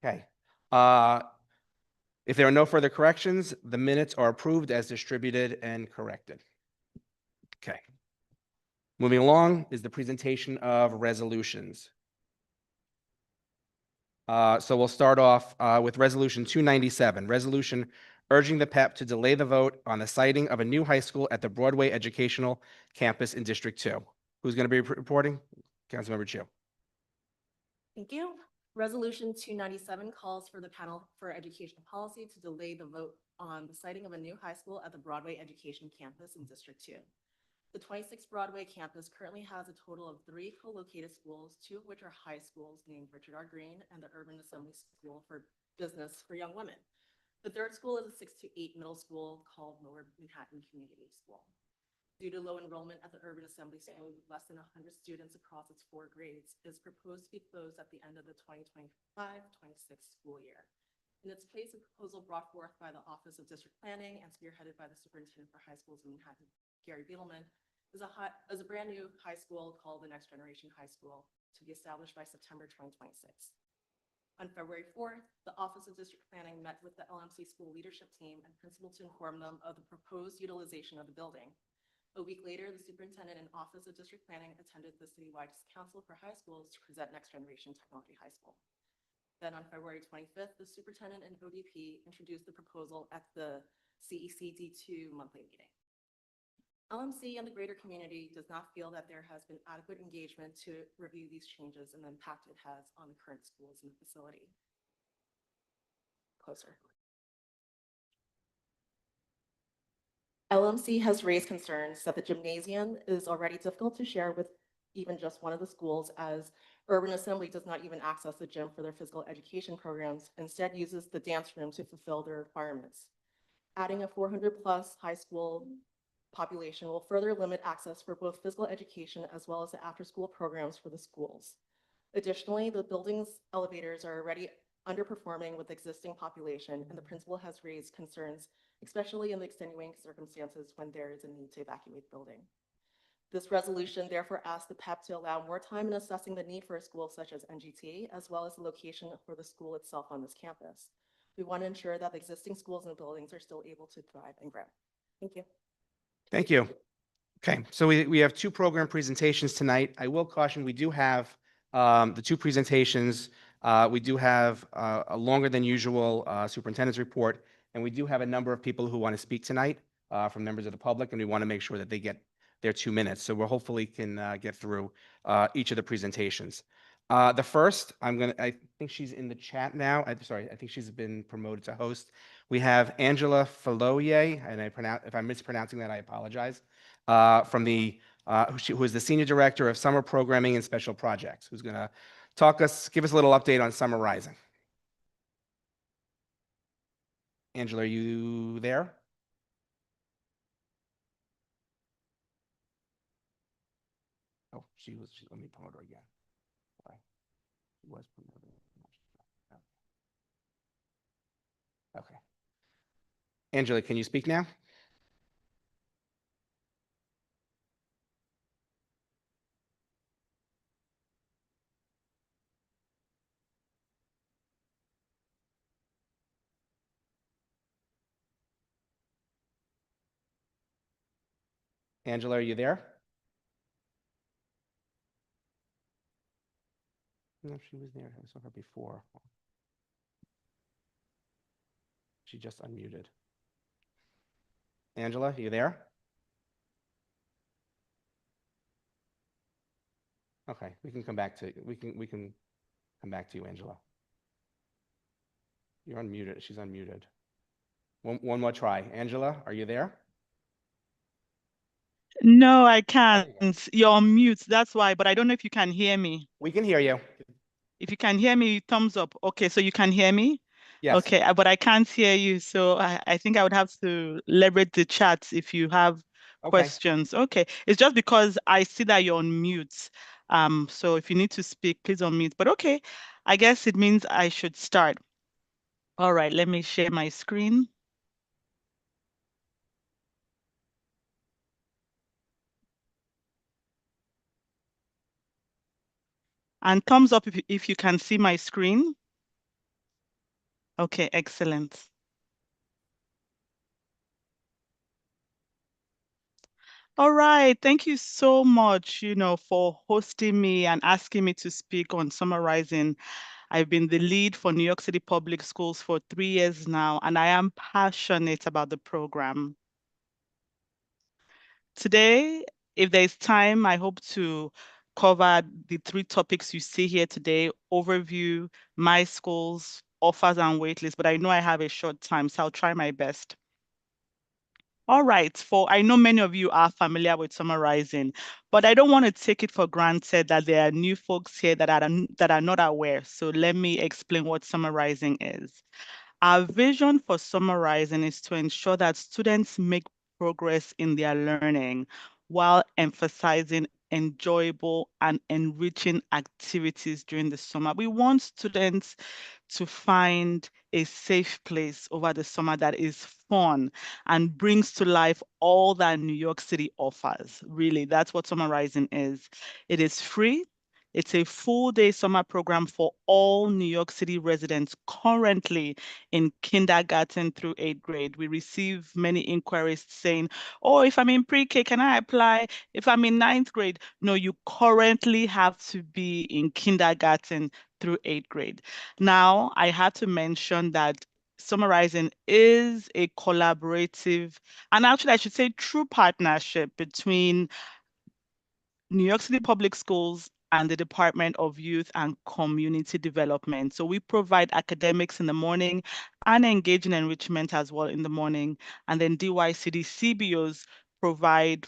Okay. If there are no further corrections, the minutes are approved as distributed and corrected. Okay. Moving along is the presentation of resolutions. So we'll start off with Resolution 297, resolution urging the PEP to delay the vote on the siting of a new high school at the Broadway Educational Campus in District 2. Who's going to be reporting? Councilmember Chu. Thank you. Resolution 297 calls for the Panel for Education Policy to delay the vote on the siting of a new high school at the Broadway Education Campus in District 2. The 26 Broadway campus currently has a total of 3 co-located schools, 2 of which are high schools named Richard R. Green and the Urban Assembly School for Business for Young Women. The third school is a 6 to 8 middle school called Lower Manhattan Community School. Due to low enrollment at the Urban Assembly School, with less than 100 students across its 4 grades, it is proposed to be closed at the end of the 2025-26 school year. In its place, a proposal brought forth by the Office of District Planning and spearheaded by the Superintendent for High Schools in Manhattan, Gary Bielman, is a brand new high school called the Next Generation High School to be established by September 2026. On February 4th, the Office of District Planning met with the LMC school leadership team and principal to inform them of the proposed utilization of the building. A week later, the superintendent and Office of District Planning attended the Citywide Council for High Schools to present Next Generation Technology High School. Then on February 25th, the superintendent and ODP introduced the proposal at the CECD2 monthly meeting. LMC and the greater community does not feel that there has been adequate engagement to review these changes and the impact it has on the current schools in the facility. Closer. LMC has raised concerns that the gymnasium is already difficult to share with even just one of the schools, as Urban Assembly does not even access the gym for their physical education programs, instead uses the dance room to fulfill their requirements. Adding a 400+ high school population will further limit access for both physical education as well as the after-school programs for the schools. Additionally, the building's elevators are already underperforming with existing population, and the principal has raised concerns, especially in the extenuating circumstances when there is a need to evacuate the building. This resolution therefore asks the PEP to allow more time in assessing the need for a school such as NGT, as well as the location for the school itself on this campus. We want to ensure that the existing schools and buildings are still able to thrive and grow. Thank you. Thank you. Okay, so we have 2 program presentations tonight. I will caution, we do have the 2 presentations. We do have a longer than usual superintendent's report, and we do have a number of people who want to speak tonight from members of the public, and we want to make sure that they get their 2 minutes. So we'll hopefully can get through each of the presentations. The first, I think she's in the chat now. I think she's been promoted to host. We have Angela Faloye, and if I'm mispronouncing that, I apologize, from the, who is the Senior Director of Summer Programming and Special Projects, who's going to give us a little update on Summer Rising. Angela, are you there? Oh, let me promote her again. Sorry. She was promoted. Okay. Angela, can you speak now? Angela, are you there? No, she was there. I saw her before. She just unmuted. Angela, are you there? Okay, we can come back to you, Angela. You're unmuted. She's unmuted. One more try. Angela, are you there? No, I can't. You're on mute. That's why, but I don't know if you can hear me. We can hear you. If you can hear me, thumbs up. Okay, so you can hear me? Yes. Okay, but I can't hear you. So I think I would have to leverage the chat if you have questions. Okay, it's just because I see that you're on mute. So if you need to speak, please unmute. But okay, I guess it means I should start. All right, let me share my screen. And thumbs up if you can see my screen. Okay, excellent. All right. Thank you so much, for hosting me and asking me to speak on summarizing. I've been the lead for New York City Public Schools for 3 years now, and I am passionate about the program. Today, if there's time, I hope to cover the three topics you see here today: overview, my schools, offers and waitlist, but I know I have a short time, so I'll try my best. All right, I know many of you are familiar with summarizing, but I don't want to take it for granted that there are new folks here that are not aware. So let me explain what summarizing is. Our vision for summarizing is to ensure that students make progress in their learning while emphasizing enjoyable and enriching activities during the summer. We want students to find a safe place over the summer that is fun and brings to life all that New York City offers. Really, that's what summarizing is. It is free. It's a full day summer program for all New York City residents currently in kindergarten through 8th grade. We receive many inquiries saying, oh, if I'm in pre-K, can I apply? If I'm in 9th grade? No, you currently have to be in kindergarten through 8th grade. Now, I have to mention that summarizing is a collaborative, and actually, I should say true partnership between New York City Public Schools and the Department of Youth and Community Development. So we provide academics in the morning and engaging enrichment as well in the morning. And then DYCD CBOs provide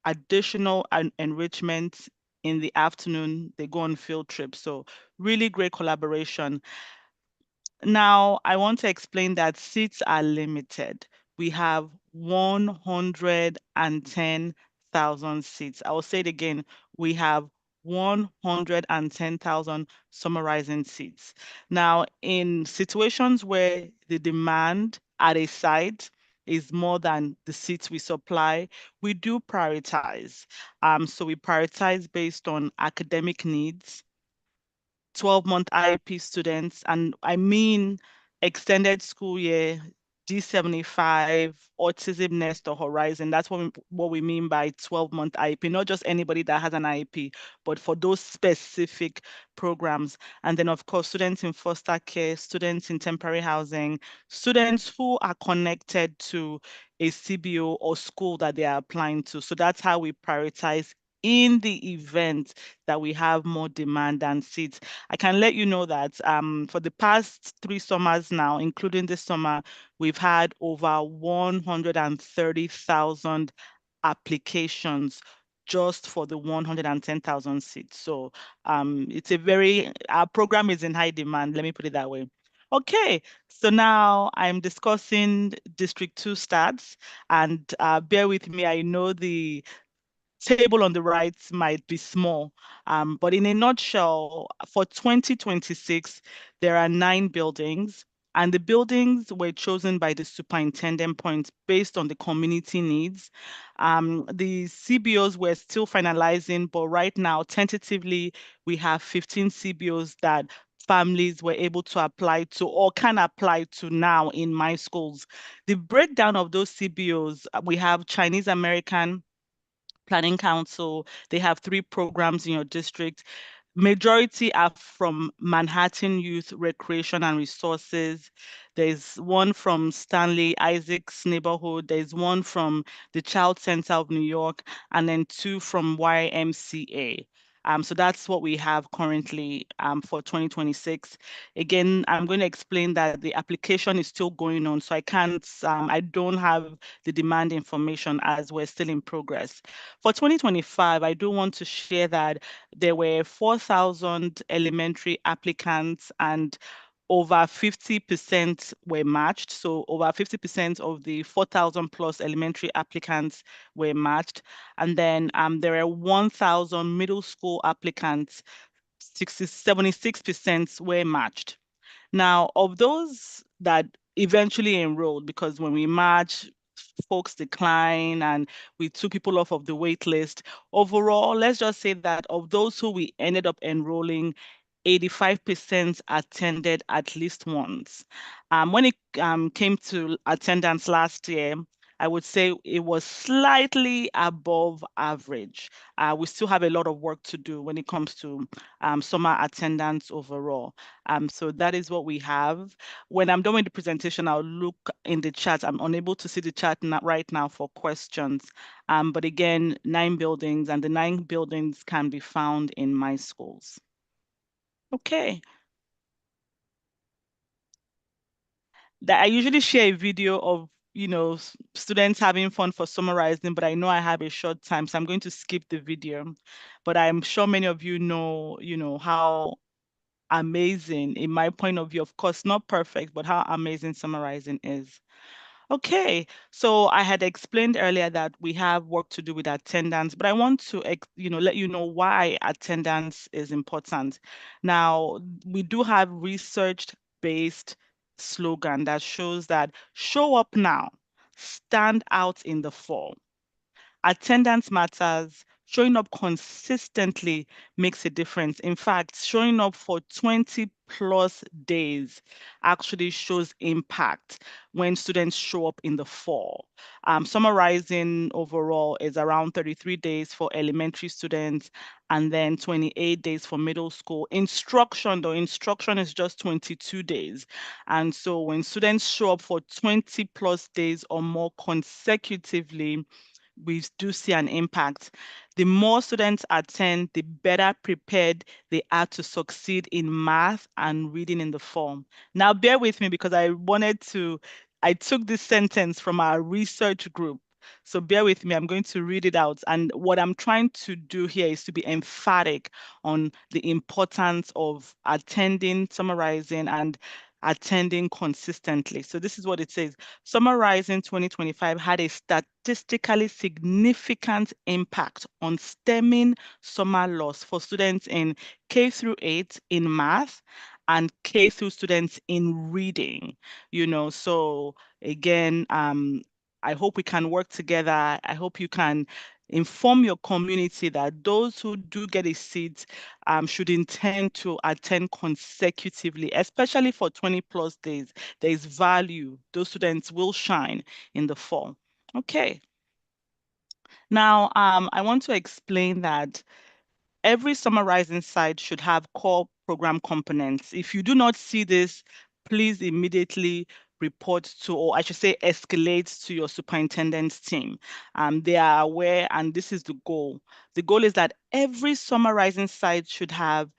additional enrichment in the afternoon. They go on field trips. So really great collaboration. Now, I want to explain that seats are limited. We have 110,000 seats. I will say it again. We have 110,000 summarizing seats. Now, in situations where the demand at a site is more than the seats we supply, we do prioritize. So we prioritize based on academic needs, 12-month IEP students, and I mean extended school year, D75, Autism Nest or Horizon. That's what we mean by 12-month IEP, not just anybody that has an IEP, but for those specific programs. And then, of course, students in foster care, students in temporary housing, students who are connected to a CBO or school that they are applying to. So that's how we prioritize in the event that we have more demand than seats. I can let you know that for the past 3 summers now, including this summer, we've had over 130,000 applications just for the 110,000 seats. So our program is in high demand, let me put it that way. Okay, so now I'm discussing District 2 stats, and bear with me, I know the table on the right might be small, but in a nutshell, for 2026, there are 9 buildings, and the buildings were chosen by the superintendent points based on the community needs. The CBOs were still finalizing, but right now, tentatively, we have 15 CBOs that families were able to apply to or can apply to now in my schools. The breakdown of those CBOs, we have Chinese American, Planning Council. They have 3 programs in your district. Majority are from Manhattan Youth Recreation and Resources. There's one from Stanley Isaac's neighborhood. There's one from the Child Center of New York, and then 2 from YMCA. So that's what we have currently for 2026. Again, I'm going to explain that the application is still going on, so I don't have the demand information as we're still in progress. For 2025, I do want to share that there were 4,000 elementary applicants and over 50% were matched. So over 50% of the 4,000 plus elementary applicants were matched. And then there are 1,000 middle school applicants, 76% were matched. Now, of those that eventually enrolled, because when we match, folks decline and we took people off of the wait list. Overall, let's just say that of those who we ended up enrolling, 85% attended at least once. When it came to attendance last year, I would say it was slightly above average. We still have a lot of work to do when it comes to summer attendance overall. So that is what we have. When I'm done with the presentation, I'll look in the chat. I'm unable to see the chat right now for questions. But again, 9 buildings, and the 9 buildings can be found in my schools. Okay. That I usually share a video of, students having fun for summarizing, but I know I have a short time, so I'm going to skip the video. But I'm sure many of you know, how amazing, in my point of view, of course, not perfect, but how amazing summarizing is. Okay, so I had explained earlier that we have work to do with attendance, but I want to, let you know why attendance is important. Now, we do have research-based slogan that shows that show up now, stand out in the fall. Attendance matters. Showing up consistently makes a difference. In fact, showing up for 20 plus days actually shows impact when students show up in the fall. Summarizing overall is around 33 days for elementary students and then 28 days for middle school. Instruction, though, instruction is just 22 days. And so when students show up for 20 plus days or more consecutively, we do see an impact. The more students attend, the better prepared they are to succeed in math and reading in the fall. Now, bear with me because I took this sentence from our research group. So bear with me, I'm going to read it out. And what I'm trying to do here is to be emphatic on the importance of attending, summarizing, and attending consistently. So this is what it says. Summarizing 2025 had a statistically significant impact on stemming summer loss for students in K through 8 in math and K through students in reading, so again, I hope we can work together. I hope you can inform your community that those who do get a seat should intend to attend consecutively, especially for 20 plus days. There is value. Those students will shine in the fall. Okay. Now, I want to explain that every summarizing site should have core program components. If you do not see this, please immediately report to, or I should say escalate to your superintendent's team. They are aware, and this is the goal. The goal is that every summarizing site should have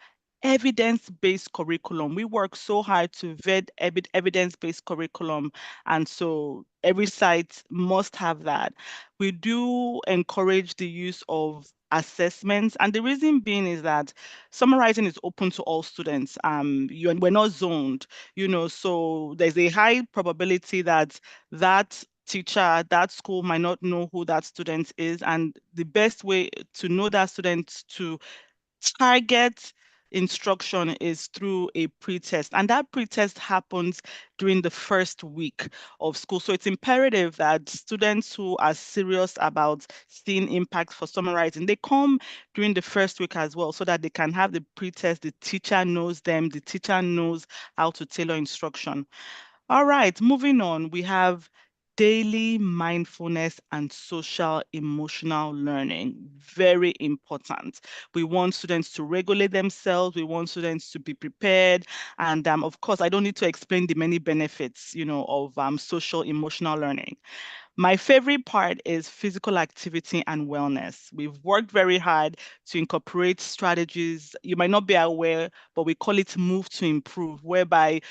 evidence-based curriculum. We work so hard to vet evidence-based curriculum, and so every site must have that. We do encourage the use of assessments, and the reason being is that summarizing is open to all students. We're not zoned, so there's a high probability that that teacher, that school might not know who that student is, and the best way to know that student, to target instruction, is through a pretest, and that pretest happens during the first week of school. So it's imperative that students who are serious about seeing impact for summarizing, they come during the first week as well, so that they can have the pretest. The teacher knows them, the teacher knows how to tailor instruction. All right, moving on, we have daily mindfulness and social emotional learning. Very important. We want students to regulate themselves. We want students to be prepared. And of course, I don't need to explain the many benefits, of social emotional learning. My favorite part is physical activity and wellness. We've worked very hard to incorporate strategies. You might not be aware, but we call it Move to Improve, whereby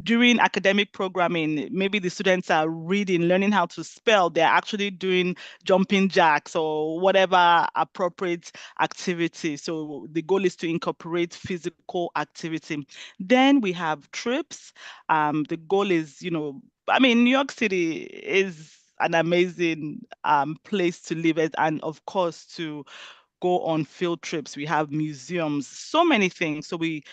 during academic programming, maybe the students are reading, learning how to spell, they're actually doing jumping jacks or whatever appropriate activity. So the goal is to incorporate physical activity. Then we have trips. The goal is, New York City is an amazing place to live at, and of course to go on field trips. We have museums, so many things. So we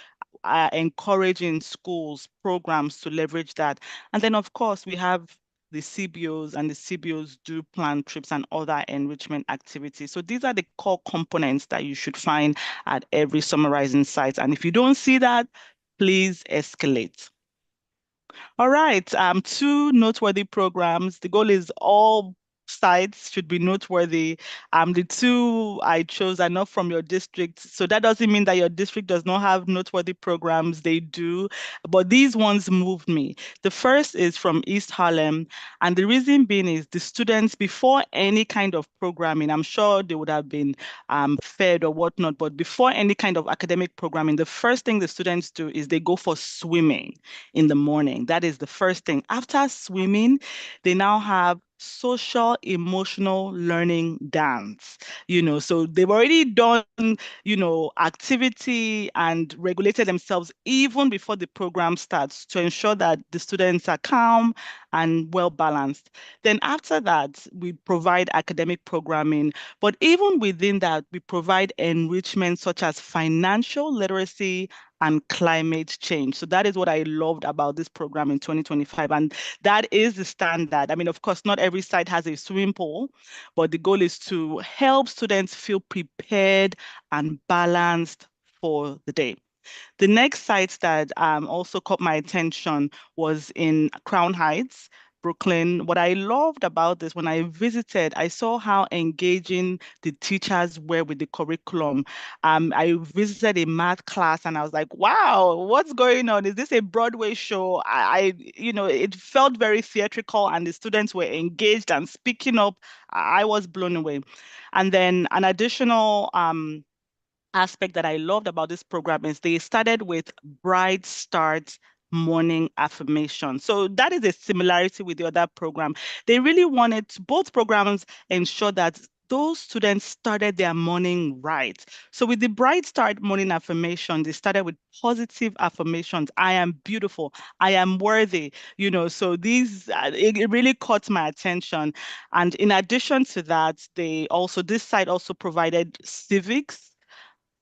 are encouraging schools, programs to leverage that. And then, of course, we have the CBOs, and the CBOs do plan trips and other enrichment activities. So these are the core components that you should find at every summarizing site. And if you don't see that, please escalate. All right, two noteworthy programs. The goal is all sites should be noteworthy. The two I chose are not from your district, so that doesn't mean that your district does not have noteworthy programs. They do, but these ones moved me. The first is from East Harlem, and the reason being is the students, before any kind of programming, I'm sure they would have been fed or whatnot, but before any kind of academic programming, the first thing the students do is they go for swimming in the morning. That is the first thing. After swimming, they now have social emotional learning dance. So they've already done, activity and regulated themselves even before the program starts to ensure that the students are calm and well balanced. Then after that, we provide academic programming, but even within that, we provide enrichment such as financial literacy and climate change. So that is what I loved about this program in 2025. And that is the standard. I mean, of course, not every site has a swimming pool, but the goal is to help students feel prepared and balanced for the day. The next site that also caught my attention was in Crown Heights, Brooklyn. What I loved about this, when I visited, I saw how engaging the teachers were with the curriculum. I visited a math class and I was like, wow, what's going on? Is this a Broadway show? It felt very theatrical and the students were engaged and speaking up. I was blown away. And then an additional aspect that I loved about this program is they started with Bright Start morning affirmation. So that is a similarity with the other program. They really wanted both programs ensure that those students started their morning right. So with the Bright Start morning affirmation, they started with positive affirmations. I am beautiful. I am worthy. So these, it really caught my attention. And in addition to that, this site also provided civics,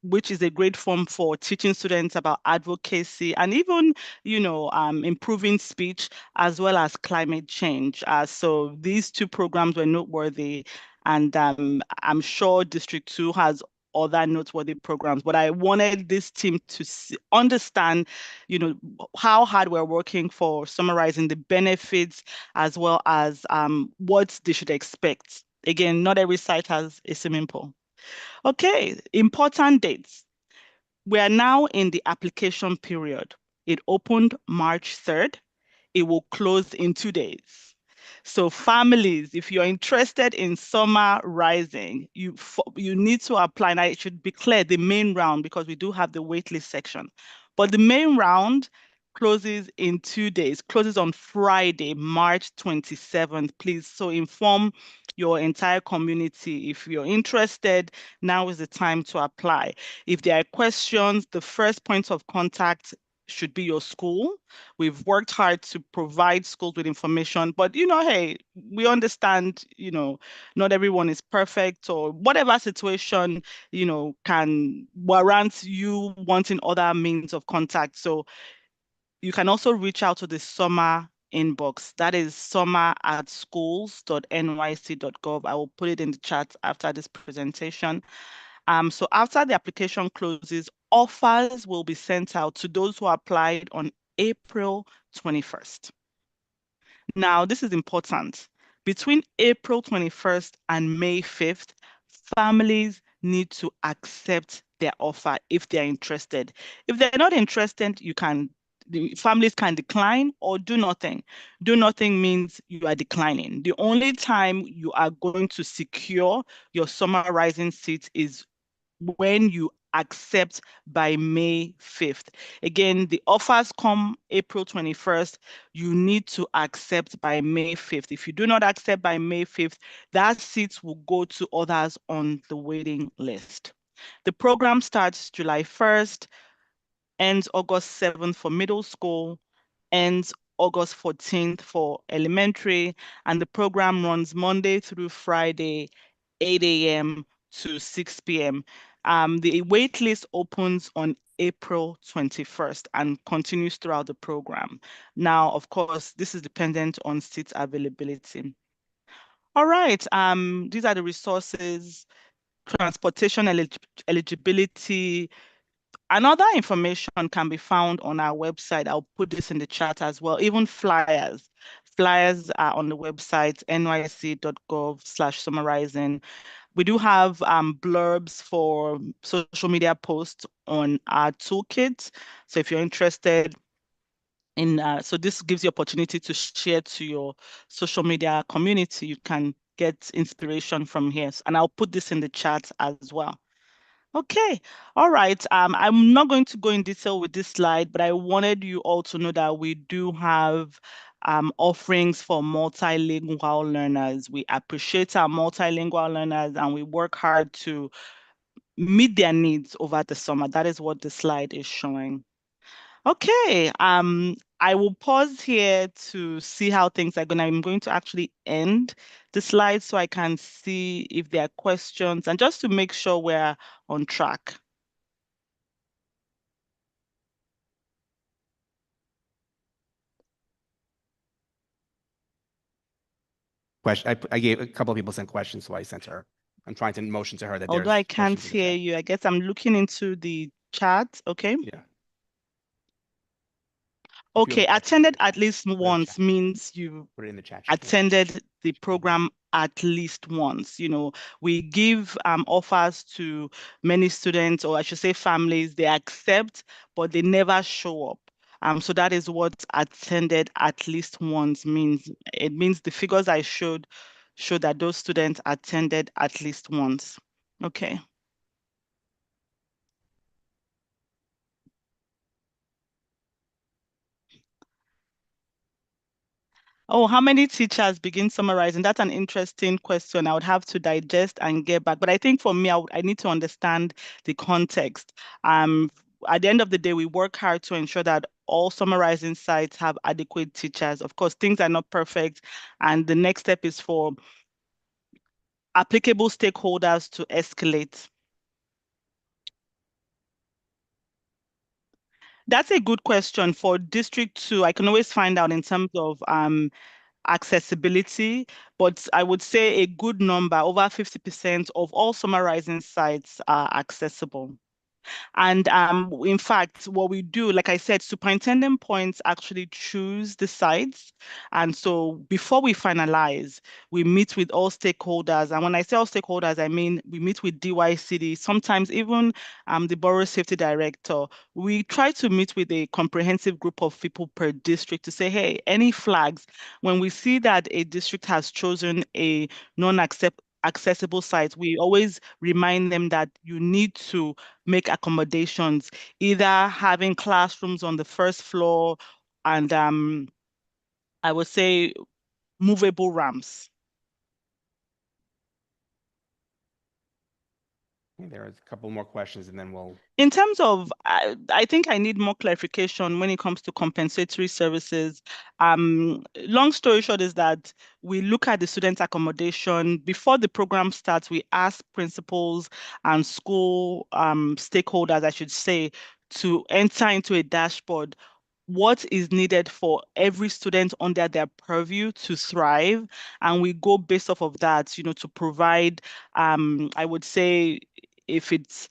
which is a great form for teaching students about advocacy and even, improving speech as well as climate change. So these two programs were noteworthy, and I'm sure District 2 has other noteworthy programs, but I wanted this team to understand, how hard we're working for summarizing the benefits as well as what they should expect. Again, not every site has a swimming pool. Okay, important dates. We are now in the application period. It opened March 3rd. It will close in 2 days. So families, if you're interested in summer rising, you need to apply. And I should be clear, the main round, because we do have the waitlist section. But the main round closes in 2 days, closes on Friday, March 27th. Please, so inform your entire community. If you're interested, now is the time to apply. If there are questions, the first point of contact should be your school. We've worked hard to provide schools with information, but hey, we understand, not everyone is perfect, or whatever situation, can warrant you wanting other means of contact. So you can also reach out to the summer inbox. That is summer@schools.nyc.gov. I will put it in the chat after this presentation. So after the application closes, offers will be sent out to those who applied on April 21st. Now, this is important. Between April 21st and May 5th, families need to accept their offer if they're interested. If they're not interested, the families can decline or do nothing. Do nothing means you are declining. The only time you are going to secure your summer rising seat is when you accept by May 5th. Again, the offers come April 21st. You need to accept by May 5th. If you do not accept by May 5th, that seat will go to others on the waiting list. The program starts July 1st, ends August 7th for middle school, ends August 14th for elementary, and the program runs Monday through Friday, 8 a.m. to 6 p.m. The wait list opens on April 21st and continues throughout the program. Now, of course, this is dependent on seat availability. All right, these are the resources, transportation eligibility, and other information can be found on our website. I'll put this in the chat as well, even flyers. Flyers are on the website, nyc.gov/summarizing. We do have blurbs for social media posts on our toolkit. So if you're interested in, so this gives you opportunity to share to your social media community. You can get inspiration from here. And I'll put this in the chat as well. Okay, all right. I'm not going to go in detail with this slide, but I wanted you all to know that we do have offerings for multilingual learners. We appreciate our multilingual learners and we work hard to meet their needs over the summer. That is what the slide is showing. Okay, I will pause here to see how things are going. I'm going to actually end the slide so I can see if there are questions and just to make sure we're on track. Question. I gave a couple of people sent questions, so I sent her. I'm trying to motion to her that Although I there's can't questions in the hear chat. you, I guess I'm looking into the chat. Okay. Yeah. If you have Okay, a question, attended at least put it in the once chat. means you Put it in the chat. attended the program at least once. You know, we give offers to many students, or I should say families, they accept, but they never show up. So that is what attended at least once means. It means the figures I showed show that those students attended at least once. Okay. Oh, how many teachers begin summarizing? That's an interesting question. I would have to digest and get back. But I think for me, I need to understand the context. At the end of the day, we work hard to ensure that all summarizing sites have adequate teachers. Of course, things are not perfect. And the next step is for applicable stakeholders to escalate. That's a good question for District 2. I can always find out in terms of accessibility, but I would say a good number, over 50% of all summarizing sites are accessible. And in fact, what we do, like I said, superintendent points actually choose the sites. And so before we finalize, we meet with all stakeholders. And when I say all stakeholders, I mean we meet with DYCD, sometimes even the Borough Safety Director. We try to meet with a comprehensive group of people per district to say, hey, any flags, when we see that a district has chosen a non-accessible site, we always remind them that you need to make accommodations, either having classrooms on the first floor and I would say movable ramps. There are a couple more questions, and then we'll. In terms of, I think I need more clarification when it comes to compensatory services. Long story short is that we look at the student accommodation. Before the program starts, we ask principals and school stakeholders, I should say, to enter into a dashboard what is needed for every student under their purview to thrive. And we go based off of that, you know, to provide, I would say, if it's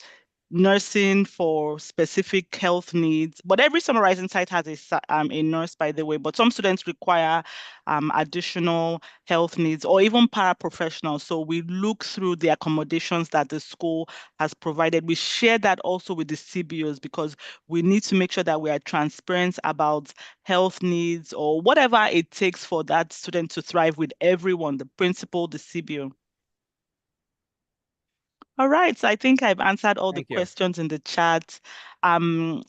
nursing for specific health needs. But every summarizing site has a nurse, by the way, but some students require additional health needs or even paraprofessionals. So we look through the accommodations that the school has provided. We share that also with the CBOs because we need to make sure that we are transparent about health needs or whatever it takes for that student to thrive with everyone, the principal, the CBO. All right, so I think I've answered all the Thank you. questions in the chat. Um,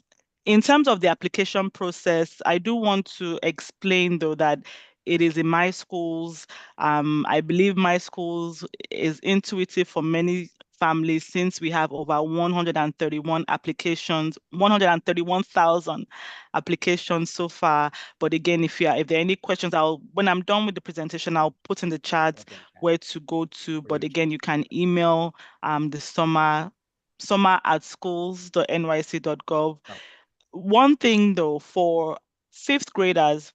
in terms of the application process, I do want to explain though that it is in my schools. I believe my schools is intuitive for many families since we have over 131 applications, 131,000 applications so far. But again, if there are any questions, when I'm done with the presentation, I'll put in the chat where to go to. But again, you can email the summer summer@schools.nyc.gov. Oh. One thing though, for fifth graders,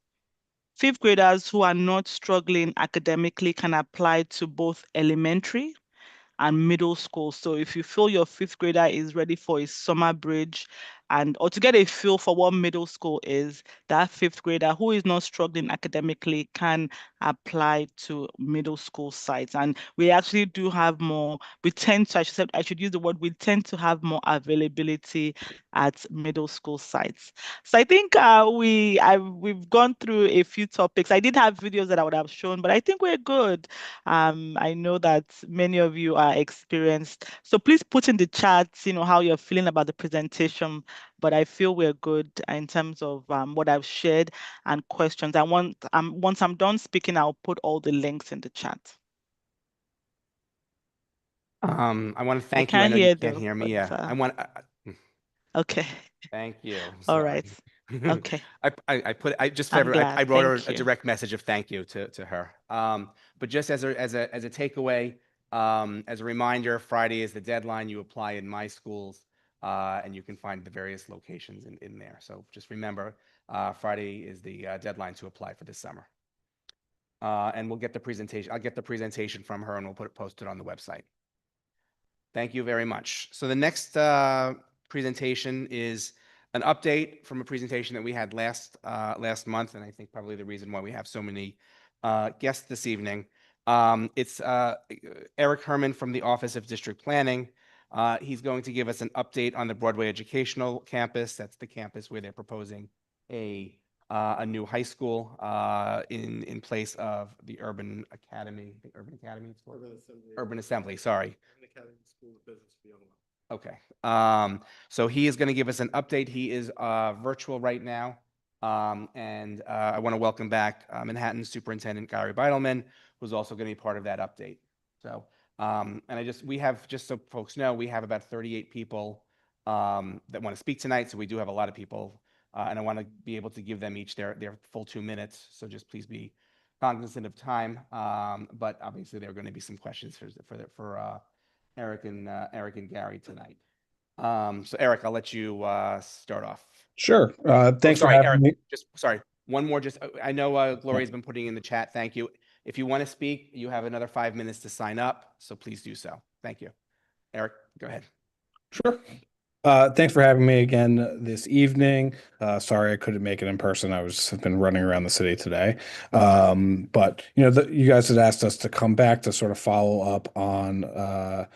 fifth graders who are not struggling academically can apply to both elementary and middle school. So if you feel your fifth grader is ready for a summer bridge or to get a feel for what middle school is, that fifth grader who is not struggling academically can apply to middle school sites. And we actually do have more, we tend to, I should use the word, we tend to have more availability at middle school sites. So I think we've gone through a few topics. I did have videos that I would have shown, but I think we're good. I know that many of you are experienced. So please put in the chat, how you're feeling about the presentation. But I feel we're good in terms of what I've shared and questions. Once I'm done speaking, I'll put all the links in the chat. I want to thank you. I can't know you hear can't though, hear me. but, Yeah, I want. okay. Thank you. All Sorry. right. Okay. I just for I'm everyone, I glad. wrote her Thank a you. direct message of thank you to her. But just as a takeaway, as a reminder, Friday is the deadline. You apply in my schools, and you can find the various locations in there. So just remember, Friday is the deadline to apply for this summer. And we'll get the presentation. I'll get the presentation from her, and we'll post it on the website. Thank you very much. So the next presentation is an update from a presentation that we had last month, and I think probably the reason why we have so many guests this evening. It's Eric Herman from the Office of District Planning. He's going to give us an update on the Broadway Educational Campus. That's the campus where they're proposing a new high school in place of the Urban Academy. The Urban Academy. It's called? Urban Assembly. Sorry. Urban Academy School of Business beyond. Okay. So he is going to give us an update. He is virtual right now. And I want to welcome back Manhattan Superintendent Gary Beidelman, who's also going to be part of that update. So, and we have, just so folks know, we have about 38 people that want to speak tonight. So we do have a lot of people. And I want to be able to give them each their full 2 minutes. So just please be cognizant of time. But obviously there are going to be some questions for Eric and Gary tonight. So Eric, I'll let you start off. Sure. Thanks for sorry, having Eric. me. Sorry. One more. I know Gloria's been putting in the chat. Thank you. If you want to speak, you have another 5 minutes to sign up. So please do so. Thank you. Eric, go ahead. Sure. Thanks for having me again this evening. Sorry I couldn't make it in person. Have been running around the city today. But you guys had asked us to come back to sort of follow up on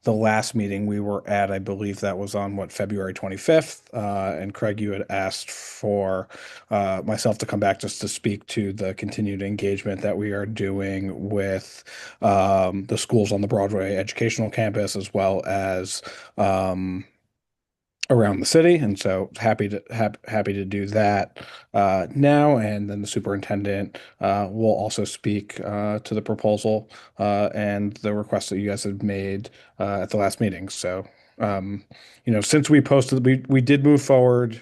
the last meeting we were at. I believe that was on February 25th. And Craig, you had asked for myself to come back just to speak to the continued engagement that we are doing with the schools on the Broadway Educational Campus, as well as around the city. And so happy to do that now. And then the superintendent will also speak to the proposal and the request that you guys have made at the last meeting. So since we posted, we did move forward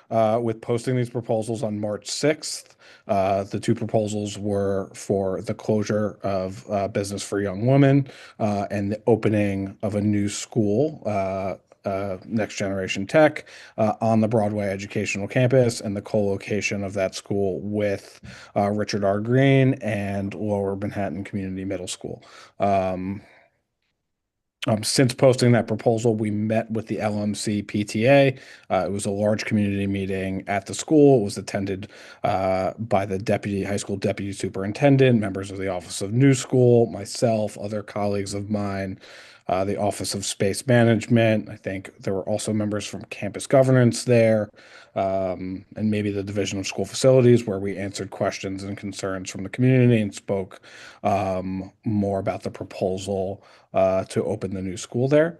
with posting these proposals on March 6th. The two proposals were for the closure of business for young women and the opening of a new school, Next Generation Tech, on the Broadway Educational Campus, and the co-location of that school with Richard R. Green and Lower Manhattan Community Middle School. Since posting that proposal, we met with the LMC PTA. It was a large community meeting at the school. It was attended by the high school deputy superintendent, members of the Office of New School, myself, other colleagues of mine, the Office of Space Management. I think there were also members from campus governance there, and maybe the Division of School Facilities, where we answered questions and concerns from the community and spoke more about the proposal to open the new school there.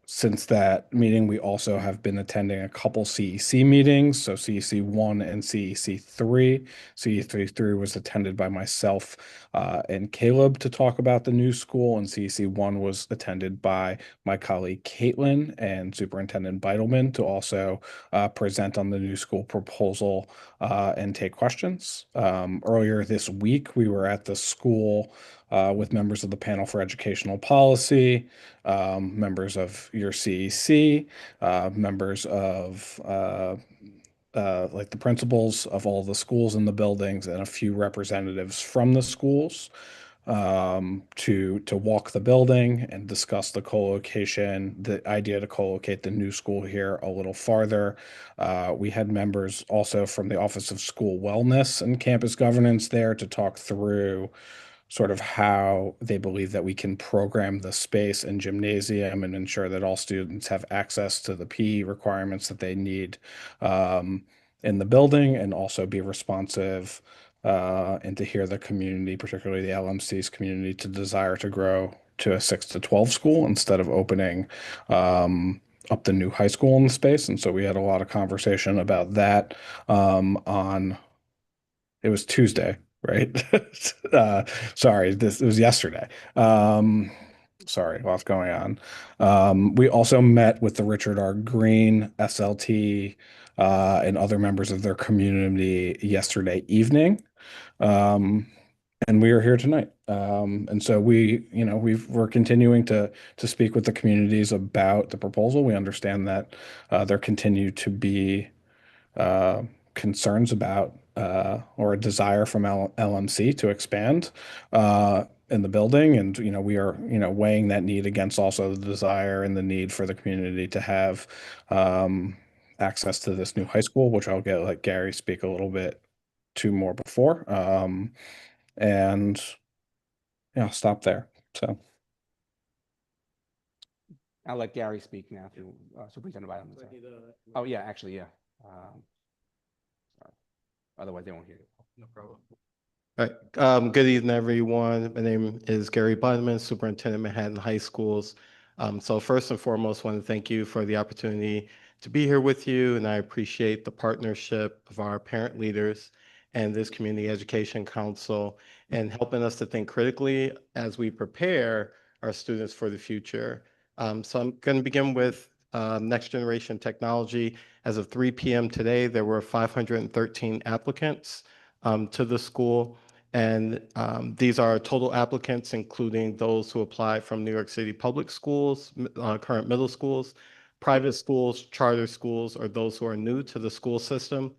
Since that meeting, we also have been attending a couple CEC meetings, so CEC1 and CEC3. CEC3 was attended by myself and Caleb to talk about the new school, and CEC1 was attended by my colleague Caitlin and Superintendent Beidelman to also present on the new school proposal and take questions. Earlier this week, we were at the school with members of the panel for educational policy, members of your CEC, members of like the principals of all the schools in the buildings, and a few representatives from the schools to walk the building and discuss the co-location, the idea to co-locate the new school here a little farther. We had members also from the Office of School Wellness and Campus Governance there to talk through sort of how they believe that we can program the space and gymnasium and ensure that all students have access to the PE requirements that they need in the building, and also be responsive and to hear the community, particularly the LMC's community, to desire to grow to a 6 to 12 school instead of opening up the new high school in the space. And so we had a lot of conversation about that it was Tuesday, right? Sorry, it was yesterday. Sorry, lots going on. We also met with the Richard R. Green SLT and other members of their community yesterday evening. And we are here tonight. And so we're continuing to speak with the communities about the proposal. We understand that there continue to be concerns about or a desire from LMC to expand in the building, and we are weighing that need against also the desire and the need for the community to have access to this new high school, which I'll let Gary speak a little bit to more before. And yeah, I'll stop there. So I'll let Gary speak now to Superintendent Biden. Oh, yeah, actually, yeah. Sorry. Otherwise, they won't hear you. No problem. All right. Good evening, everyone. My name is Gary Bidman, Superintendent, Manhattan High Schools. So first and foremost, I want to thank you for the opportunity to be here with you, and I appreciate the partnership of our parent leaders and this Community Education Council and helping us to think critically as we prepare our students for the future. So I'm going to begin with next generation technology. As of 3 p.m. today, there were 513 applicants to the school. And these are total applicants, including those who apply from New York City public schools, current middle schools, private schools, charter schools, or those who are new to the school system.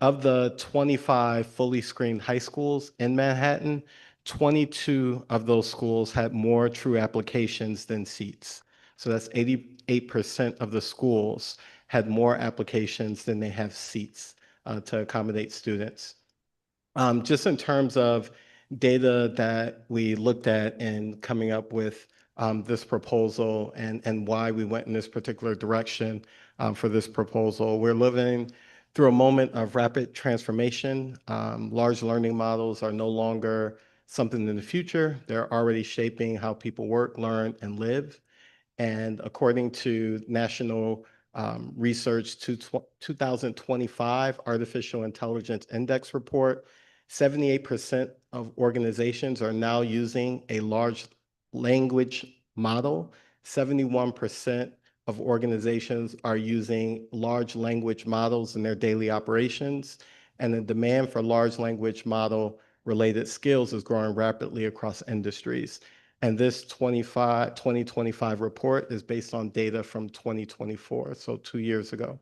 Of the 25 fully screened high schools in Manhattan, 22 of those schools had more true applications than seats. So that's 88% of the schools had more applications than they have seats to accommodate students. Just in terms of data that we looked at in coming up with this proposal and why we went in this particular direction for this proposal, we're living through a moment of rapid transformation. Large learning models are no longer something in the future. They're already shaping how people work, learn, and live. And according to National Research 2025 Artificial Intelligence Index report, 78% of organizations are now using a large language model. 71% of organizations are using large language models in their daily operations. And the demand for large language model related skills is growing rapidly across industries. And this 2025 report is based on data from 2024, so 2 years ago.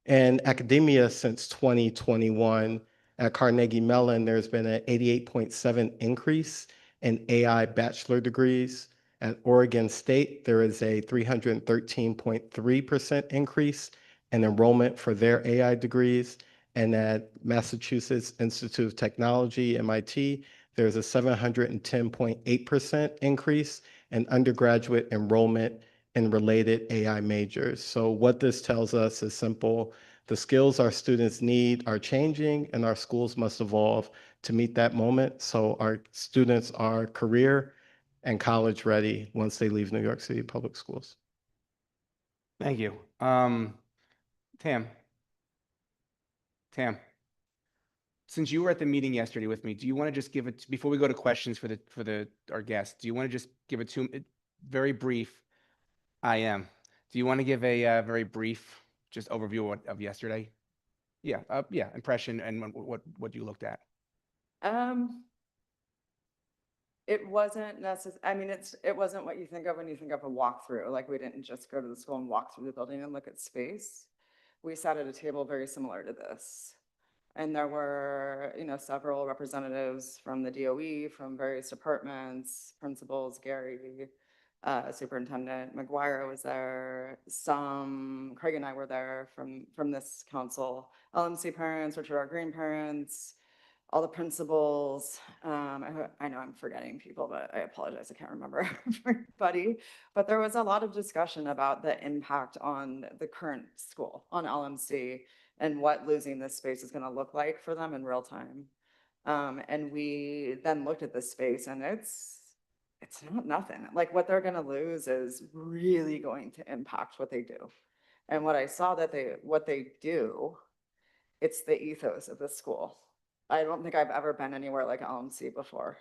And academia since 2021, at Carnegie Mellon, there's been an 88.7 increase in AI bachelor degrees. At Oregon State, there is a 313.3% increase in enrollment for their AI degrees. And at Massachusetts Institute of Technology, MIT, there's a 710.8% increase in undergraduate enrollment in related AI majors. So what this tells us is simple. The skills our students need are changing, and our schools must evolve to meet that moment so our students are career and college ready once they leave New York City public schools. Thank you. Tam, since you were at the meeting yesterday with me, do you want to just give it, before we go to questions for our guests, do you want to just give it very brief? Do you want to give a very brief just overview of yesterday? Yeah, impression and what you looked at. It wasn't I mean, it wasn't what you think of when you think of a walkthrough. Like, we didn't just go to the school and walk through the building and look at space. We sat at a table very similar to this. And there were, several representatives from the DOE, from various departments, principals, Gary, Superintendent McGuire was there, Craig and I were there from this council, LMC parents, Richard R. Green parents, all the principals. I know I'm forgetting people, but I apologize, I can't remember everybody. But there was a lot of discussion about the impact on the current school, on LMC, and what losing this space is gonna look like for them in real time. And we then looked at this space, and it's not nothing. Like, what they're gonna lose is really going to impact what they do. And what I saw what they do, it's the ethos of the school. I don't think I've ever been anywhere like LMC before.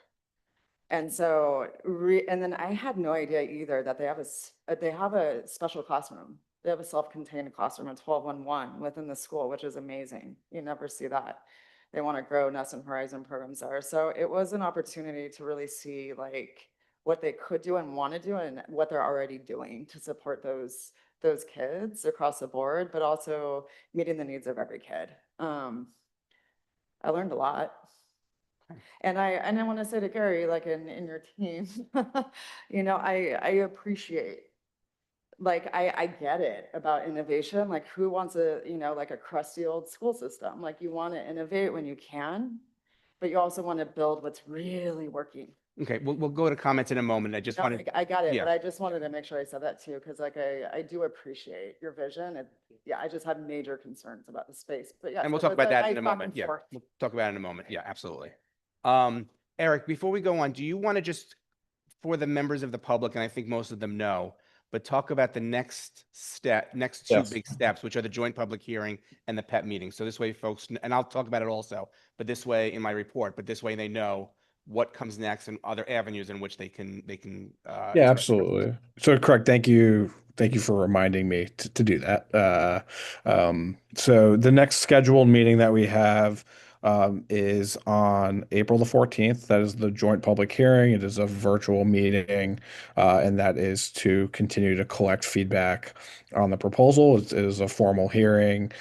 And so, and then I had no idea either that they have a special classroom. They have a self-contained classroom, a 12-1-1 within the school, which is amazing. You never see that. They want to grow Nest and Horizon programs there. So it was an opportunity to really see like what they could do and want to do and what they're already doing to support those kids across the board, but also meeting the needs of every kid. I learned a lot. And I want to say to Gary, like in your team, I appreciate, like, I get it about innovation. Like, who wants like a crusty old school system? Like, you want to innovate when you can, but you also want to build what's really working. Okay, we'll go to comments in a moment. I just No, wanted, I got it, yeah. but I just wanted to make sure I said that too, because like I do appreciate your vision. And yeah, I just have major concerns about the space. But yeah, And we'll talk about that in a moment. Yeah, we'll talk about it in a moment. Yeah, absolutely. Eric, before we go on, do you want to just, for the members of the public, and I think most of them know, but talk about the next two Yes. big steps, which are the joint public hearing and the PEP meeting. So this way folks, and I'll talk about it also, but this way in my report, but this way they know what comes next and other avenues in which they can Yeah, express absolutely. So correct. Thank you. Thank you for reminding me to do that. So the next scheduled meeting that we have is on April the 14th. That is the joint public hearing. It is a virtual meeting, and that is to continue to collect feedback on the proposal. It is a formal hearing.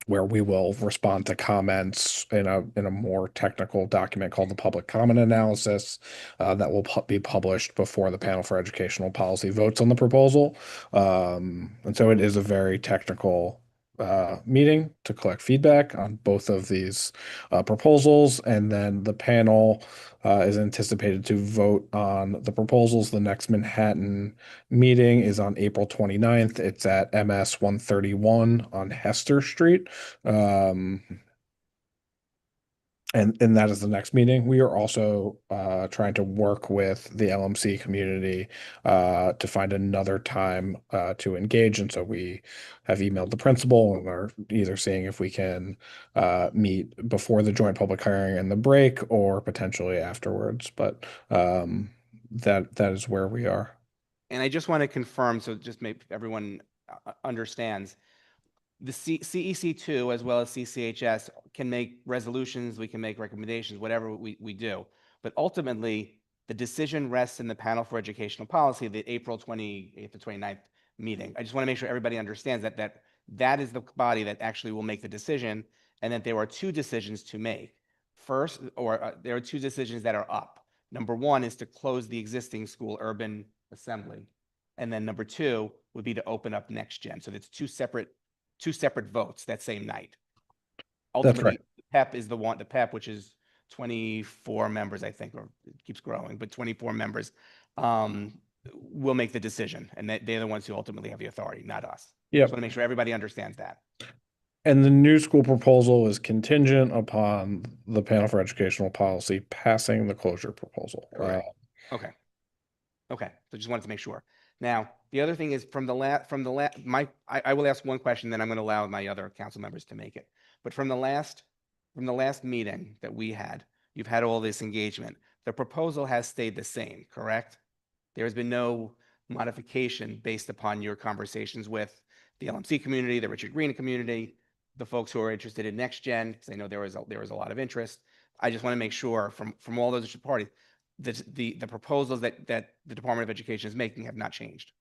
Where we will respond to comments in a more technical document called the public comment analysis that will be published before the panel for educational policy votes on the proposal. And so it is a very technical meeting to collect feedback on both of these proposals, and then the panel is anticipated to vote on the proposals. The next Manhattan meeting is on April 29th. It's at MS 131 on Hester Street. And that is the next meeting. We are also trying to work with the LMC community to find another time to engage. And so we have emailed the principal and are either seeing if we can meet before the joint public hearing and the break, or potentially afterwards. But that is where we are. And I just want to confirm, so just make everyone understands, the CEC2 as well as CCHS can make resolutions, we can make recommendations, whatever we do. But ultimately, the decision rests in the panel for educational policy, the April 28th to 29th meeting. I just want to make sure everybody understands that is the body that actually will make the decision, and that there are two decisions to make. First, there are two decisions that are up. Number one is to close the existing school urban assembly. And then number two would be to open up next gen. So it's two separate votes that same night. Ultimately, right. the PEP is the PEP, which is 24 members, I think, or it keeps growing, but 24 members will make the decision. And they're the ones who ultimately have the authority, not us. Yeah. Just want to make sure everybody understands that. And the new school proposal is contingent upon the panel for educational policy passing the closure proposal. Correct. Okay. So just wanted to make sure. Now, the other thing is I will ask one question, then I'm going to allow my other council members to make it. But from the last meeting that we had, you've had all this engagement. The proposal has stayed the same, correct? There has been no modification based upon your conversations with the LMC community, the Richard Green community, the folks who are interested in next gen, because I know there was a lot of interest. I just want to make sure from all those parties that the proposals that the Department of Education is making have not changed.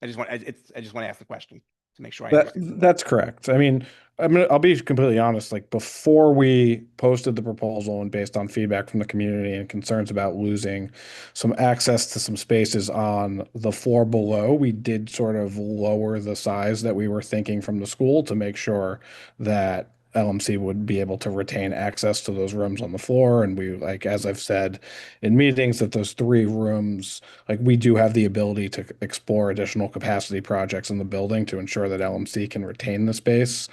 I just want to ask the question to make sure I understand. That's correct. I mean, I'll be completely honest, like before we posted the proposal and based on feedback from the community and concerns about losing some access to some spaces on the floor below, we did sort of lower the size that we were thinking from the school to make sure that LMC would be able to retain access to those rooms on the floor. And we, like, as I've said in meetings, that those 3 rooms, like, we do have the ability to explore additional capacity projects in the building to ensure that LMC can retain the space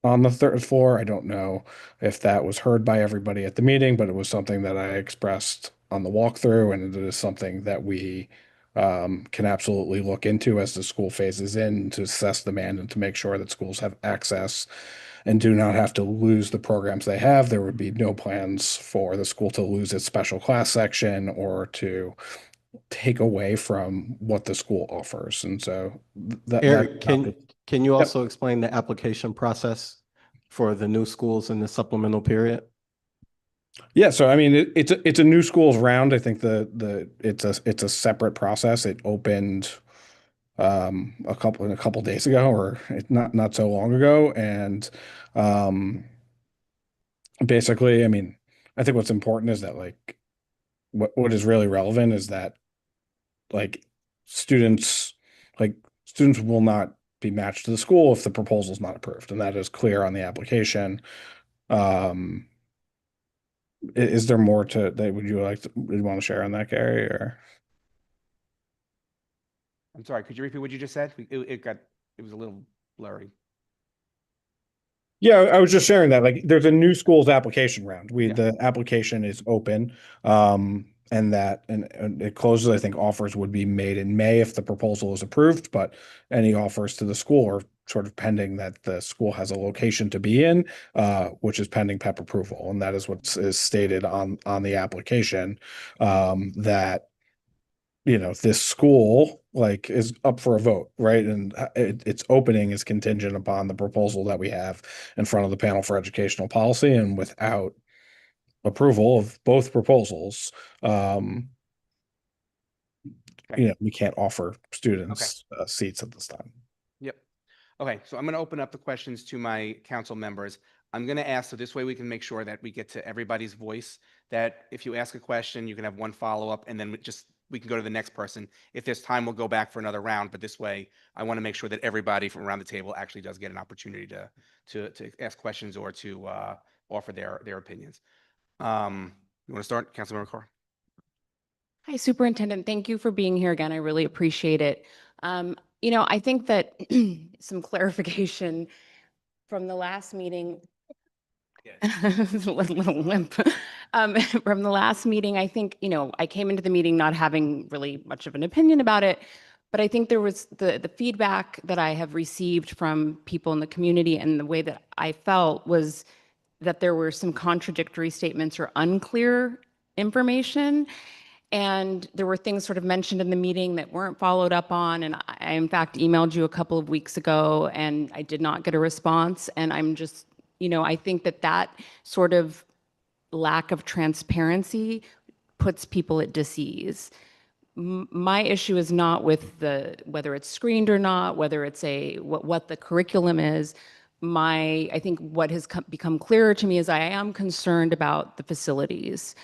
on the 3rd floor. I don't know if that was heard by everybody at the meeting, but it was something that I expressed on the walkthrough, and it is something that we can absolutely look into as the school phases in to assess demand and to make sure that schools have access and do not have to lose the programs they have. There would be no plans for the school to lose its special class section or to take away from what the school offers. And so Eric, can you Yep. also explain the application process for the new schools in the supplemental period? Yeah, so I mean, it's a new schools round. I think it's a separate process. It opened a couple days ago, or not so long ago, and basically, I mean, I think what's important is that, like, what is really relevant is that, like, students students will not be matched to the school if the proposal is not approved, and that is clear on the application. Um, is there more to that? Would you want to share on that, Gary? Or I'm sorry, could you repeat what you just said? It was a little blurry. yeah, I was just sharing that, like, there's a new schools application round. Yeah. The application is open, and it closes. I think offers would be made in May if the proposal is approved, but any offers to the school are sort of pending that the school has a location to be in, which is pending PEP approval, and that is what is stated on the application, that this school, like, is up for a vote, right? And its opening is contingent upon the proposal that we have in front of the panel for educational policy, and without approval of both proposals, Okay. we can't offer students seats at this time. Yep. Okay, so I'm going to open up the questions to my council members. I'm going to ask, so this way we can make sure that we get to everybody's voice, that if you ask a question, you can have one follow-up, and then we can go to the next person. If there's time, we'll go back for another round, but this way, I want to make sure that everybody from around the table actually does get an opportunity to ask questions or to offer their opinions. You want to start, Councilmember Carr? Hi, Superintendent. Thank you for being here again. I really appreciate it. I think that some clarification from the last meeting, a little limp. From the last meeting, I think, I came into the meeting not having really much of an opinion about it, but I think there was the feedback that I have received from people in the community, and the way that I felt was that there were some contradictory statements or unclear information. And there were things sort of mentioned in the meeting that weren't followed up on. And I, in fact, emailed you a couple of weeks ago, and I did not get a response. And I'm just, I think that sort of lack of transparency puts people at dis-ease. My issue is not with whether it's screened or not, whether it's what the curriculum is. I think what has become clearer to me is I am concerned about the facilities,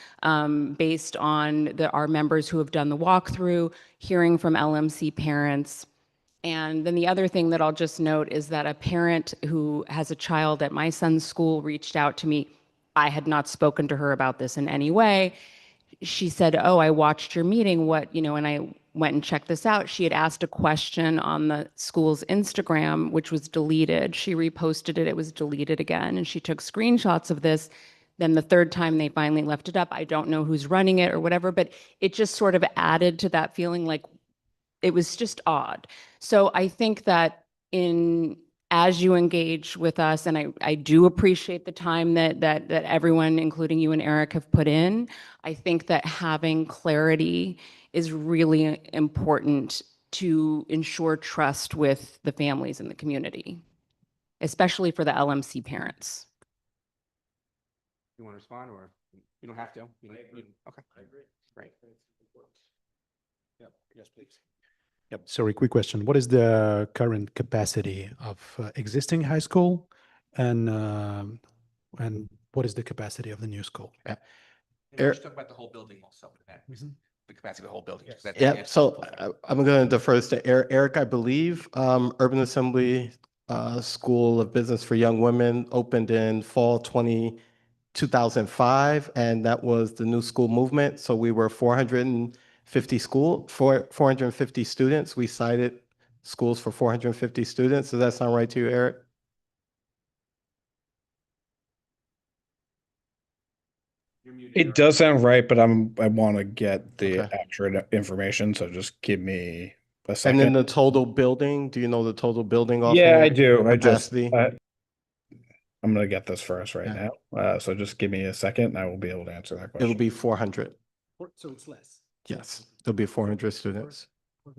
based on our members who have done the walkthrough, hearing from LMC parents. And then the other thing that I'll just note is that a parent who has a child at my son's school reached out to me. I had not spoken to her about this in any way. She said, "Oh, I watched your meeting. And I went and checked this out." She had asked a question on the school's Instagram, which was deleted. She reposted it. It was deleted again. And she took screenshots of this. Then the 3rd time they finally left it up, I don't know who's running it or whatever, but it just sort of added to that feeling, like it was just odd. So I think that as you engage with us, and I do appreciate the time that everyone, including you and Eric, have put in, I think that having clarity is really important to ensure trust with the families in the community, especially for the LMC parents. You want to respond, or you don't have to? Okay. I agree. Great. Yep. Yes, please. Yep. Sorry, quick question. What is the current capacity of existing high school, and what is the capacity of the new school? And Eric- let's talk about the whole building also, the capacity of the whole building. Yes. Yeah, so I'm going to defer to Eric. Eric, I believe Urban Assembly School of Business for Young Women opened in fall 2005, and that was the new school movement. So we were 450 students. We cited schools for 450 students. Does that sound right to you, Eric? It does sound right, but I want to get the Okay. accurate information, so just give me a And second. then the total building, do you know the total building Yeah, I offhand? do. Capacity? I'm gonna get this for us right Yeah. now. So just give me a second and I will be able to answer that question. It'll be 400. So it's less. Yes, there'll be 400 students.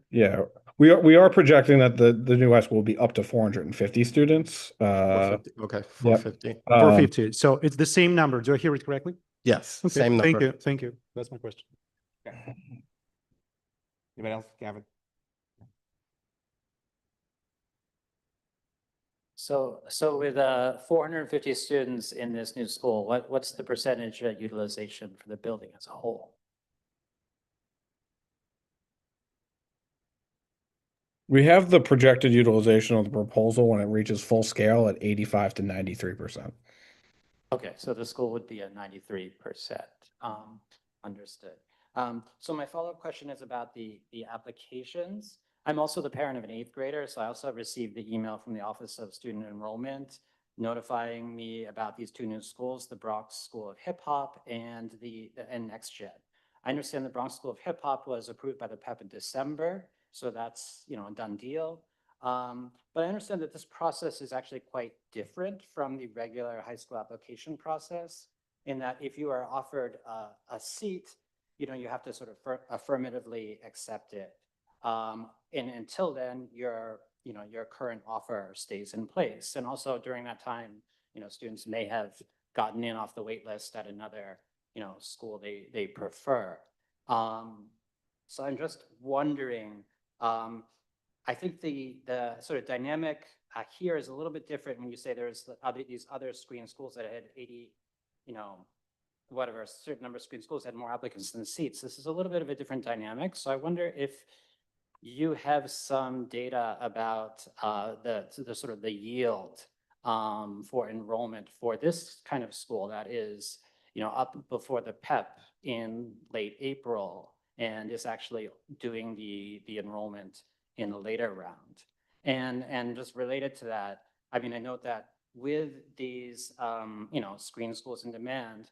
Yeah, we are projecting that the new high school will be up to 450 students. 450. Okay, 450. 450. So it's the same number. Do I hear it correctly? Yes, Okay, same Thank number. you. Thank you. That's my question. Anybody else? Gavin? So with 450 students in this new school, what's the percentage utilization for the building as a whole? We have the projected utilization of the proposal when it reaches full scale at 85 to 93%. Okay, so the school would be at 93%. Understood. So my follow-up question is about the applications. I'm also the parent of an 8th grader, so I also received the email from the Office of Student Enrollment notifying me about these two new schools, the Bronx School of Hip Hop and NextGen. I understand the Bronx School of Hip Hop was approved by the PEP in December, so that's a done deal. But I understand that this process is actually quite different from the regular high school application process, in that if you are offered a seat, you have to sort of affirmatively accept it. And until then, your current offer stays in place. And also during that time, students may have gotten in off the wait list at another, school they prefer. So I'm just wondering, I think the sort of dynamic here is a little bit different when you say there's these other screen schools that had 80, whatever, a certain number of screen schools had more applicants than seats. This is a little bit of a different dynamic. So I wonder if you have some data about the sort of the yield for enrollment for this kind of school that is, up before the PEP in late April and is actually doing the enrollment in a later round. And just related to that, I mean, I note that with these, screen schools in demand,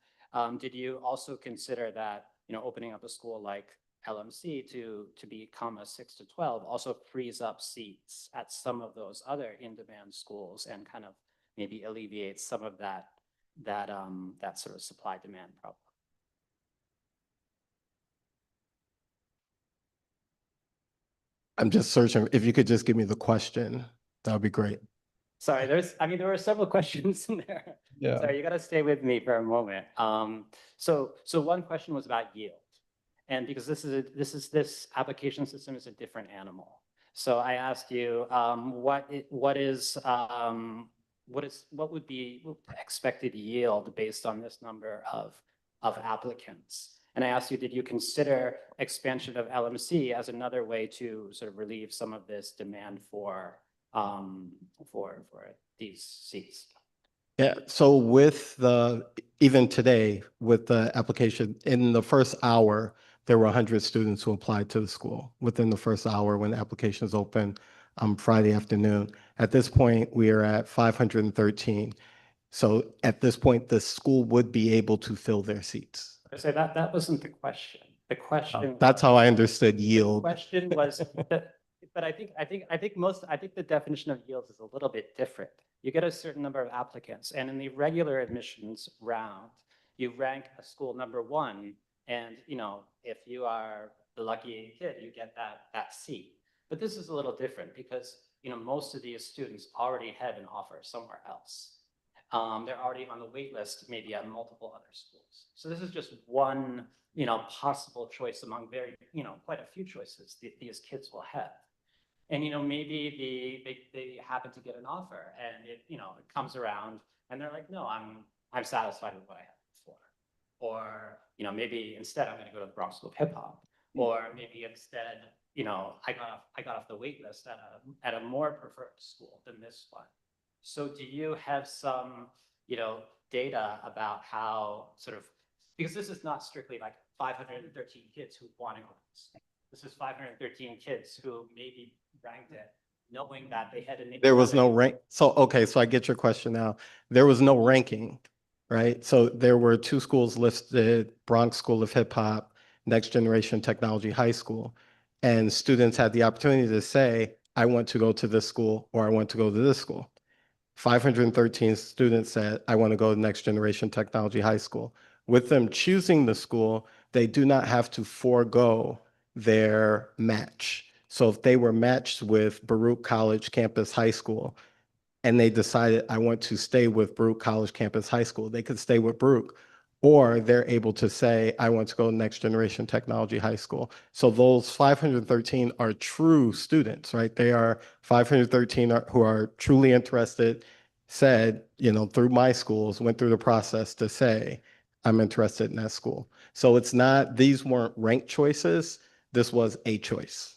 did you also consider that, opening up a school like LMC to become a 6 to 12 also frees up seats at some of those other in-demand schools and kind of maybe alleviates some of that sort of supply-demand problem? I'm just searching. If you could just give me the question, that would be great. Sorry, there were several questions in there. Yeah. Sorry, you got to stay with me for a moment. So one question was about yield, and because this application system is a different animal. So I asked you, what would be the expected yield based on this number of applicants? And I asked you, did you consider expansion of LMC as another way to sort of relieve some of this demand for these seats? Yeah, so even today, with the application, in the first hour, there were 100 students who applied to the school within the first hour when the applications opened Friday afternoon. At this point, we are at 513. So at this point, the school would be able to fill their seats. So that wasn't the question. The question. That's how I understood yield. The question was, but I think the definition of yield is a little bit different. You get a certain number of applicants, and in the regular admissions round, you rank a school number 1, and if you are the lucky kid, you get that seat. But this is a little different because most of these students already had an offer somewhere else. They're already on the wait list, maybe at multiple other schools. So this is just one, possible choice among very, quite a few choices these kids will have. And, maybe they happen to get an offer and it comes around and they're like, no, I'm satisfied with what I had before. Or, maybe instead I'm going to go to the Bronx School of Hip Hop. Or maybe instead, I got off the wait list at a more preferred school than this one. So do you have some, data about how sort of, because this is not strictly like 513 kids who want to go to this. This is 513 kids who maybe ranked it knowing that they had an. There was no rank. So, okay, so I get your question now. There was no ranking, right? So there were two schools listed, Bronx School of Hip Hop, Next Generation Technology High School. And students had the opportunity to say, I want to go to this school or I want to go to this school. 513 students said, I want to go to Next Generation Technology High School. With them choosing the school, they do not have to forego their match. So if they were matched with Baruch College Campus High School and they decided, I want to stay with Baruch College Campus High School, they could stay with Baruch. Or they're able to say, I want to go to Next Generation Technology High School. So those 513 are true students, right? They are 513 who are truly interested, said, through my schools, went through the process to say, I'm interested in that school. So it's not, these weren't ranked choices. This was a choice.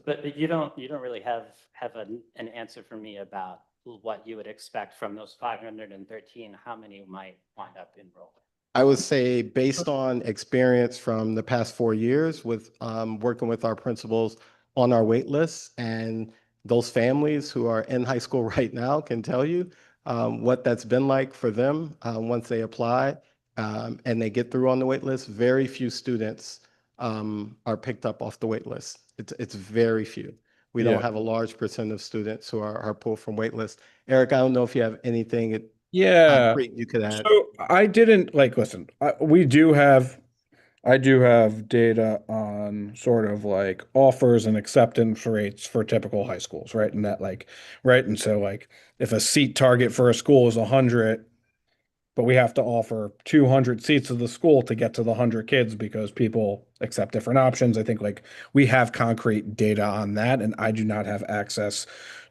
But you don't really have an answer for me about what you would expect from those 513, how many might wind up enrolled? I would say based on experience from the past 4 years with working with our principals on our wait lists, and those families who are in high school right now can tell you what that's been like for them once they apply and they get through on the wait list. Very few students are picked up off the wait list. It's very few. We don't have a large percent of students who are pulled from wait list. Eric, I don't know if you have anything concrete you could add. So I didn't listen, I do have data on sort of like offers and acceptance rates for typical high schools, right? And that right. And so if a seat target for a school is 100, but we have to offer 200 seats of the school to get to the 100 kids because people accept different options. I think we have concrete data on that, and I do not have access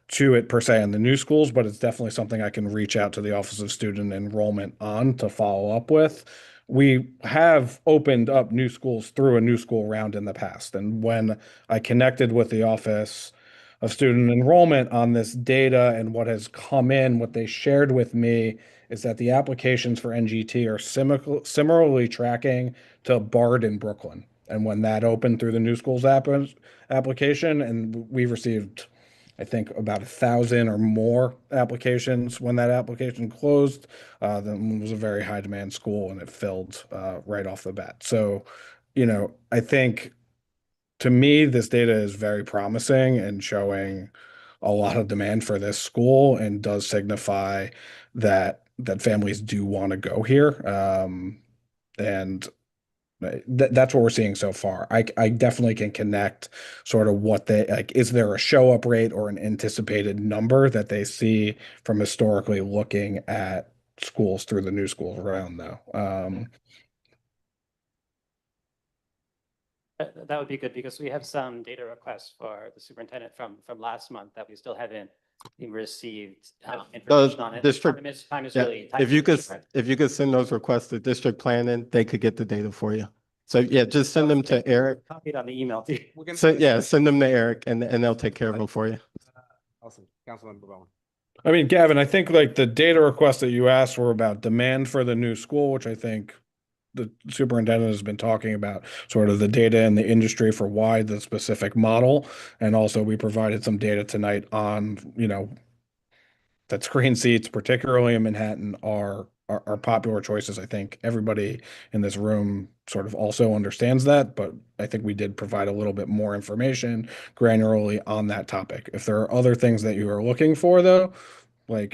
to it per se in the new schools, but it's definitely something I can reach out to the Office of Student Enrollment on to follow up with. We have opened up new schools through a new school round in the past, and when I connected with the Office of Student Enrollment on this data and what has come in, what they shared with me is that the applications for NGT are similarly tracking to BARD in Brooklyn. And when that opened through the new schools application, and we received, I think, about 1,000 or more applications when that application closed, then it was a very high demand school and it filled right off the bat. So, I think to me, this data is very promising and showing a lot of demand for this school and does signify that families do want to go here. And that's what we're seeing so far. I definitely can connect sort of what they is there a show up rate or an anticipated number that they see from historically looking at schools through the new schools around though. That would be good because we have some data requests for the superintendent from last month that we still haven't received information on it. Time is really if you could send those requests to district planning, they could get the data for you. So yeah, just send them to Eric. Copied on the email too. So send them to Eric and they'll take care of them for you. Awesome. Councilmember Bowen. I mean, Gavin, I think the data requests that you asked were about demand for the new school, which I think the superintendent has been talking about sort of the data in the industry for why the specific model. And also we provided some data tonight on, that screen seats, particularly in Manhattan, are popular choices. I think everybody in this room sort of also understands that, but I think we did provide a little bit more information granularly on that topic. If there are other things that you are looking for though,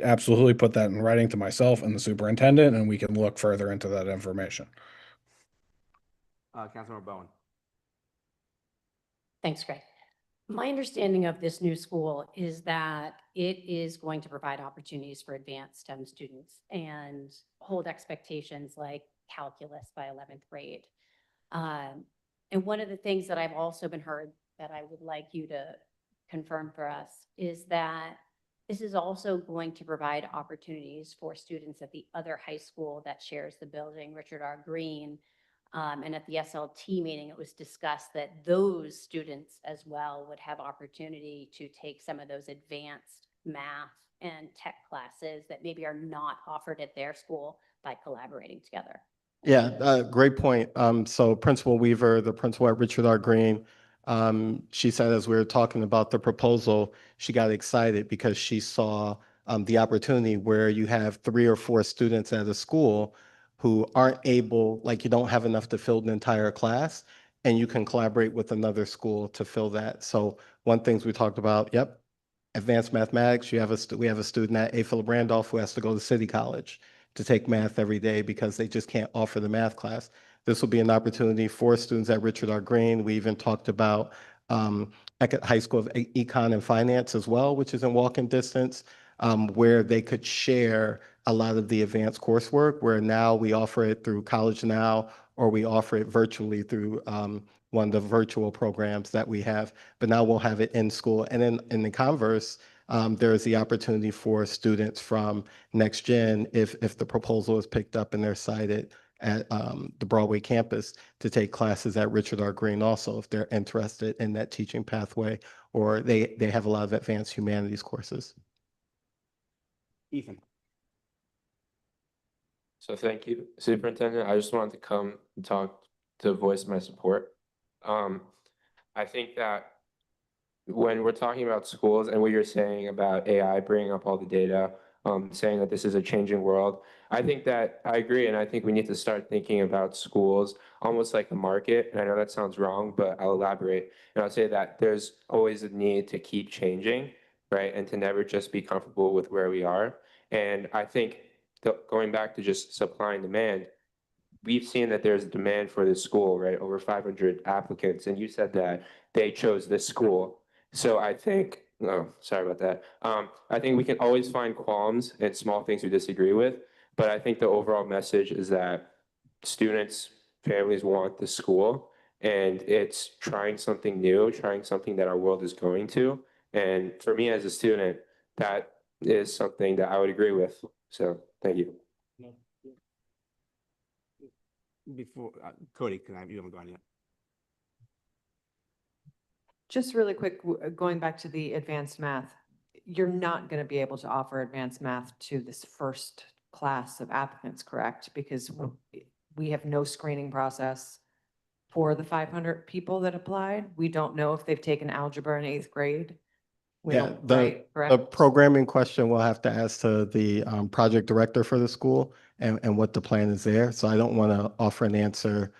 absolutely put that in writing to myself and the superintendent, and we can look further into that information. Councilmember Bowen. Thanks, Greg. My understanding of this new school is that it is going to provide opportunities for advanced STEM students and hold expectations like calculus by 11th grade. And one of the things that I've also been heard that I would like you to confirm for us is that this is also going to provide opportunities for students at the other high school that shares the building, Richard R. Green. And at the SLT meeting, it was discussed that those students as well would have opportunity to take some of those advanced math and tech classes that maybe are not offered at their school by collaborating together. Yeah, great point. So Principal Weaver, the principal at Richard R. Green, she said as we were talking about the proposal, she got excited because she saw the opportunity where you have 3 or 4 students at a school who aren't able, like you don't have enough to fill an entire class, and you can collaborate with another school to fill that. So one things we talked about, yep, advanced mathematics. We have a student at A. Philip Randolph who has to go to City College to take math every day because they just can't offer the math class. This will be an opportunity for students at Richard R. Green. We even talked about High School of Econ and Finance as well, which is in walking distance, where they could share a lot of the advanced coursework, where now we offer it through College Now, or we offer it virtually through one of the virtual programs that we have, but now we'll have it in school. And then in the converse, there is the opportunity for students from Next Gen, if the proposal is picked up and they're cited at the Broadway campus, to take classes at Richard R. Green also, if they're interested in that teaching pathway, or they have a lot of advanced humanities courses. Ethan. So thank you, Superintendent. I just wanted to come and talk to voice my support. I think that when we're talking about schools and what you're saying about AI bringing up all the data, saying that this is a changing world, I think that I agree, and I think we need to start thinking about schools almost like a market. And I know that sounds wrong, but I'll elaborate. And I'll say that there's always a need to keep changing, right? And to never just be comfortable with where we are. And I think going back to just supply and demand, we've seen that there's demand for this school, right? Over 500 applicants, and you said that they chose this school. So I think, oh, sorry about that. I think we can always find qualms and small things we disagree with, but I think the overall message is that students, families want the school, and it's trying something new, trying something that our world is going to. And for me as a student, that is something that I would agree with. So thank you. Before Cody, you haven't gone yet. Just really quick, going back to the advanced math, you're not going to be able to offer advanced math to this first class of applicants, correct? Because we have no screening process for the 500 people that applied. We don't know if they've taken algebra in 8th grade. We Yeah, don't, right, the correct? programming question we'll have to ask to the project director for the school and what the plan is there. So I don't want to offer an answer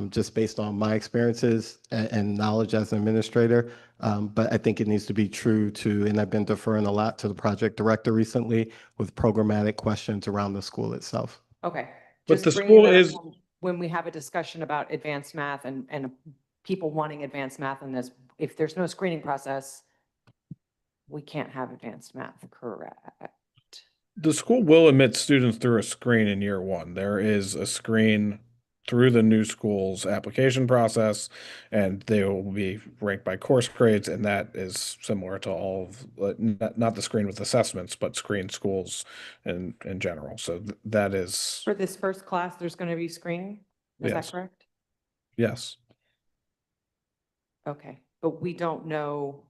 just based on my experiences and knowledge as an administrator. But I think it needs to be true to, and I've been deferring a lot to the project director recently with programmatic questions around the school itself. Okay. But Just the bringing school that up is- when we have a discussion about advanced math and people wanting advanced math in this, if there's no screening process, we can't have advanced math, correct? The school will admit students through a screen in year 1. There is a screen through the new school's application process, and they will be ranked by course grades, and that is similar to all of, not the screen with assessments, but screen schools in general. So that is, For this first class, there's going to be screening? Is that Yes. correct? yes. Okay, but we don't know.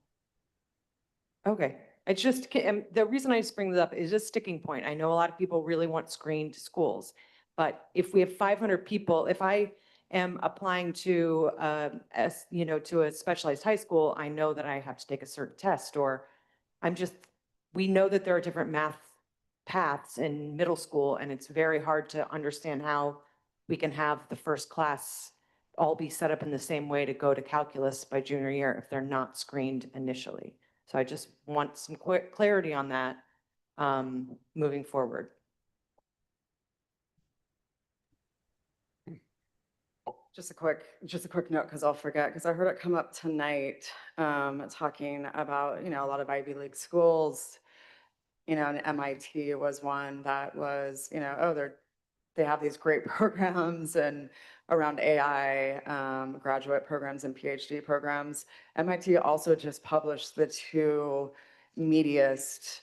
Okay, it's just, the reason I just bring this up is a sticking point. I know a lot of people really want screened schools, but if we have 500 people, if I am applying to, to a specialized high school, I know that I have to take a certain test, or we know that there are different math paths in middle school, and it's very hard to understand how we can have the first class all be set up in the same way to go to calculus by junior year if they're not screened initially. So I just want some clarity on that moving forward. just a quick note, because I'll forget, because I heard it come up tonight, talking about, a lot of Ivy League schools, and MIT was one that was, oh, they have these great programs and around AI, graduate programs and PhD programs. MIT also just published the two meatiest,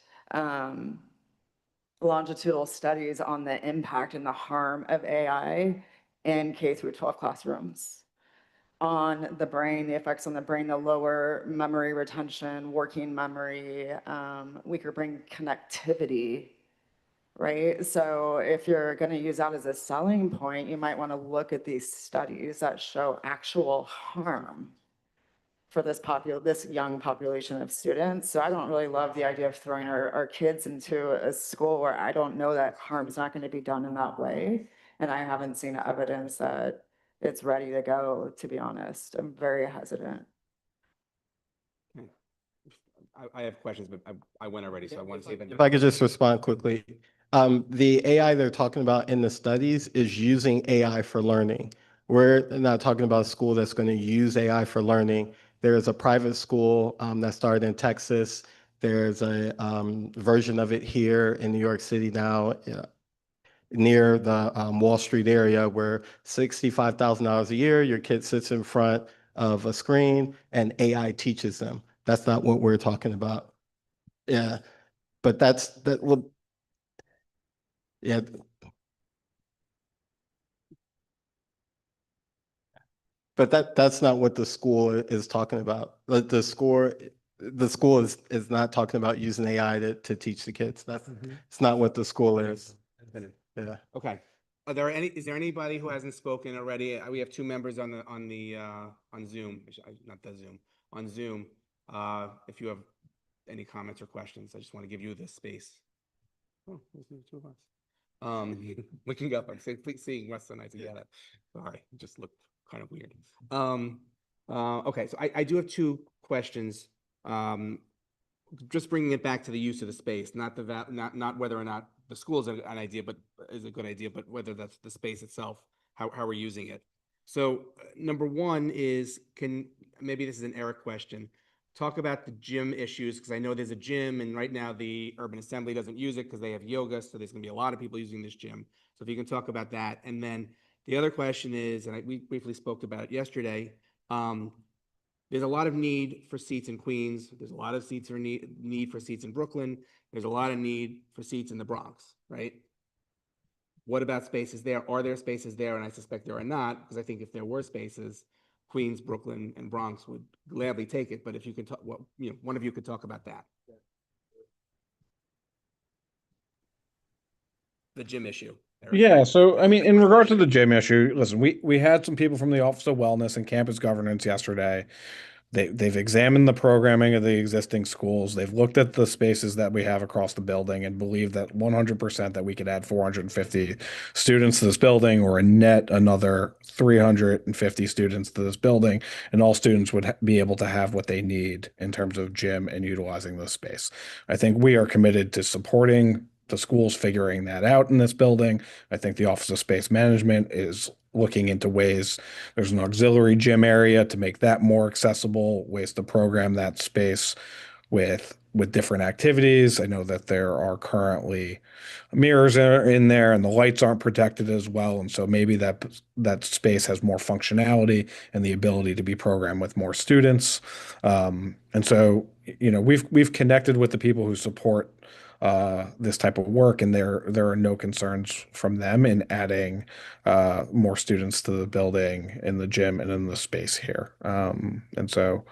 longitudinal studies on the impact and the harm of AI in K through 12 classrooms on the brain, the effects on the brain, the lower memory retention, working memory, weaker brain connectivity, right? So if you're going to use that as a selling point, you might want to look at these studies that show actual harm for this young population of students. So I don't really love the idea of throwing our kids into a school where I don't know that harm's not going to be done in that way. And I haven't seen evidence that it's ready to go, to be honest. I'm very hesitant. I have questions, but I went already, so I want to see If I could just respond quickly. The AI they're talking about in the studies is using AI for learning. We're not talking about a school that's going to use AI for learning. There's a private school that started in Texas. There's a version of it here in New York City now, near the Wall Street area, where $65,000 a year, your kid sits in front of a screen and AI teaches them. That's not what we're talking about. Yeah, but well, yeah. But that's not what the school is talking about. The school is not talking about using AI to teach the kids. It's not what the school is. Yeah. Okay. Is there anybody who hasn't spoken already? We have two members on Zoom, not the Zoom, on Zoom. If you have any comments or questions, I just want to give you this space. Oh, there's the two of us. Looking up, I'm seeing Wes and I together. Sorry, it just looked kind of weird. Okay, so I do have two questions. Just bringing it back to the use of the space, not whether or not the school is an idea, but is a good idea, but whether that's the space itself, how we're using it. So number one is, maybe this is an Eric question, talk about the gym issues, because I know there's a gym and right now the Urban Assembly doesn't use it because they have yoga, so there's going to be a lot of people using this gym. So if you can talk about that. And then the other question is, and we briefly spoke about it yesterday, there's a lot of need for seats in Queens. There's a lot of need for seats in Brooklyn. There's a lot of need for seats in the Bronx, right? What about spaces there? Are there spaces there? And I suspect there are not, because I think if there were spaces, Queens, Brooklyn, and Bronx would gladly take it. But if you could talk, one of you could talk about that. The gym issue. Eric. Yeah, so I mean, in regard to the gym issue, listen, we had some people from the Office of Wellness and Campus Governance yesterday. They've examined the programming of the existing schools. They've looked at the spaces that we have across the building and believe that 100% that we could add 450 students to this building, or a net another 350 students to this building, and all students would be able to have what they need in terms of gym and utilizing the space. I think we are committed to supporting the schools figuring that out in this building. I think the Office of Space Management is looking into ways. There's an auxiliary gym area to make that more accessible, ways to program that space with different activities. I know that there are currently mirrors in there and the lights aren't protected as well. And so maybe that space has more functionality and the ability to be programmed with more students. And so, we've connected with the people who support this type of work, and there are no concerns from them in adding more students to the building, in the gym, and in the space here. And so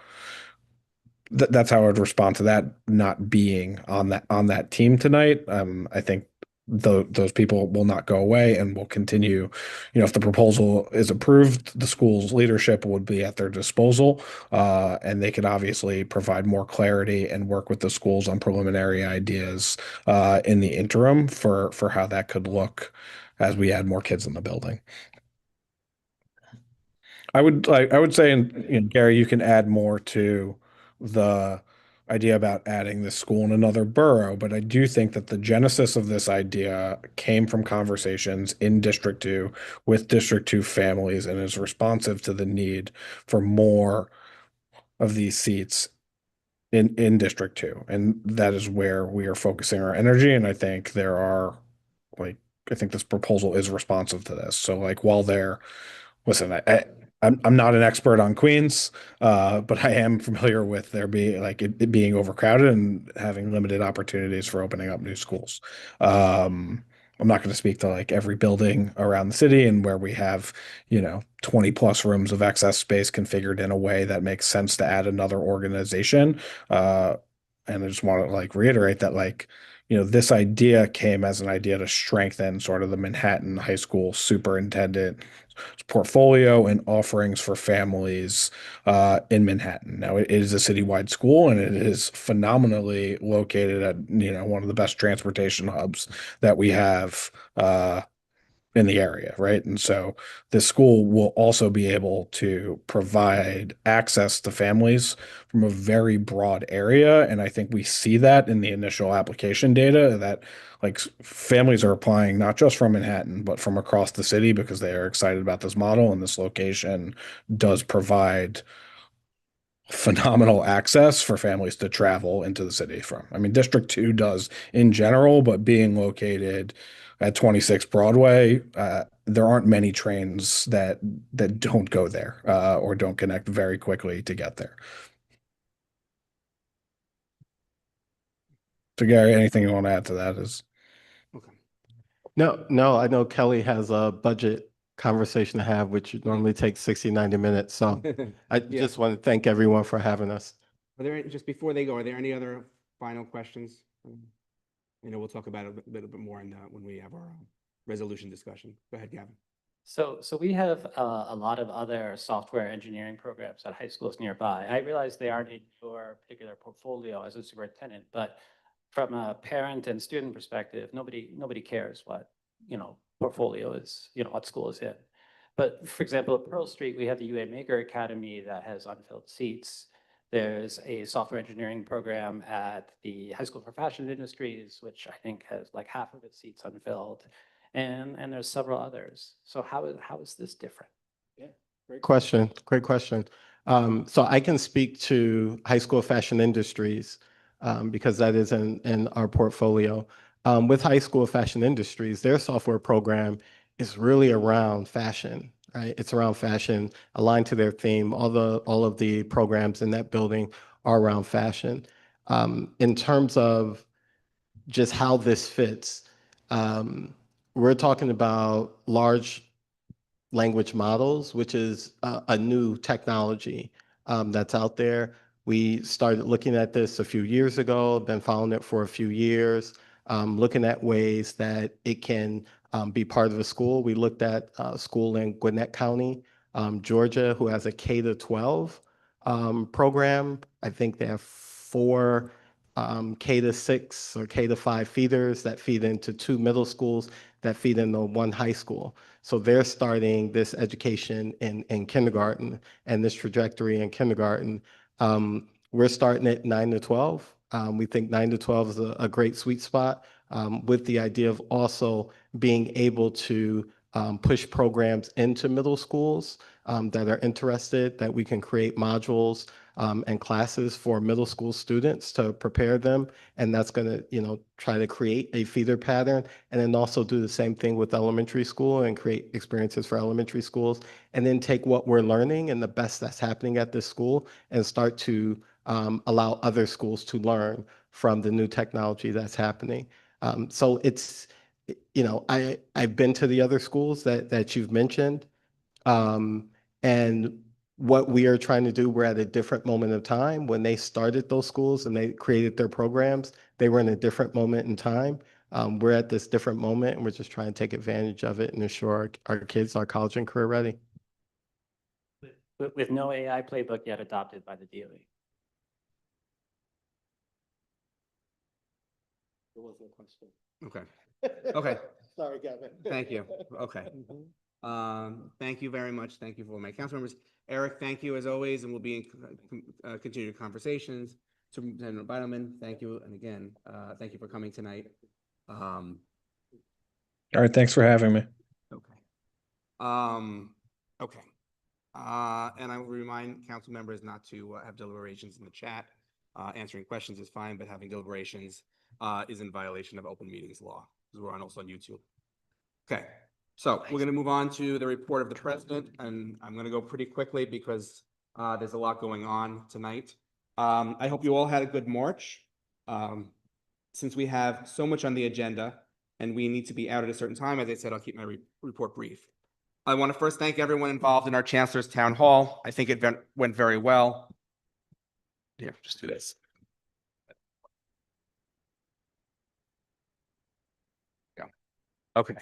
that's how I would respond to that not being on that team tonight. I think those people will not go away and will continue. If the proposal is approved, the school's leadership would be at their disposal, and they could obviously provide more clarity and work with the schools on preliminary ideas in the interim for how that could look as we add more kids in the building. I would say, and Gary, you can add more to the idea about adding this school in another borough, but I do think that the genesis of this idea came from conversations in District 2 with District 2 families and is responsive to the need for more of these seats in District 2. And that is where we are focusing our energy. And I think there are like I think this proposal is responsive to this. So like while they're listen, I'm not an expert on Queens, but I am familiar with there being like it being overcrowded and having limited opportunities for opening up new schools. I'm not going to speak to like every building around the city and where we have, 20 plus rooms of excess space configured in a way that makes sense to add another organization. And I just want to like reiterate that like, this idea came as an idea to strengthen sort of the Manhattan high school superintendent portfolio and offerings for families in Manhattan. Now, it is a citywide school and it is phenomenally located at one of the best transportation hubs that we have in the area, right? And so this school will also be able to provide access to families from a very broad area. And I think we see that in the initial application data that like families are applying not just from Manhattan, but from across the city because they are excited about this model. And this location does provide phenomenal access for families to travel into the city from. I mean, District 2 does in general, but being located at 26 Broadway, there aren't many trains that don't go there or don't connect very quickly to get there. So Gary, anything you want to add to that is? Okay. No, I know Kelly has a budget conversation to have, which normally takes 60, 90 minutes. So I Yeah. just want to thank everyone for having us. Are there, just before they go, are there any other final questions? We'll talk about it a little bit more when we have our resolution discussion. Go ahead, Gavin. So we have a lot of other software engineering programs at high schools nearby. I realize they aren't in your particular portfolio as a superintendent, but from a parent and student perspective, nobody cares what, portfolio is, what school is in. But for example, at Pearl Street, we have the UA Maker Academy that has unfilled seats. There's a software engineering program at the High School for Fashion Industries, which I think has like half of its seats unfilled. And there's several others. So how is this different? Yeah, great question. Great question. So I can speak to High School of Fashion Industries because that is in our portfolio. With High School of Fashion Industries, their software program is really around fashion, right? It's around fashion, aligned to their theme. All of the programs in that building are around fashion. In terms of just how this fits, we're talking about large language models, which is a new technology that's out there. We started looking at this a few years ago, been following it for a few years, looking at ways that it can be part of a school. We looked at a school in Gwinnett County, Georgia, who has a K-12 program. I think they have 4 K-6 or K-5 feeders that feed into 2 middle schools that feed into 1 high school. So they're starting this education in kindergarten and this trajectory in kindergarten. We're starting at 9 to 12. We think 9 to 12 is a great sweet spot with the idea of also being able to push programs into middle schools that are interested, that we can create modules and classes for middle school students to prepare them. And that's going to, try to create a feeder pattern and then also do the same thing with elementary school and create experiences for elementary schools. And then take what we're learning and the best that's happening at this school and start to allow other schools to learn from the new technology that's happening. So it's, I've been to the other schools that you've mentioned. And what we are trying to do, we're at a different moment of time. When they started those schools and they created their programs, they were in a different moment in time. We're at this different moment and we're just trying to take advantage of it and ensure our kids are college and career ready. With no AI playbook yet adopted by the DOE. There wasn't a question. Okay. Okay. Sorry, Gavin. Thank you. Okay. Thank you very much. Thank you for my council members. Eric, thank you as always, and we'll be in continued conversations. Superintendent Bidelman, thank you. And again, thank you for coming tonight. All right, thanks for having me. Okay. Okay. And I will remind council members not to have deliberations in the chat. Answering questions is fine, but having deliberations is in violation of open meetings law, because we're also on YouTube. Okay, so we're going to move on to the report of the president, and I'm going to go pretty quickly because there's a lot going on tonight. I hope you all had a good March. Since we have so much on the agenda and we need to be out at a certain time, as I said, I'll keep my report brief. I want to first thank everyone involved in our Chancellor's Town Hall. I think it went very well. Here, just do this. Go. Okay.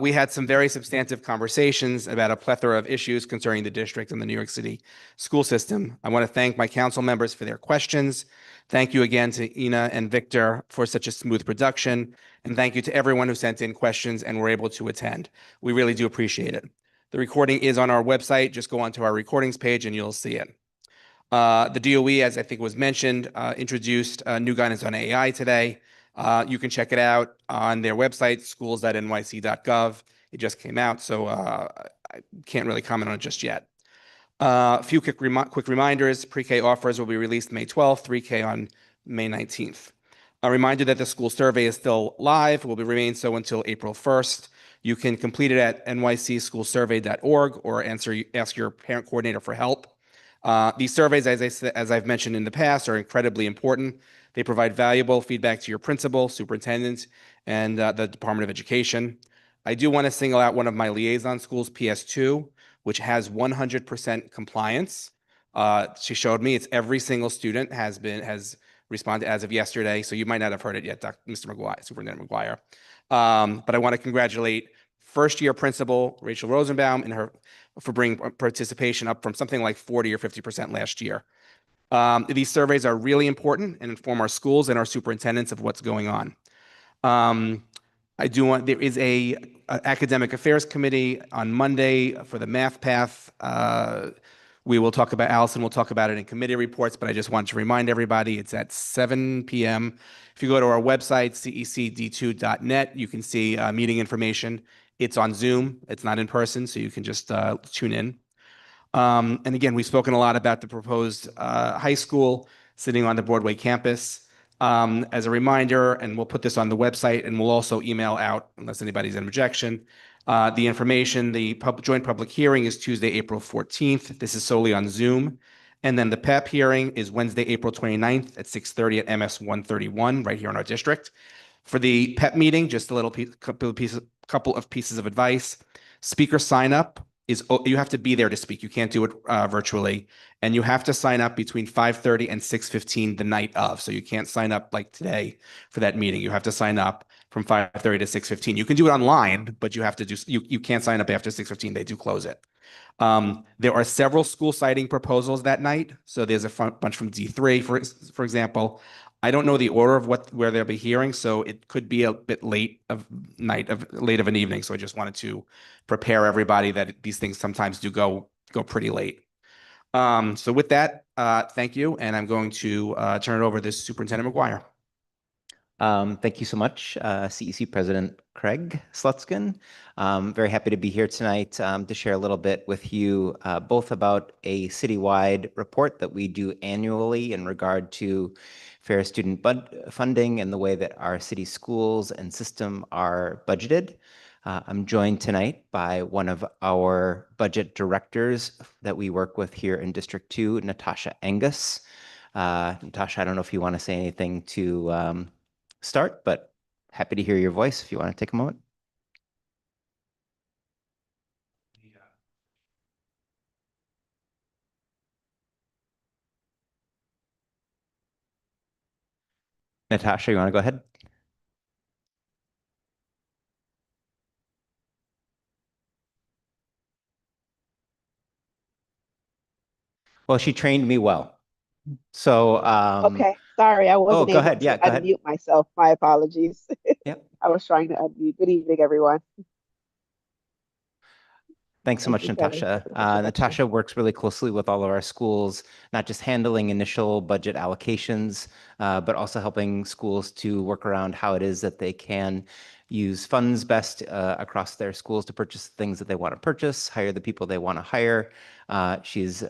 We had some very substantive conversations about a plethora of issues concerning the district and the New York City school system. I want to thank my council members for their questions. Thank you again to Ina and Victor for such a smooth production. And thank you to everyone who sent in questions and were able to attend. We really do appreciate it. The recording is on our website. Just go onto our recordings page and you'll see it. The DOE, as I think was mentioned, introduced new guidance on AI today. You can check it out on their website, schools.nyc.gov. It just came out, so I can't really comment on it just yet. A few quick reminders. Pre-K offers will be released May 12th, 3K on May 19th. A reminder that the school survey is still live, will remain so until April 1st. You can complete it at nycschoolsurvey.org or ask your parent coordinator for help. These surveys, as I've mentioned in the past, are incredibly important. They provide valuable feedback to your principal, superintendent, and the Department of Education. I do want to single out one of my liaison schools, PS2, which has 100% compliance. She showed me it's every single student has responded as of yesterday. So you might not have heard it yet, Mr. McGuire, Superintendent McGuire. But I want to congratulate first-year principal Rachel Rosenbaum for bringing participation up from something like 40 or 50% last year. These surveys are really important and inform our schools and our superintendents of what's going on. There is a academic affairs committee on Monday for the math path. We will talk about, Allison will talk about it in committee reports, but I just want to remind everybody it's at 7 p.m. If you go to our website, CECD2.net, you can see meeting information. It's on Zoom. It's not in person, so you can just tune in. And again, we've spoken a lot about the proposed high school sitting on the Broadway campus. As a reminder, and we'll put this on the website and we'll also email out, unless anybody's in objection, the information. The joint public hearing is Tuesday, April 14th. This is solely on Zoom. And then the PEP hearing is Wednesday, April 29th at 6:30 at MS 131 right here in our district. For the PEP meeting, just a little couple of pieces of advice. Speaker sign up is, you have to be there to speak. You can't do it virtually. And you have to sign up between 5:30 and 6:15 the night of. So you can't sign up like today for that meeting. You have to sign up from 5:30 to 6:15. You can do it online, but you have to you can't sign up after 6:15. They do close it. There are several school siting proposals that night. So there's a bunch from D3, for example. I don't know the order of where they'll be hearing, so it could be a bit late of an evening. So I just wanted to prepare everybody that these things sometimes do go pretty late. So with that, thank you, and I'm going to turn it over to Superintendent McGuire. Thank you so much, CEC President Craig Slutskin. Very happy to be here tonight to share a little bit with you both about a citywide report that we do annually in regard to fair student funding and the way that our city schools and system are budgeted. I'm joined tonight by one of our budget directors that we work with here in District 2, Natasha Angus. Natasha, I don't know if you want to say anything to start, but happy to hear your voice if you want to take a moment. Natasha, you want to go ahead? Well, she trained me well. So, okay, sorry, I wasn't go able ahead. to Yeah, go ahead. unmute myself. My apologies. Yep. I was trying to unmute. Good evening, everyone. Thanks so Thank much, you, Kevin, Natasha. for the introduction. Natasha works really closely with all of our schools, not just handling initial budget allocations, but also helping schools to work around how it is that they can use funds best across their schools to purchase things that they want to purchase, hire the people they want to hire. She's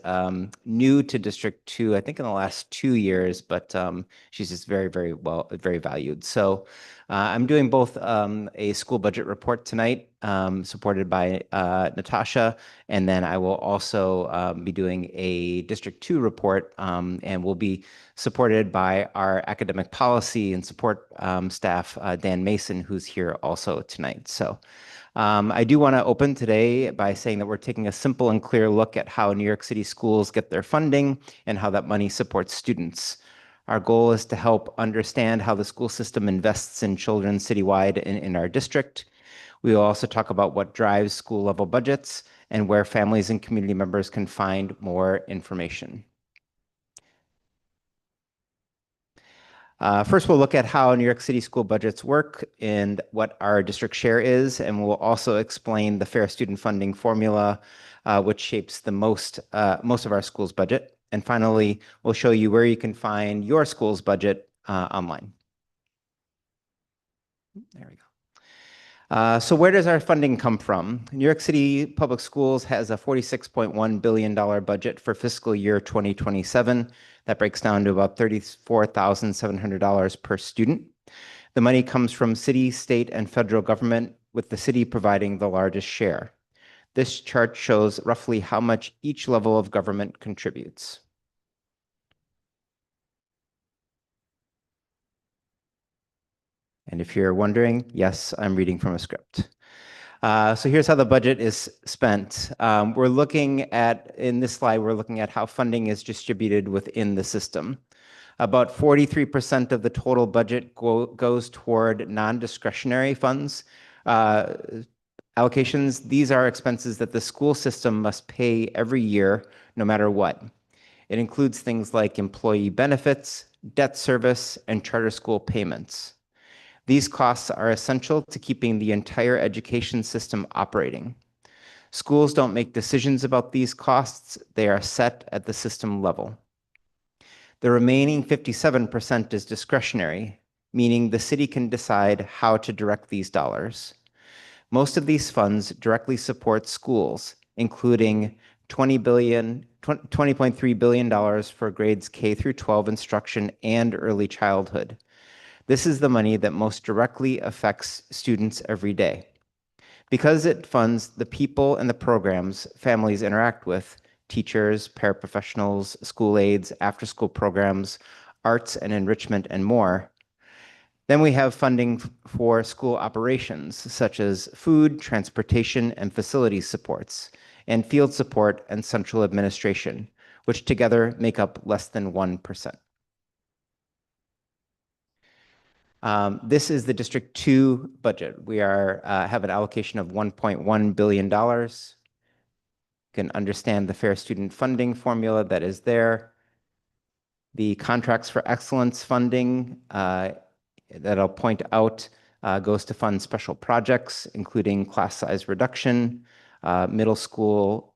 new to District 2, I think in the last 2 years, but she's just very, very valued. So I'm doing both a school budget report tonight, supported by Natasha, and then I will also be doing a District 2 report, and we'll be supported by our academic policy and support staff, Dan Mason, who's here also tonight. So I do want to open today by saying that we're taking a simple and clear look at how New York City schools get their funding and how that money supports students. Our goal is to help understand how the school system invests in children citywide in our district. We will also talk about what drives school level budgets and where families and community members can find more information. First, we'll look at how New York City school budgets work and what our district share is, and we'll also explain the fair student funding formula, which shapes the most of our school's budget. And finally, we'll show you where you can find your school's budget online. There we go. So where does our funding come from? New York City Public Schools has a $46.1 billion budget for fiscal year 2027. That breaks down to about $34,700 per student. The money comes from city, state, and federal government, with the city providing the largest share. This chart shows roughly how much each level of government contributes. And if you're wondering, yes, I'm reading from a script. So here's how the budget is spent. We're looking at, in this slide, we're looking at how funding is distributed within the system. About 43% of the total budget goes toward non-discretionary funds. Allocations, these are expenses that the school system must pay every year, no matter what. It includes things like employee benefits, debt service, and charter school payments. These costs are essential to keeping the entire education system operating. Schools don't make decisions about these costs. They are set at the system level. The remaining 57% is discretionary, meaning the city can decide how to direct these dollars. Most of these funds directly support schools, including $20.3 billion for grades K through 12 instruction and early childhood. This is the money that most directly affects students every day. Because it funds the people and the programs families interact with, teachers, paraprofessionals, school aides, after-school programs, arts and enrichment, and more. Then we have funding for school operations, such as food, transportation, and facility supports, and field support and central administration, which together make up less than 1%. This is the District 2 budget. We have an allocation of $1.1 billion. You can understand the fair student funding formula that is there. The contracts for excellence funding that I'll point out goes to fund special projects, including class size reduction, middle school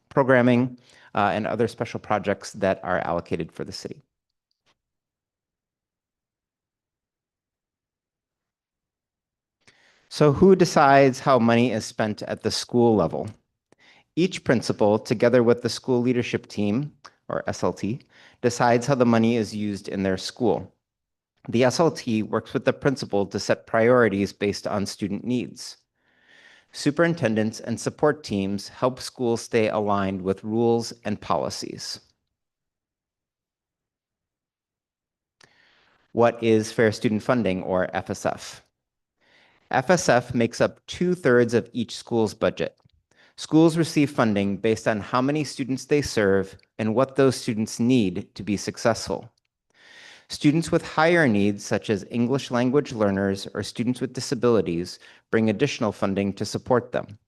programming, and other special projects that are allocated for the city. So who decides how money is spent at the school level? Each principal, together with the school leadership team, or SLT, decides how the money is used in their school. The SLT works with the principal to set priorities based on student needs. Superintendents and support teams help schools stay aligned with rules and policies. What is Fair Student Funding, or FSF? FSF makes up 2/3 of each school's budget. Schools receive funding based on how many students they serve and what those students need to be successful. Students with higher needs, such as English language learners or students with disabilities, bring additional funding to support them.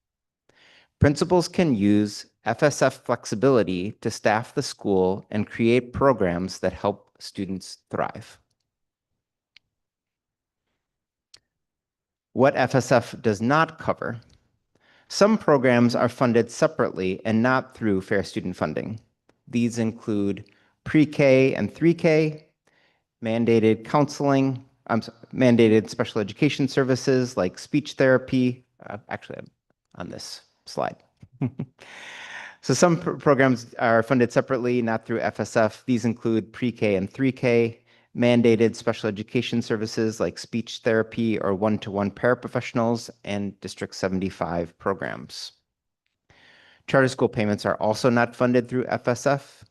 Principals can use FSF flexibility to staff the school and create programs that help students thrive. What FSF does not cover? Some programs are funded separately and not through fair student funding. These include pre-K and 3K, mandated counseling, mandated special education services like speech therapy. Actually, I'm on this slide. So some programs are funded separately, not through FSF. These include pre-K and 3K, mandated special education services like speech therapy or one-to-one paraprofessionals, and District 75 programs. Charter school payments are also not funded through FSF.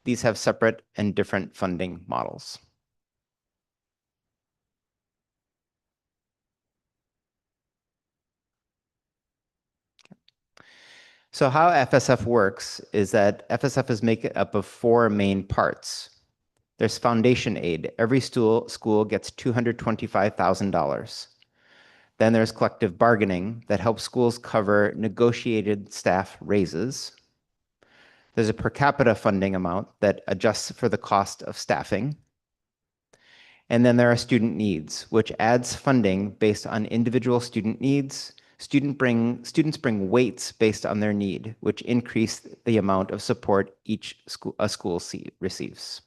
These have separate and different funding models. So how FSF works is that FSF is made up of 4 main parts. There's foundation aid. Every school gets $225,000. Then there's collective bargaining that helps schools cover negotiated staff raises. There's a per capita funding amount that adjusts for the cost of staffing. And then there are student needs, which adds funding based on individual student needs. Students bring weights based on their need, which increase the amount of support a school receives.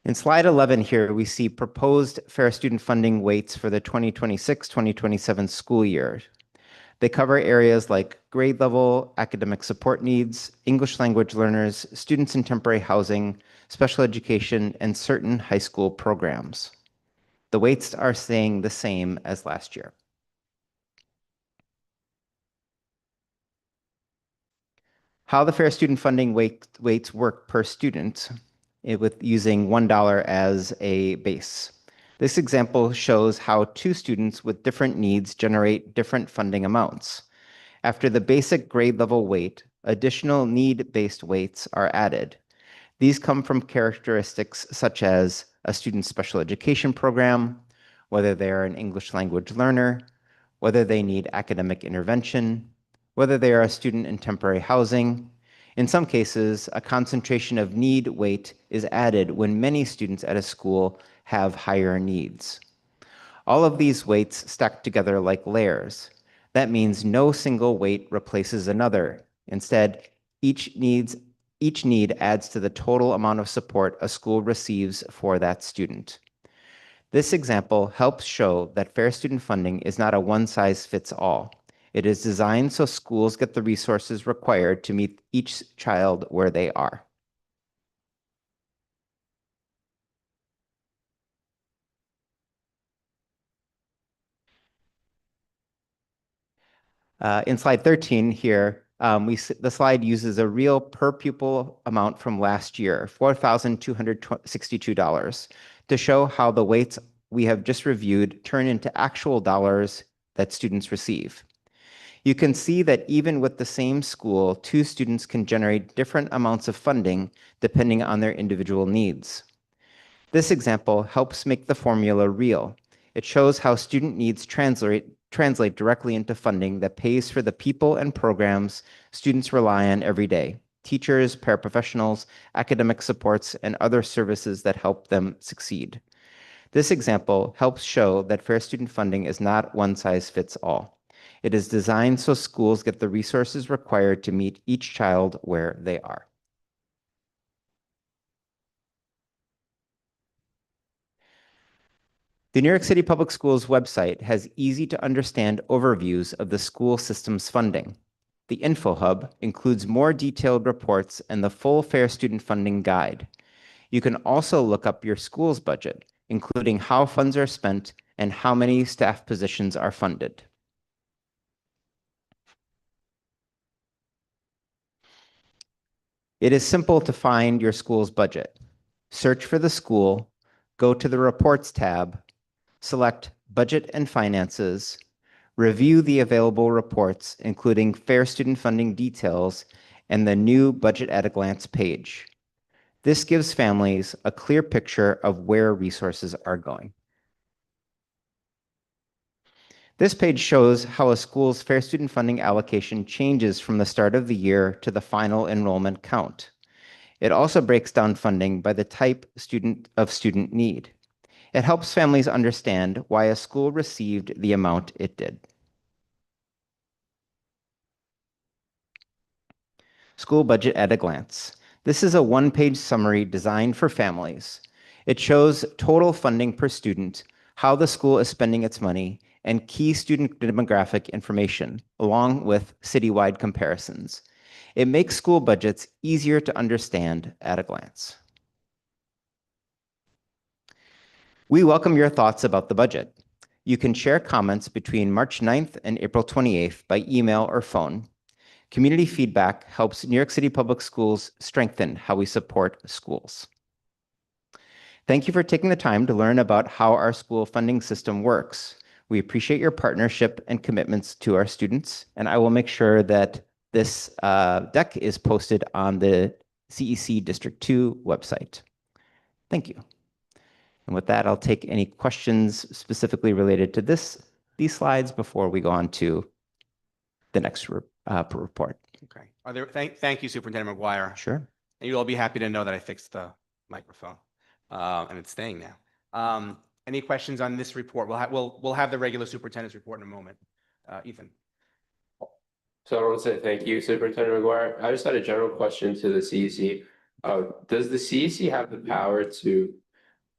In slide 11 here, we see proposed fair student funding weights for the 2026-2027 school year. They cover areas like grade level, academic support needs, English language learners, students in temporary housing, special education, and certain high school programs. The weights are staying the same as last year. How the fair student funding weights work per student with using $1 as a base. This example shows how 2 students with different needs generate different funding amounts. After the basic grade level weight, additional need-based weights are added. These come from characteristics such as a student's special education program, whether they are an English language learner, whether they need academic intervention, whether they are a student in temporary housing. In some cases, a concentration of need weight is added when many students at a school have higher needs. All of these weights stack together like layers. That means no single weight replaces another. Instead, each need adds to the total amount of support a school receives for that student. This example helps show that fair student funding is not a one-size-fits-all. It is designed so schools get the resources required to meet each child where they are. In slide 13 here, the slide uses a real per pupil amount from last year, $4,262, to show how the weights we have just reviewed turn into actual dollars that students receive. You can see that even with the same school, 2 students can generate different amounts of funding depending on their individual needs. This example helps make the formula real. It shows how student needs translate directly into funding that pays for the people and programs students rely on every day: teachers, paraprofessionals, academic supports, and other services that help them succeed. This example helps show that fair student funding is not one size fits all. It is designed so schools get the resources required to meet each child where they are. The New York City Public Schools website has easy to understand overviews of the school system's funding. The Info Hub includes more detailed reports and the full Fair Student Funding Guide. You can also look up your school's budget, including how funds are spent and how many staff positions are funded. It is simple to find your school's budget. Search for the school, go to the Reports tab, select Budget and Finances, review the available reports, including fair student funding details and the new Budget at a Glance page. This gives families a clear picture of where resources are going. This page shows how a school's fair student funding allocation changes from the start of the year to the final enrollment count. It also breaks down funding by the type of student need. It helps families understand why a school received the amount it did. School budget at a glance. This is a one-page summary designed for families. It shows total funding per student, how the school is spending its money, and key student demographic information, along with citywide comparisons. It makes school budgets easier to understand at a glance. We welcome your thoughts about the budget. You can share comments between March 9th and April 28th by email or phone. Community feedback helps New York City Public Schools strengthen how we support schools. Thank you for taking the time to learn about how our school funding system works. We appreciate your partnership and commitments to our students, and I will make sure that this deck is posted on the CEC District 2 website. Thank you. And with that, I'll take any questions specifically related to these slides before we go on to the next report. Okay. Are there, thank you, Superintendent McGuire. Sure. And you'll all be happy to know that I fixed the microphone, and it's staying now. Any questions on this report? We'll have the regular superintendent's report in a moment. Ethan. So I want to say thank you, Superintendent McGuire. I just had a general question to the CEC. Does the CEC have the power to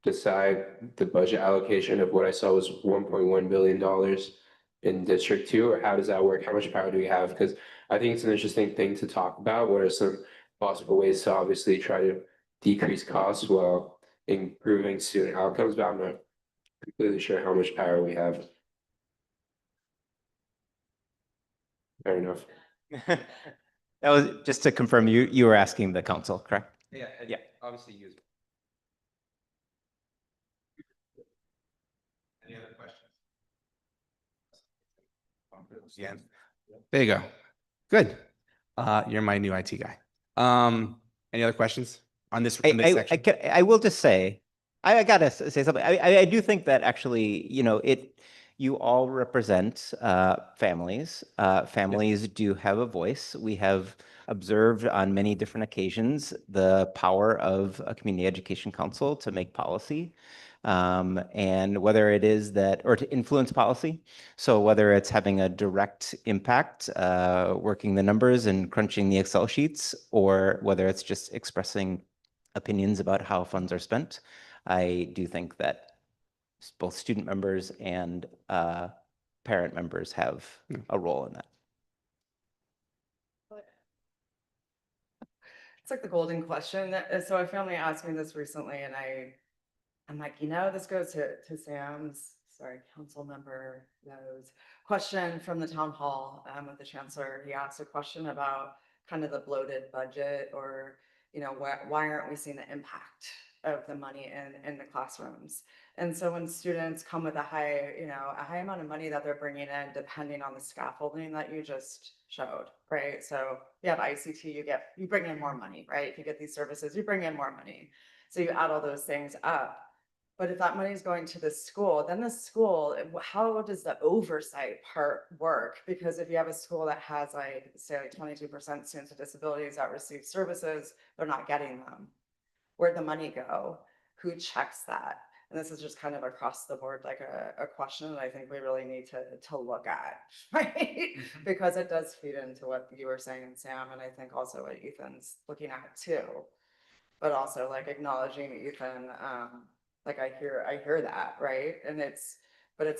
decide the budget allocation of what I saw was $1.1 billion in District 2, or how does that work? How much power do we have? Because I think it's an interesting thing to talk about. What are some possible ways to obviously try to decrease costs while improving student outcomes? But I'm not completely sure how much power we have. Fair enough. That was just to confirm, you were asking the council, correct? Yeah. Yeah. Obviously, use. Any other questions? Yeah. There you go. Good. You're my new IT guy. Any other questions on this section? I will just say, I gotta say something. I do think that actually, you all represent families. Families do have a voice. We have observed on many different occasions the power of a community education council to make policy. And whether it is that, or to influence policy. So whether it's having a direct impact, working the numbers and crunching the Excel sheets, or whether it's just expressing opinions about how funds are spent, I do think that both student members and parent members have a role in that. It's like the golden question. So a family asked me this recently, and I'm like, this goes to Sam's, council member knows, question from the town hall with the chancellor. He asked a question about kind of the bloated budget, or, why aren't we seeing the impact of the money in the classrooms? And so when students come with a high amount of money that they're bringing in, depending on the scaffolding that you just showed, right? So you have ICT, you bring in more money, right? If you get these services, you bring in more money. So you add all those things up. But if that money is going to the school, then the school, how does the oversight part work? Because if you have a school that has say 22% students with disabilities that receive services, they're not getting them. Where'd the money go? Who checks that? And this is just kind of across the board, like a question that I think we really need to look at, right? Because it does feed into what you were saying, Sam, and I think also what Ethan's looking at too. But also like acknowledging Ethan, like I hear that, right? And it's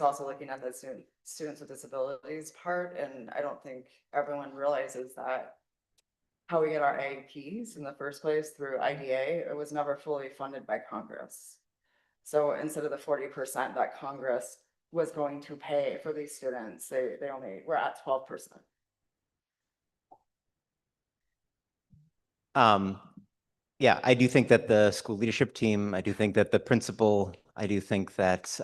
also looking at the students with disabilities part. And I don't think everyone realizes that how we get our IEPs in the first place through IDA, it was never fully funded by Congress. So instead of the 40% that Congress was going to pay for these students, they only were at 12%. Yeah, I do think that the school leadership team, I do think that the principal, I do think that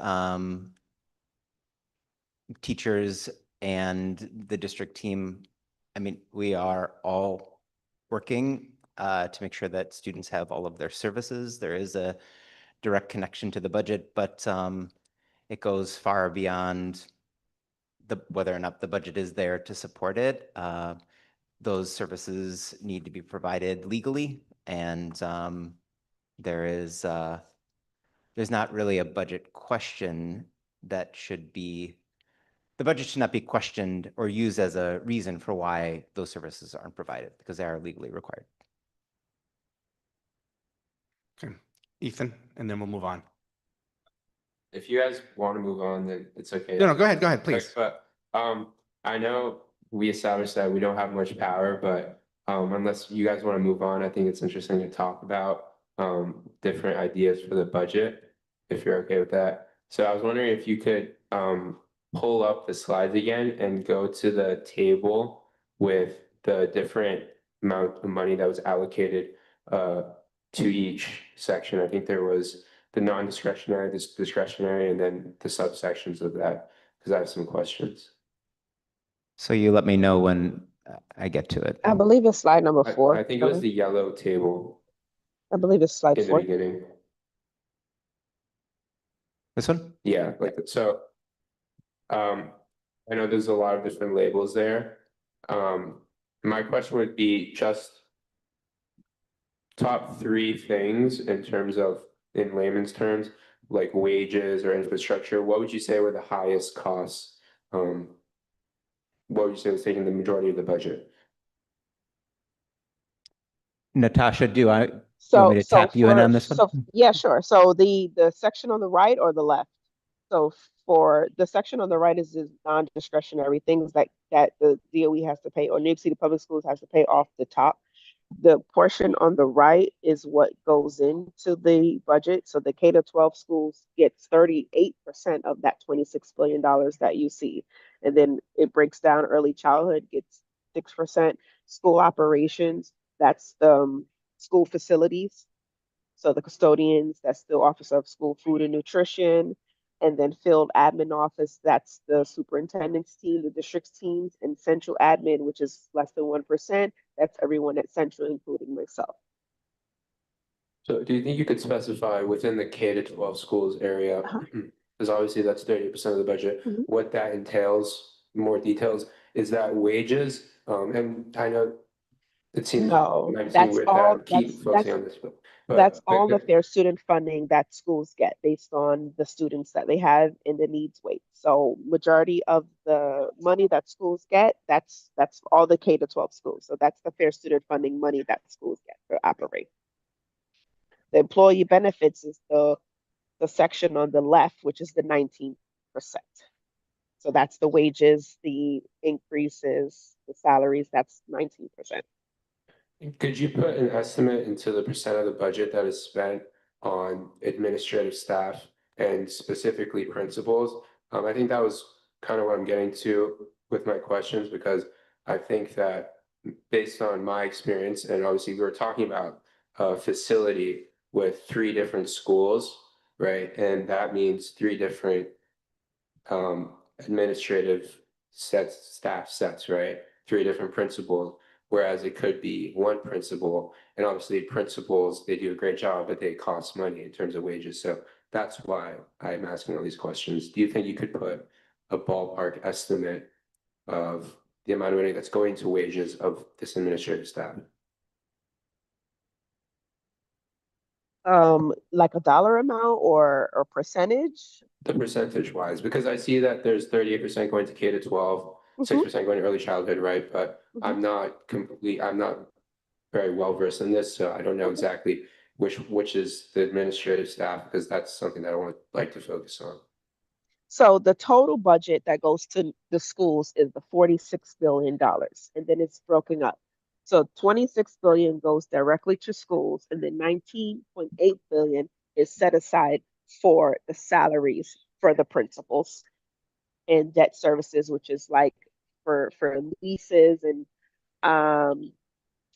teachers and the district team, we are all working to make sure that students have all of their services. There is a direct connection to the budget, but it goes far beyond whether or not the budget is there to support it. Those services need to be provided legally, and there's there's not really a budget question that should be, the budget should not be questioned or used as a reason for why those services aren't provided, because they are legally required. Okay, Ethan, and then we'll move on. If you guys want to move on, then it's okay. No, go ahead, please. But I know we established that we don't have much power, but unless you guys want to move on, I think it's interesting to talk about different ideas for the budget, if you're okay with that. So I was wondering if you could pull up the slides again and go to the table with the different amount of money that was allocated to each section. I think there was the non-discretionary, this discretionary, and then the subsections of that, because I have some questions. So you let me know when I get to it. I believe it's slide number 4. I think it was the yellow table I believe it's slide in the 4. beginning. This one? Yeah, like so. I know there's a lot of different labels there. My question would be just top 3 things in terms of, in layman's terms, like wages or infrastructure. What would you say were the highest costs? What would you say was taking the majority of the budget? Natasha, do you want me to tap you in on this one? So yeah, sure. So the section on the right or the left? So for the section on the right is the non-discretionary things that the DOE has to pay, or New York City Public Schools has to pay off the top. The portion on the right is what goes into the budget. So the K-12 schools gets 38% of that $26 billion that you see. And then it breaks down. Early childhood gets 6%. School operations, that's the school facilities. So the custodians, that's the Office of School Food and Nutrition. And then field admin office, that's the superintendent's team, the district's teams, and central admin, which is less than 1%. That's everyone at central, including myself. So do you think you could specify within the K-12 schools area, because obviously that's 30% of the budget, what that entails, more details? Is that wages? And I know it seems No, might seem that's weird all, that I keep focusing on this, but that's all the fair student funding that schools get based on the students that they have in the needs weight. So majority of the money that schools get, that's all the K-12 schools. So that's the fair student funding money that schools get to operate. The employee benefits is the section on the left, which is the 19%. So that's the wages, the increases, the salaries, that's 19%. Could you put an estimate into the percent of the budget that is spent on administrative staff and specifically principals? I think that was kind of what I'm getting to with my questions, because I think that based on my experience, and obviously we were talking about a facility with 3 different schools, right? And that means 3 different administrative staff sets, right? 3 different principals. Whereas it could be 1 principal, and obviously principals, they do a great job, but they cost money in terms of wages. So that's why I'm asking all these questions. Do you think you could put a ballpark estimate of the amount of money that's going to wages of this administrative staff? Like a dollar amount or percentage? The percentage wise, because I see that there's 38% going to K-12, 6% going to early childhood, right? But I'm not very well versed in this, so I don't know exactly which is the administrative staff, because that's something that I would like to focus on. So the total budget that goes to the schools is the $46 billion, and then it's broken up. So 26 billion goes directly to schools, and then 19.8 billion is set aside for the salaries for the principals and debt services, which is like for leases and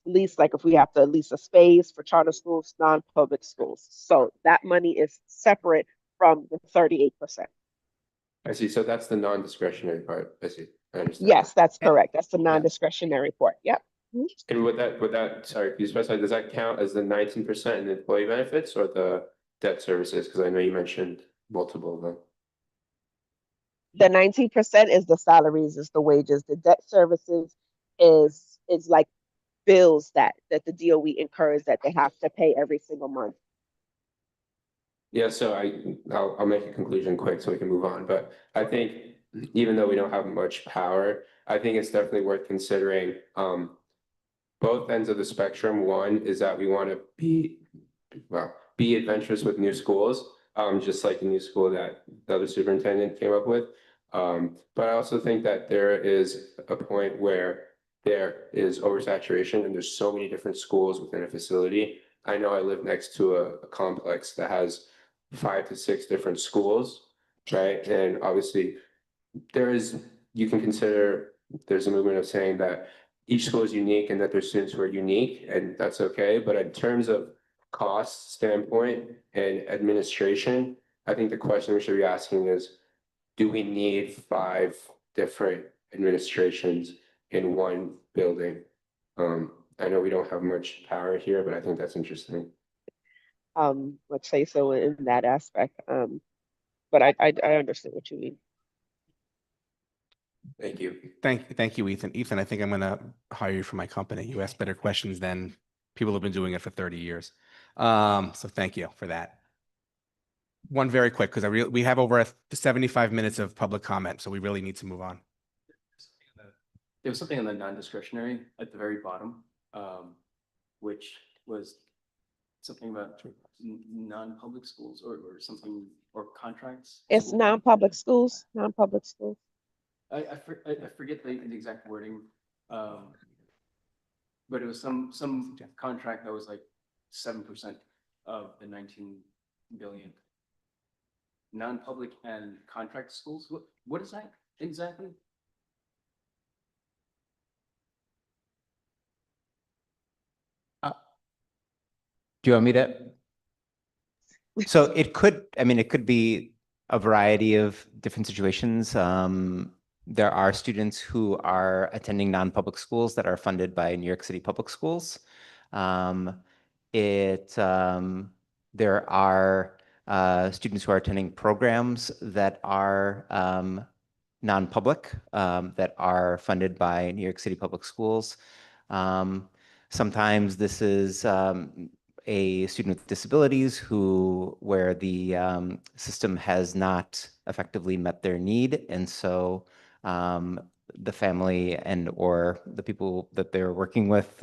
lease, like if we have to lease a space for charter schools, non-public schools. So that money is separate from the 38%. I see. So that's the non-discretionary part. I see. I understand. Yes, that's correct. That's the non-discretionary part. Yep. And would that, sorry, can you specify, does that count as the 19% in employee benefits or the debt services? Because I know you mentioned multiple of them. The 19% is the salaries, is the wages. The debt services is like bills that the DOE incurs that they have to pay every single month. Yeah, so I'll make a conclusion quick so we can move on, but I think even though we don't have much power, I think it's definitely worth considering, both ends of the spectrum. One is that we want to be adventurous with new schools, just like the new school that the other superintendent came up with. But I also think that there is a point where there is oversaturation and there's so many different schools within a facility. I know I live next to a complex that has 5 to 6 different schools, right? And obviously you can consider, there's a movement of saying that each school is unique and that there's students who are unique, and that's okay. But in terms of cost standpoint and administration, I think the question we should be asking is, do we need 5 different administrations in one building? I know we don't have much power here, but I think that's interesting. Let's say so in that aspect. But I understand what you mean. Thank you. Thank you, Ethan. Ethan, I think I'm gonna hire you for my company. You ask better questions than people who've been doing it for 30 years. So thank you for that. One very quick, because we have over 75 minutes of public comment, so we really need to move on. There was something on the non-discretionary at the very bottom, which was something about non-public schools or something, or contracts. It's non-public schools, non-public schools. I forget the exact wording, but it was some contract that was like 7% of the 19 billion. Non-public and contract schools. What is that exactly? Do you want me to? So it could, I mean, it could be a variety of different situations. There are students who are attending non-public schools that are funded by New York City Public Schools. There are students who are attending programs that are non-public, that are funded by New York City Public Schools. Sometimes this is a student with disabilities where the system has not effectively met their need, and so the family and or the people that they're working with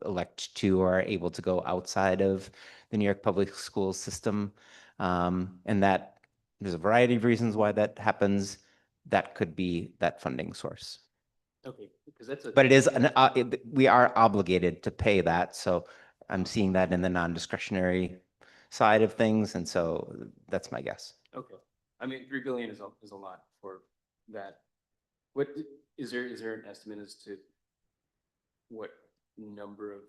elect to or are able to go outside of the New York public school system, and that there's a variety of reasons why that happens. That could be that funding source. Okay, because that's a. But it is we are obligated to pay that, so I'm seeing that in the non-discretionary side of things, and so that's my guess. Okay, I mean, 3 billion is a lot for that. What is there an estimate as to what number of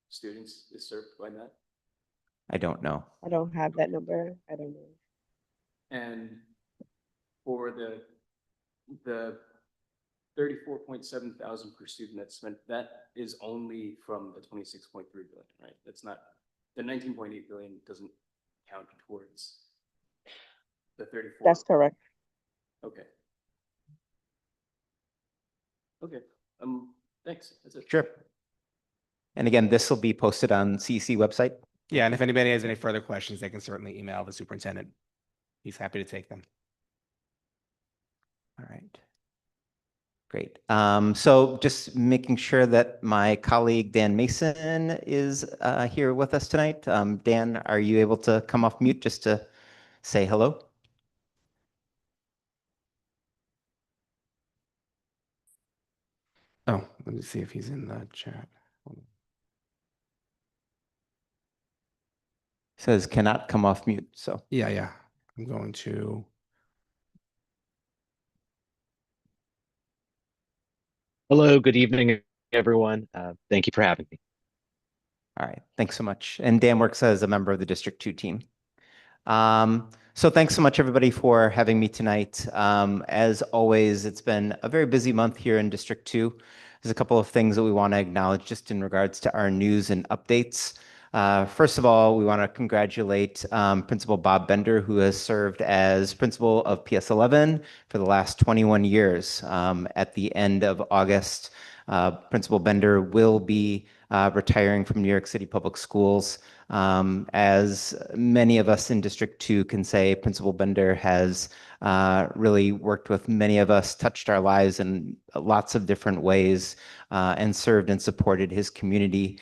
students is served by that? I don't know. I don't have that number. I don't know. And for the 34.7 thousand per student that's spent, that is only from the 26.3 billion, right? That's not, the 19.8 billion doesn't count towards the 34. That's correct. Okay. Okay. Thanks. That's it. Sure. And again, this will be posted on CEC website. Yeah, and if anybody has any further questions, they can certainly email the superintendent. He's happy to take them. All right. Great. So just making sure that my colleague Dan Mason is here with us tonight. Dan, are you able to come off mute just to say hello? Oh, let me see if he's in the chat. Says cannot come off mute. So Yeah. I'm going to. Hello, good evening, everyone. Thank you for having me. all right, thanks so much. And Dan works as a member of the District 2 team. So thanks so much, everybody, for having me tonight. As always, it's been a very busy month here in District 2. There's a couple of things that we want to acknowledge just in regards to our news and updates. First of all, we want to congratulate Principal Bob Bender, who has served as principal of PS 11 for the last 21 years. At the end of August, Principal Bender will be retiring from New York City Public Schools. As many of us in District 2 can say, Principal Bender has really worked with many of us, touched our lives in lots of different ways, and served and supported his community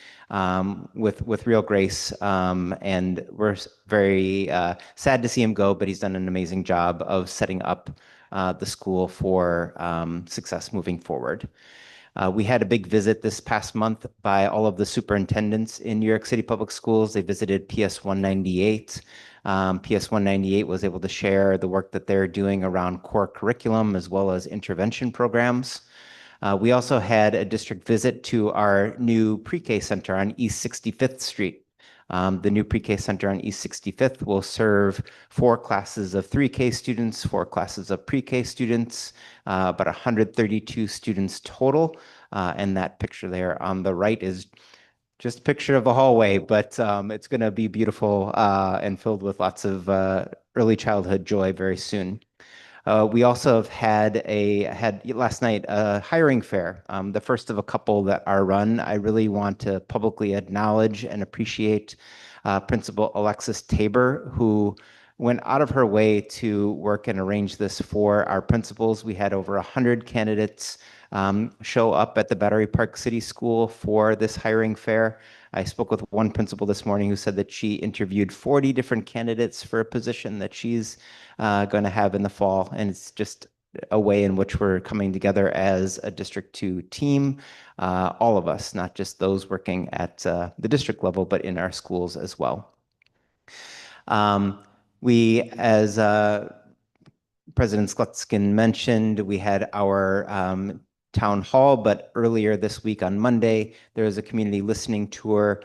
with real grace. And we're very sad to see him go, but he's done an amazing job of setting up the school for success moving forward. We had a big visit this past month by all of the superintendents in New York City Public Schools. They visited PS 198. PS 198 was able to share the work that they're doing around core curriculum as well as intervention programs. We also had a district visit to our new pre-K center on East 65th Street. The new pre-K center on East 65th will serve 4 classes of 3K students, 4 classes of pre-K students, about 132 students total. And that picture there on the right is just a picture of a hallway, but it's going to be beautiful and filled with lots of early childhood joy very soon. We also have had last night a hiring fair, the first of a couple that are run. I really want to publicly acknowledge and appreciate Principal Alexis Tabor, who went out of her way to work and arrange this for our principals. We had over 100 candidates show up at the Battery Park City School for this hiring fair. I spoke with one principal this morning who said that she interviewed 40 different candidates for a position that she's going to have in the fall. And it's just a way in which we're coming together as a District 2 team, all of us, not just those working at the district level, but in our schools as well. We, as President Slutskin mentioned, we had our town hall, but earlier this week on Monday, there was a community listening tour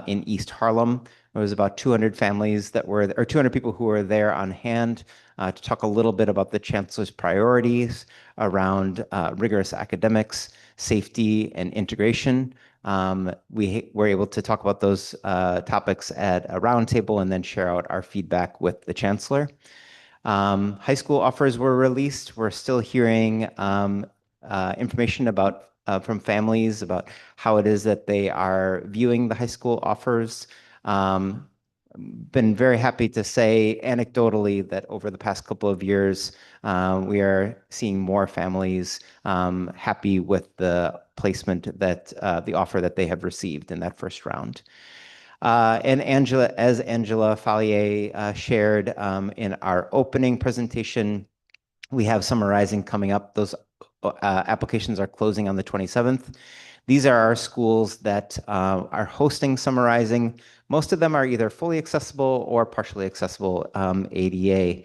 in East Harlem. There was about 200 families that were, or 200 people who were there on hand to talk a little bit about the chancellor's priorities around rigorous academics, safety, and integration. We were able to talk about those topics at a roundtable and then share out our feedback with the chancellor. High school offers were released. We're still hearing information about from families about how it is that they are viewing the high school offers. Been very happy to say anecdotally that over the past couple of years, we are seeing more families happy with the placement that the offer that they have received in that first round. And Angela, as Angela Fallier shared in our opening presentation, we have summarizing coming up. Those applications are closing on the 27th. These are our schools that are hosting summarizing. Most of them are either fully accessible or partially accessible ADA.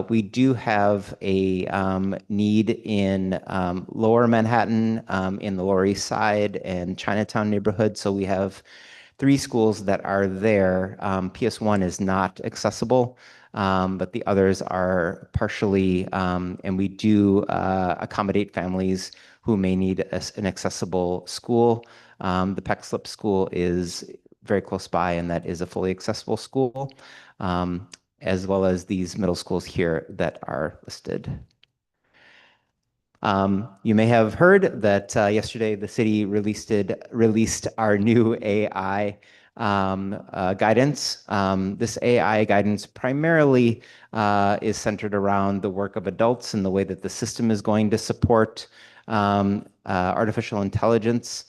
We do have a need in Lower Manhattan, in the Lower East Side and Chinatown neighborhood. So we have 3 schools that are there. PS1 is not accessible, but the others are partially, and we do accommodate families who may need an accessible school. The Peck Slip School is very close by, and that is a fully accessible school, as well as these middle schools here that are listed. You may have heard that yesterday the city released our new AI guidance. This AI guidance primarily is centered around the work of adults and the way that the system is going to support artificial intelligence.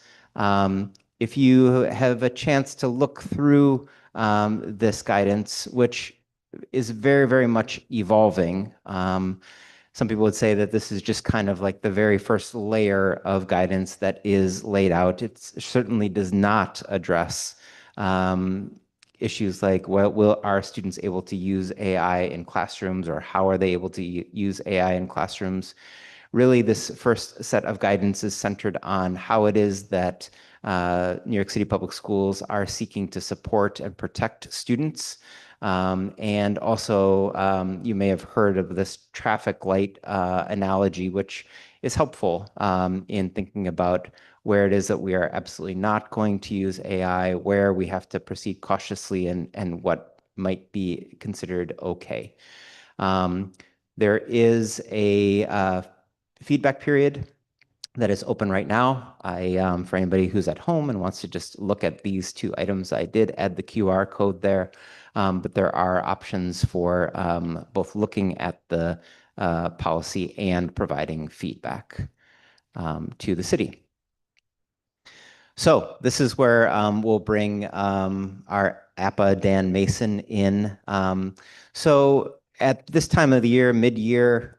If you have a chance to look through this guidance, which is very, very much evolving, some people would say that this is just kind of like the very first layer of guidance that is laid out. It certainly does not address issues like, well, will our students able to use AI in classrooms, or how are they able to use AI in classrooms? Really, this first set of guidance is centered on how it is that New York City Public Schools are seeking to support and protect students. And also, you may have heard of this traffic light analogy, which is helpful in thinking about where it is that we are absolutely not going to use AI, where we have to proceed cautiously, and what might be considered okay. There is a feedback period that is open right now. For anybody who's at home and wants to just look at these two items, I did add the QR code there, but there are options for both looking at the policy and providing feedback to the city. So this is where we'll bring our APA Dan Mason in. So at this time of the year, mid-year,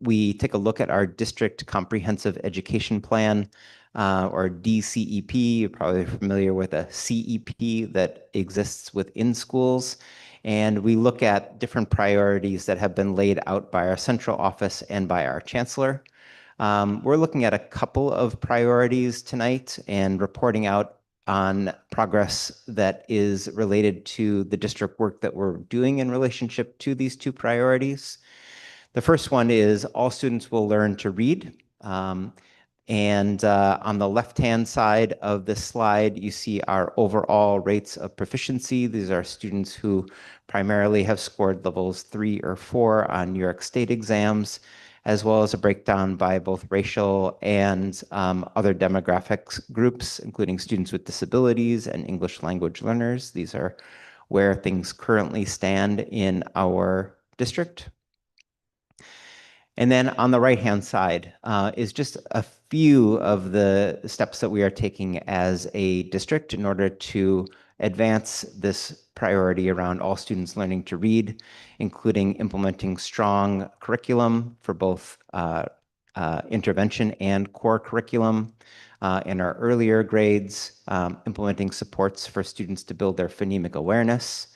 we take a look at our district comprehensive education plan, or DCEP. You're probably familiar with a CEP that exists within schools. And we look at different priorities that have been laid out by our central office and by our chancellor. We're looking at a couple of priorities tonight and reporting out on progress that is related to the district work that we're doing in relationship to these two priorities. The first one is all students will learn to read. And on the left-hand side of this slide, you see our overall rates of proficiency. These are students who primarily have scored levels 3 or 4 on New York State exams, as well as a breakdown by both racial and other demographics groups, including students with disabilities and English language learners. These are where things currently stand in our district. And then on the right-hand side is just a few of the steps that we are taking as a district in order to advance this priority around all students learning to read, including implementing strong curriculum for both intervention and core curriculum in our earlier grades, implementing supports for students to build their phonemic awareness.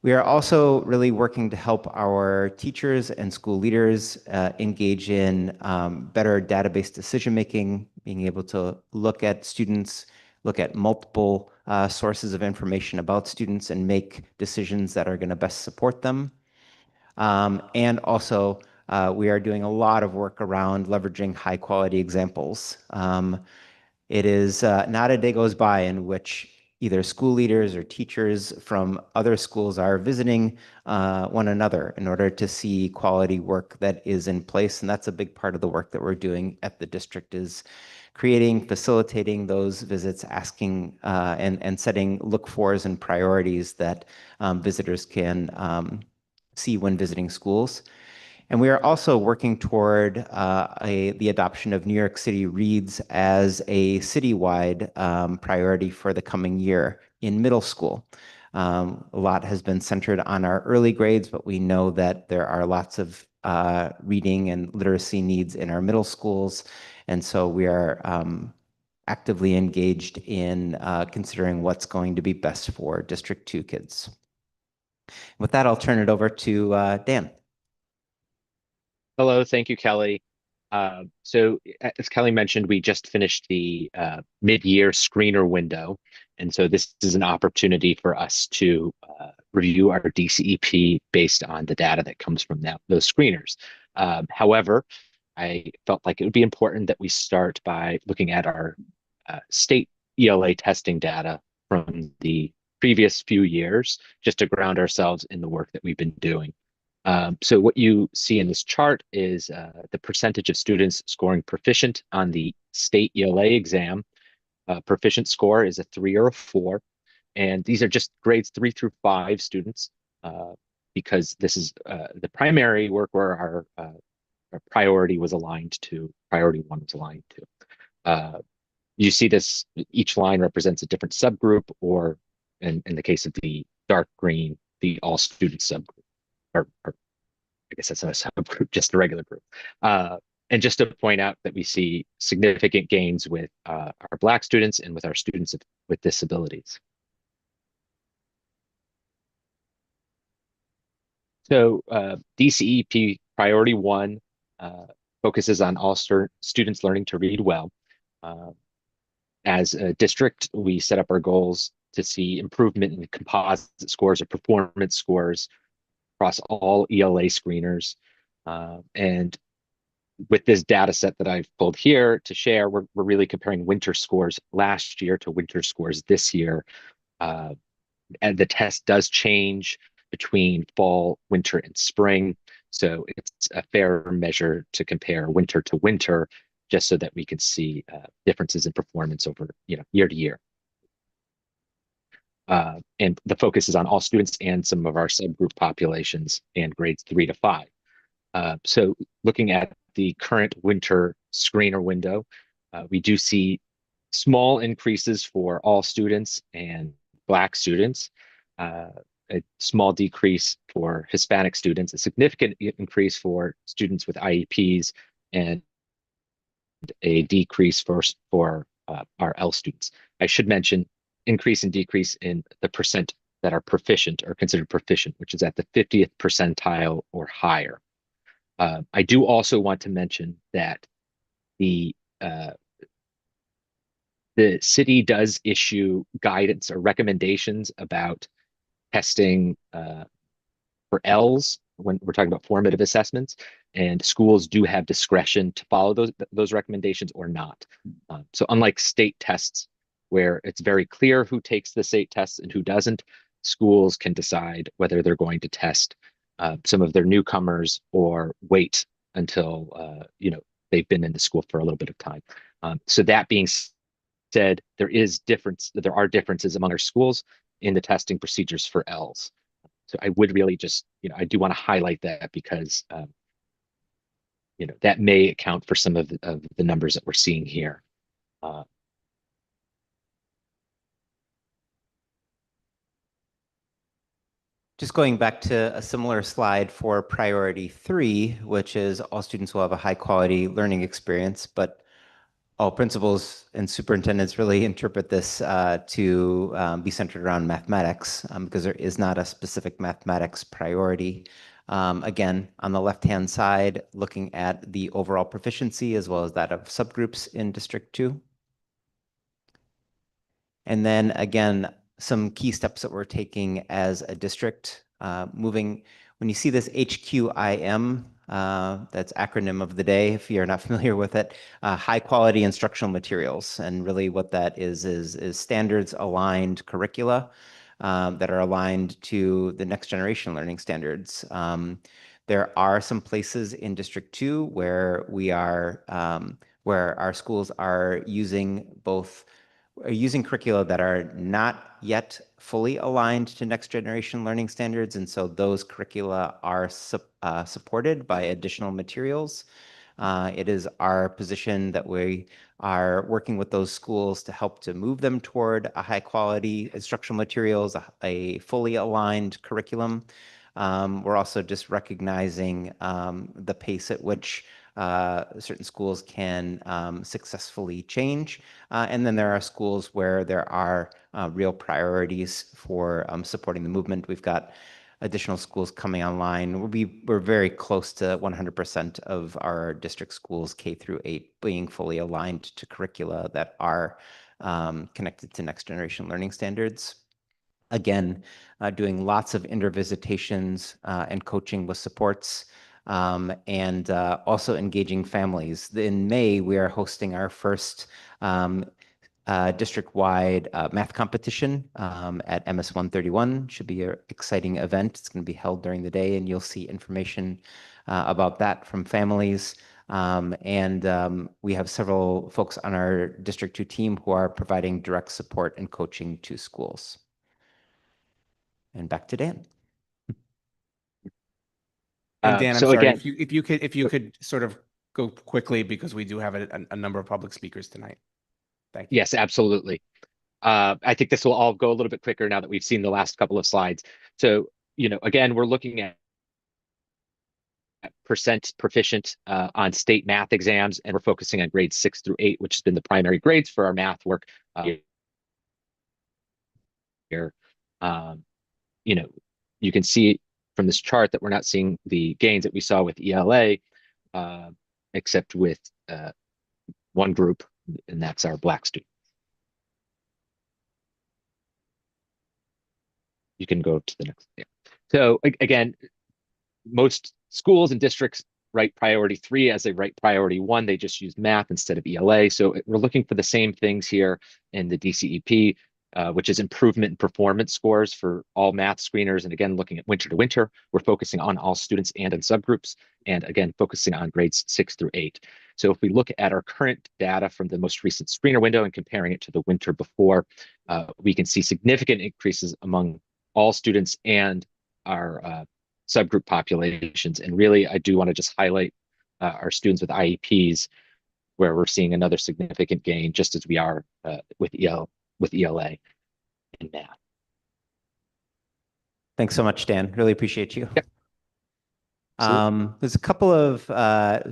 We are also really working to help our teachers and school leaders engage in better database decision-making, being able to look at students, look at multiple sources of information about students and make decisions that are going to best support them. And also, we are doing a lot of work around leveraging high-quality examples. It is not a day goes by in which either school leaders or teachers from other schools are visiting one another in order to see quality work that is in place. And that's a big part of the work that we're doing at the district, is creating, facilitating those visits, asking and setting look-fors and priorities that visitors can see when visiting schools. And we are also working toward the adoption of New York City Reads as a citywide priority for the coming year in middle school. A lot has been centered on our early grades, but we know that there are lots of reading and literacy needs in our middle schools. And so we are actively engaged in considering what's going to be best for District 2 kids. With that, I'll turn it over to Dan. Hello, thank you, Kelly. So as Kelly mentioned, we just finished the mid-year screener window. And so this is an opportunity for us to review our DCEP based on the data that comes from those screeners. However, I felt like it would be important that we start by looking at our state ELA testing data from the previous few years, just to ground ourselves in the work that we've been doing. So what you see in this chart is the percentage of students scoring proficient on the state ELA exam. Proficient score is a 3 or a 4. And these are just grades 3 through 5 students, because this is the primary work where our priority was aligned to, priority 1 was aligned to. You see this, each line represents a different subgroup, or in the case of the dark green, the all student subgroup. Or I guess that's not a subgroup, just a regular group. And just to point out that we see significant gains with our Black students and with our students with disabilities. So DCEP Priority 1 focuses on all students learning to read well. As a district, we set up our goals to see improvement in composite scores or performance scores across all ELA screeners. And with this data set that I've pulled here to share, we're really comparing winter scores last year to winter scores this year. And the test does change between fall, winter, and spring. So it's a fair measure to compare winter to winter. just so that we could see differences in performance over year to year. And the focus is on all students and some of our subgroup populations and grades 3 to 5. So looking at the current winter screener window, we do see small increases for all students and Black students, a small decrease for Hispanic students, a significant increase for students with IEPs, and a decrease for our L students. I should mention increase and decrease in the percent that are proficient or considered proficient, which is at the 50th percentile or higher. I do also want to mention that the city does issue guidance or recommendations about testing for L's when we're talking about formative assessments, and schools do have discretion to follow those recommendations or not. So unlike state tests, where it's very clear who takes the state tests and who doesn't, schools can decide whether they're going to test some of their newcomers or wait until they've been in the school for a little bit of time. So that being said, there are differences among our schools in the testing procedures for L's. So I would really just, I do want to highlight that because, that may account for some of the numbers that we're seeing here. Just going back to a similar slide for priority 3, which is all students will have a high quality learning experience, but all principals and superintendents really interpret this to be centered around mathematics because there is not a specific mathematics priority. Again, on the left-hand side, looking at the overall proficiency as well as that of subgroups in District 2. And then again, some key steps that we're taking as a district, when you see this HQIM, that's acronym of the day, if you're not familiar with it, high quality instructional materials. And really what that is standards aligned curricula that are aligned to the next generation learning standards. There are some places in District 2 where where our schools are using curricula that are not yet fully aligned to next generation learning standards. And so those curricula are supported by additional materials. It is our position that we are working with those schools to help to move them toward a high quality instructional materials, a fully aligned curriculum. We're also just recognizing the pace at which certain schools can successfully change. And then there are schools where there are real priorities for supporting the movement. We've got additional schools coming online. We're very close to 100% of our district schools K through 8 being fully aligned to curricula that are connected to next generation learning standards. Again, doing lots of intervisitations and coaching with supports. And also engaging families. In May, we are hosting our first district-wide math competition at MS 131. Should be an exciting event. It's going to be held during the day, and you'll see information about that from families. And we have several folks on our District 2 team who are providing direct support and coaching to schools. And back to Dan. And Dan, I'm So sorry, again, if you could sort of go quickly because we do have a number of public speakers tonight. Thank you. yes, absolutely. I think this will all go a little bit quicker now that we've seen the last couple of slides. So, again, we're looking at percent proficient on state math exams, and we're focusing on grades 6 through 8, which has been the primary grades for our math work here. You can see from this chart that we're not seeing the gains that we saw with ELA, except with one group, and that's our Black students. You can go to the next. Yeah. So again, most schools and districts write priority 3 as they write priority 1. They just use math instead of ELA. So we're looking for the same things here in the DCEP, which is improvement in performance scores for all math screeners. And again, looking at winter to winter, we're focusing on all students and in subgroups. And again, focusing on grades 6 through 8. So if we look at our current data from the most recent screener window and comparing it to the winter before, we can see significant increases among all students and our subgroup populations. And really, I do want to just highlight our students with IEPs, where we're seeing another significant gain, just as we are with ELA in math. Thanks so much, Dan. Really appreciate you. Yep. There's a couple of,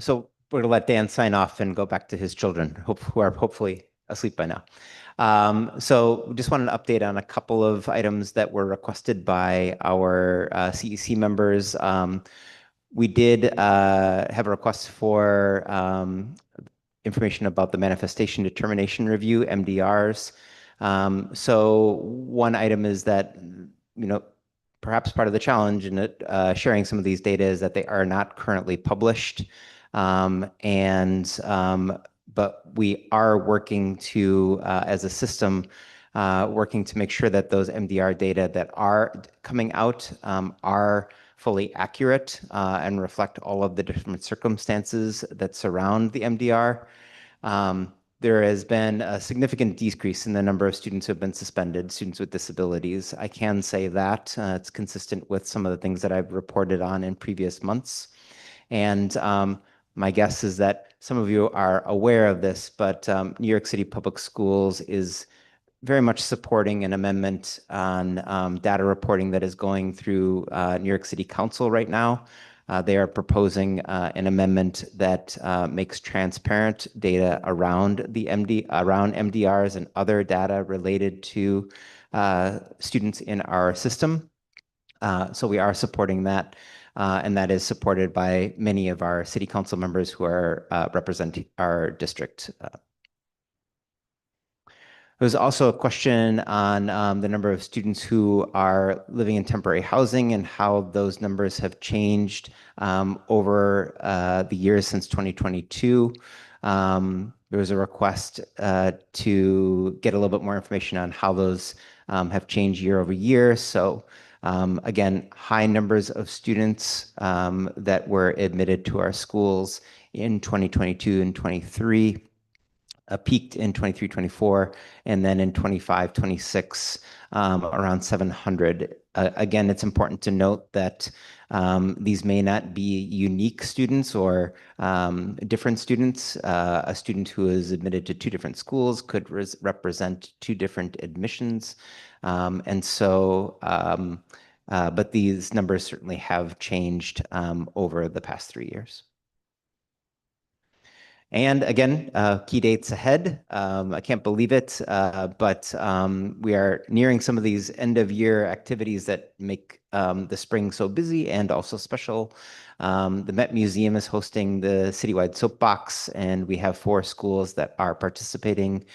so we're gonna let Dan sign off and go back to his children, who are hopefully asleep by now. So just wanted to update on a couple of items that were requested by our CEC members. We did have a request for information about the manifestation determination review, MDRs. So one item is that, perhaps part of the challenge in it, sharing some of these data is that they are not currently published. But we are working to, as a system, working to make sure that those MDR data that are coming out are fully accurate and reflect all of the different circumstances that surround the MDR. There has been a significant decrease in the number of students who have been suspended, students with disabilities. I can say that it's consistent with some of the things that I've reported on in previous months. And my guess is that some of you are aware of this, but New York City Public Schools is very much supporting an amendment on data reporting that is going through New York City Council right now. They are proposing an amendment that makes transparent data around MDRs and other data related to students in our system. So we are supporting that, and that is supported by many of our city council members who are representing our district. There was also a question on the number of students who are living in temporary housing and how those numbers have changed over the years since 2022. There was a request to get a little bit more information on how those have changed year over year. So again, high numbers of students that were admitted to our schools in 2022 and 23. Peaked in 23, 24, and then in 25, 26, around 700. Again, it's important to note that these may not be unique students or different students. A student who is admitted to two different schools could represent two different admissions. But these numbers certainly have changed over the past 3 years. And again, key dates ahead. I can't believe it, but we are nearing some of these end of year activities that make the spring so busy and also special. The Met Museum is hosting the citywide soapbox, and we have 4 schools that are participating.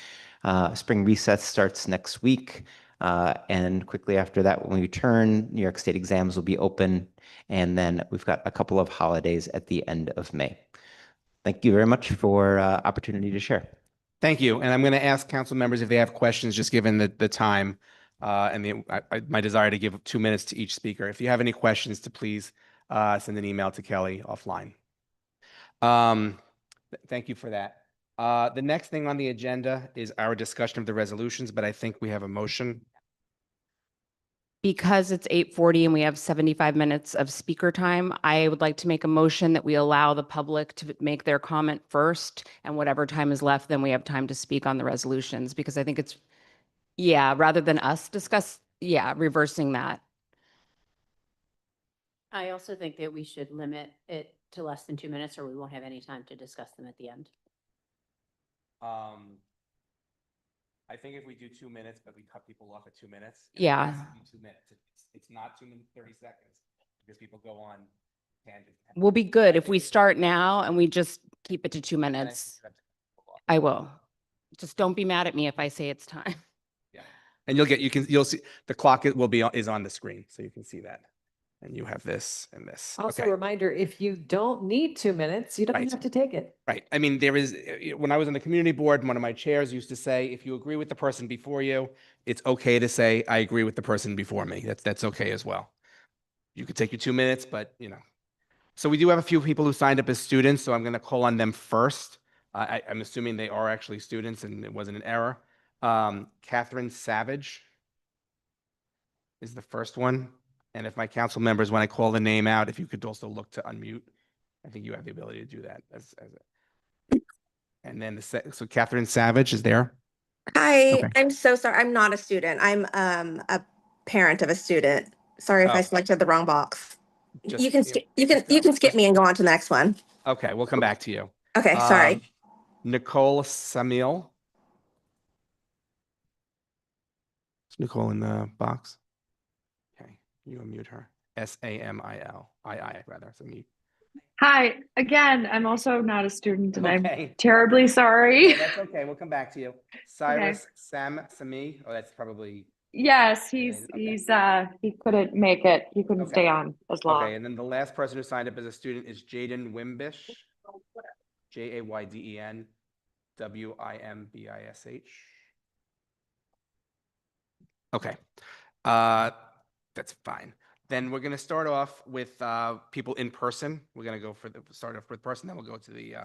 Spring recess starts next week. And quickly after that, when we return, New York State exams will be open. And then we've got a couple of holidays at the end of May. Thank you very much for opportunity to share. Thank you. And I'm going to ask council members if they have questions, just given the time and my desire to give 2 minutes to each speaker. If you have any questions, to please send an email to Kelly offline. Thank you for that. The next thing on the agenda is our discussion of the resolutions, but I think we have a motion. Because it's 8:40 and we have 75 minutes of speaker time, I would like to make a motion that we allow the public to make their comment first, and whatever time is left, then we have time to speak on the resolutions, because I think it's, rather than us discuss, reversing that. I also think that we should limit it to less than 2 minutes, or we won't have any time to discuss them at the end. I think if we do 2 minutes, but we cut people off at 2 minutes. Yeah. It has to be 2 minutes. It's not 2 minutes, 30 seconds, because people go on tangents. We'll be good if we start now and we just keep it to 2 minutes. I will. Just don't be mad at me if I say it's time. Yeah. And you'll see the clock is on the screen, so you can see that. And you have this and this. Also, Okay. a reminder, if you don't need 2 minutes, you don't Right. have to take it. Right. I mean, when I was on the community board, one of my chairs used to say, if you agree with the person before you, it's okay to say, I agree with the person before me. That's okay as well. You could take your 2 minutes, but So we do have a few people who signed up as students, so I'm going to call on them first. I'm assuming they are actually students and it wasn't an error. Catherine Savage is the first one. And if my council members, when I call the name out, if you could also look to unmute, I think you have the ability to do that. And then so Catherine Savage is there. Hi, Okay. I'm so sorry. I'm not a student. I'm a parent of a student. Sorry if I Oh. selected the wrong box. Just- You can yeah, you can just go. skip me and go on to the next one. Okay, we'll come back to you. Okay, sorry. Nicole Samil. Is Nicole in the box? Okay, you unmute her. Samil. I rather. So mute. Hi, again, I'm also not a student and Okay. I'm terribly sorry. No, that's okay. We'll come back to you. Cyrus Sami. Oh, that's probably Yes, okay. he couldn't make it. He couldn't Okay. stay on as long. Okay, and then the last person who signed up as a student is Jaden Wimbish. Jayden Wimbish. Okay, that's fine. Then we're going to start off with people in person. We're going to go for start off with person, then we'll go to the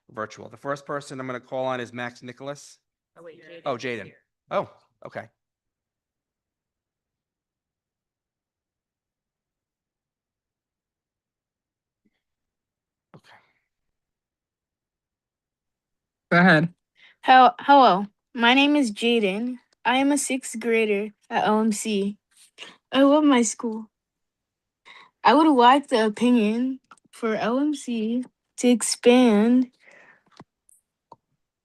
virtual. The first person I'm going to call on is Max Nicholas. Oh, wait, Jaden. Oh, Jaden. Oh, okay. Okay. Go ahead. Hello, my name is Jaden. I am a sixth grader at OMC. I love my school. I would like the opinion for OMC to expand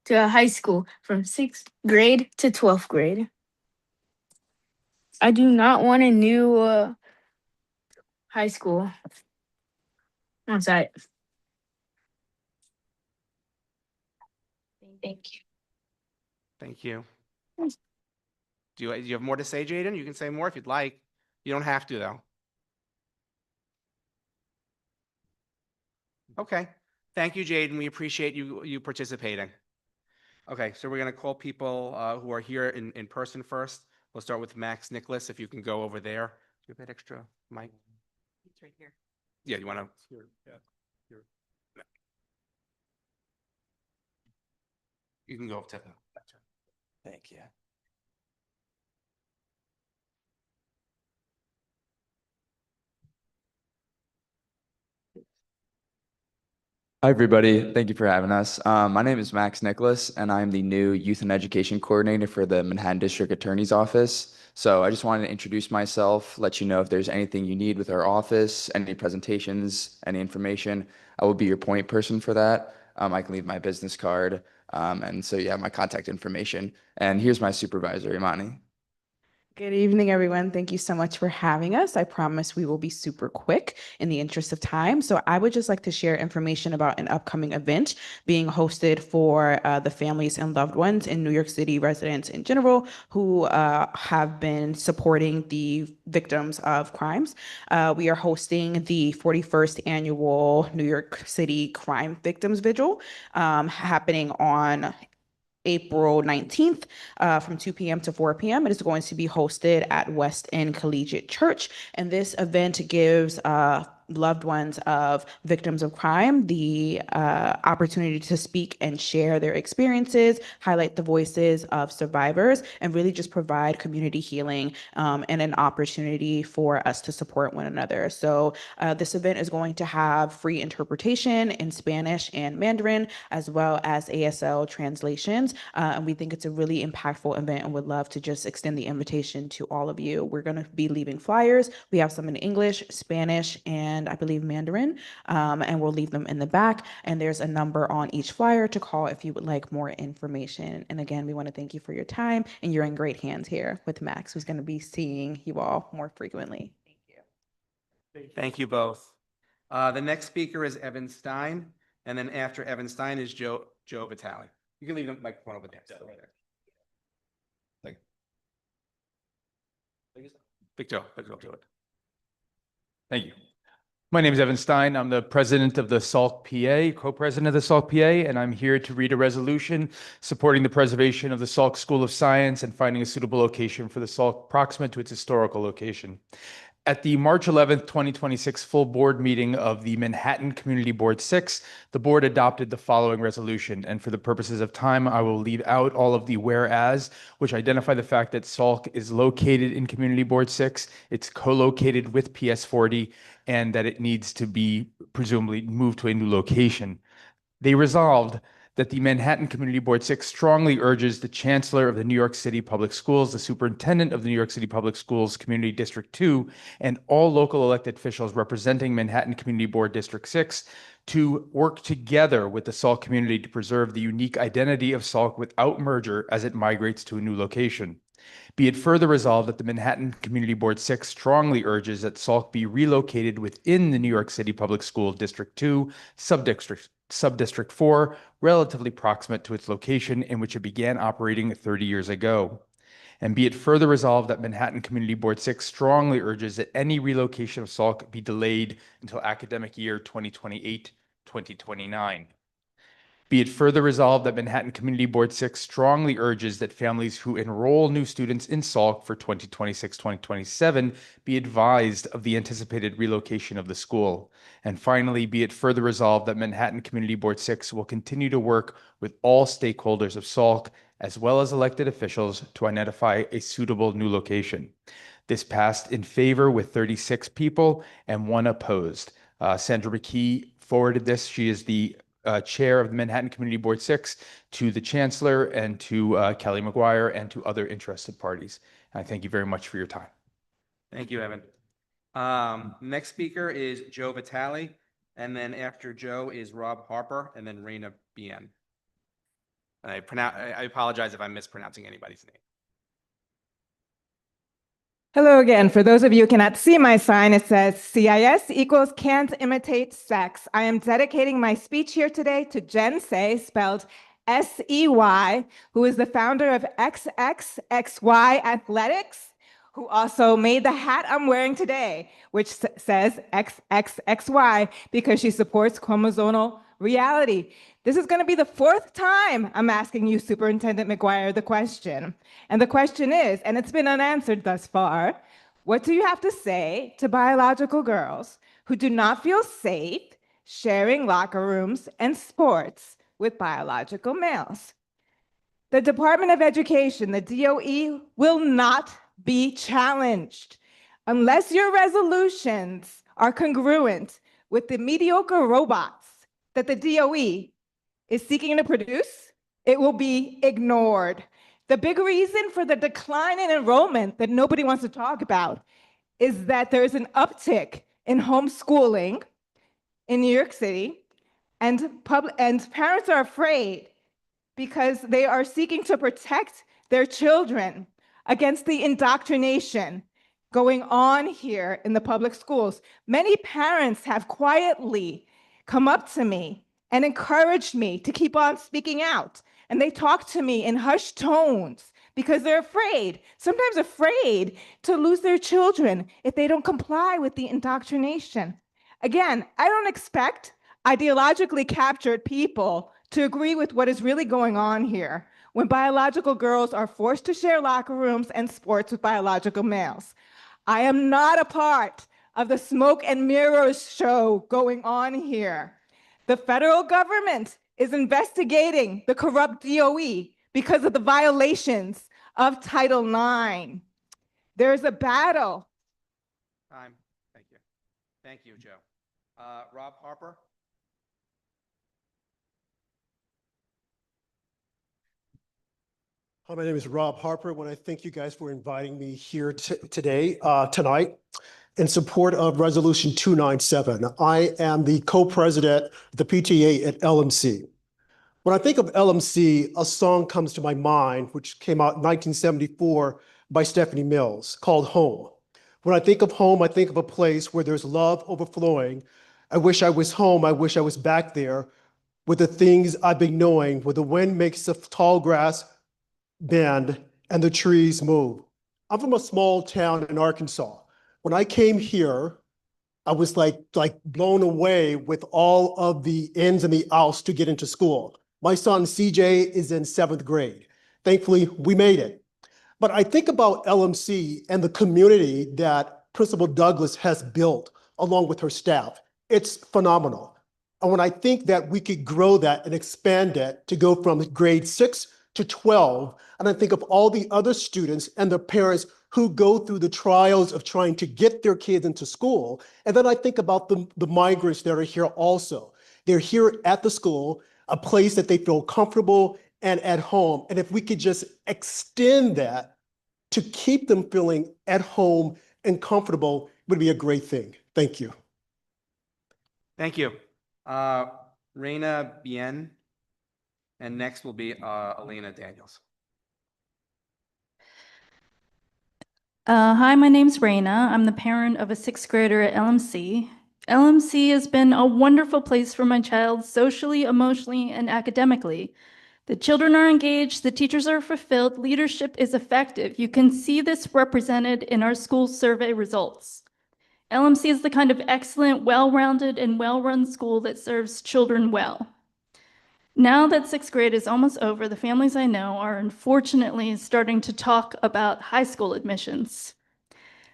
to a high school from sixth grade to 12th grade. I do not want a new high school on site. Thank you. Thank you. Do you have more to say, Jaden? You can say more if you'd like. You don't have to, though. Okay. Thank you, Jaden. We appreciate you participating. Okay, so we're going to call people who are here in person first. We'll start with Max Nicholas, if you can go over there. Do you have that extra mic? It's right here. Yeah, you want to? You can go up to the. Thank you. Hi, everybody. Thank you for having us. My name is Max Nicholas, and I'm the new Youth and Education Coordinator for the Manhattan District Attorney's Office. So I just wanted to introduce myself, let you know if there's anything you need with our office, any presentations, any information. I will be your point person for that. I can leave my business card. And so you have my contact information. And here's my supervisor, Imani. Good evening, everyone. Thank you so much for having us. I promise we will be super quick in the interest of time. So I would just like to share information about an upcoming event being hosted for the families and loved ones in New York City, residents in general, who have been supporting the victims of crimes. We are hosting the 41st annual New York City Crime Victims Vigil happening on April 19th from 2 p.m. to 4 p.m. It is going to be hosted at West End Collegiate Church. And this event gives loved ones of victims of crime the opportunity to speak and share their experiences, highlight the voices of survivors, and really just provide community healing and an opportunity for us to support one another. So this event is going to have free interpretation in Spanish and Mandarin, as well as ASL translations. And we think it's a really impactful event and would love to just extend the invitation to all of you. We're going to be leaving flyers. We have some in English, Spanish, and I believe Mandarin, and we'll leave them in the back. And there's a number on each flyer to call if you would like more information. And again, we want to thank you for your time, and you're in great hands here with Max, who's going to be seeing you all more frequently. Thank you both. The next speaker is Evan Stein, and then after Evan Stein is Joe Vitale. You can leave the microphone over there. Victor, do it. Thank you. My name is Evan Stein. I'm the president of the SALT PA, co-president of the SALT PA, and I'm here to read a resolution supporting the preservation of the Salk School of Science and finding a suitable location for the Salk proximate to its historical location. At the March 11th, 2026 full board meeting of the Manhattan Community Board 6, the board adopted the following resolution. And for the purposes of time, I will leave out all of the whereas, which identify the fact that Salk is located in Community Board 6, it's co-located with PS40, and that it needs to be presumably moved to a new location. They resolved that the Manhattan Community Board 6 strongly urges the Chancellor of the New York City Public Schools, the Superintendent of the New York City Public Schools Community District 2, and all local elected officials representing Manhattan Community Board District 6 to work together with the Salk community to preserve the unique identity of Salk without merger as it migrates to a new location. Be it further resolved that the Manhattan Community Board 6 strongly urges that Salk be relocated within the New York City Public School District 2, Subdistrict 4, relatively proximate to its location in which it began operating 30 years ago. And be it further resolved that Manhattan Community Board 6 strongly urges that any relocation of Salk be delayed until academic year 2028-2029. Be it further resolved that Manhattan Community Board 6 strongly urges that families who enroll new students in Salk for 2026-2027 be advised of the anticipated relocation of the school. And finally, be it further resolved that Manhattan Community Board 6 will continue to work with all stakeholders of Salk, as well as elected officials, to identify a suitable new location. This passed in favor with 36 people and 1 opposed. Sandra McKee forwarded this. She is the chair of the Manhattan Community Board 6 to the Chancellor and to Kelly McGuire and to other interested parties. I thank you very much for your time. Thank you, Evan. Next speaker is Joe Vitale, and then after Joe is Rob Harper, and then Raina Bien. I apologize if I'm mispronouncing anybody's name. Hello again. For those of you who cannot see my sign, it says CIS equals can't imitate sex. I am dedicating my speech here today to Jen Say, spelled S-E-Y, who is the founder of XXXY Athletics, who also made the hat I'm wearing today, which says XXXY because she supports chromosomal reality. This is going to be the 4th time I'm asking you, Superintendent McGuire, the question. And the question is, and it's been unanswered thus far, what do you have to say to biological girls who do not feel safe sharing locker rooms and sports with biological males? The Department of Education, the DOE, will not be challenged unless your resolutions are congruent with the mediocre robots that the DOE is seeking to produce. It will be ignored. The big reason for the decline in enrollment that nobody wants to talk about is that there's an uptick in homeschooling in New York City, and parents are afraid because they are seeking to protect their children against the indoctrination going on here in the public schools. Many parents have quietly come up to me and encouraged me to keep on speaking out. And they talk to me in hushed tones because they're afraid, sometimes afraid to lose their children if they don't comply with the indoctrination. Again, I don't expect ideologically captured people to agree with what is really going on here when biological girls are forced to share locker rooms and sports with biological males. I am not a part of the smoke and mirrors show going on here. The federal government is investigating the corrupt DOE because of the violations of Title IX. There's a battle. Time. Thank you. Thank you, Joe. Rob Harper. Hi, my name is Rob Harper. I want to thank you guys for inviting me here tonight, in support of Resolution 297. I am the co-president of the PTA at LMC. When I think of LMC, a song comes to my mind, which came out in 1974 by Stephanie Mills, called Home. When I think of home, I think of a place where there's love overflowing. I wish I was home. I wish I was back there with the things I've been knowing, where the wind makes the tall grass bend and the trees move. I'm from a small town in Arkansas. When I came here, I was like blown away with all of the ins and the outs to get into school. My son CJ is in 7th grade. Thankfully, we made it. But I think about LMC and the community that Principal Douglas has built along with her staff. It's phenomenal. And when I think that we could grow that and expand it to go from grade 6 to 12, and I think of all the other students and their parents who go through the trials of trying to get their kids into school, and then I think about the migrants that are here also. They're here at the school, a place that they feel comfortable and at home. And if we could just extend that to keep them feeling at home and comfortable would be a great thing. Thank you. Thank you. Reina Bien. And next will be Elena Daniels. Hi, my name's Raina. I'm the parent of a sixth grader at LMC. LMC has been a wonderful place for my child socially, emotionally, and academically. The children are engaged, the teachers are fulfilled, leadership is effective. You can see this represented in our school survey results. LMC is the kind of excellent, well-rounded, and well-run school that serves children well. Now that sixth grade is almost over, the families I know are unfortunately starting to talk about high school admissions.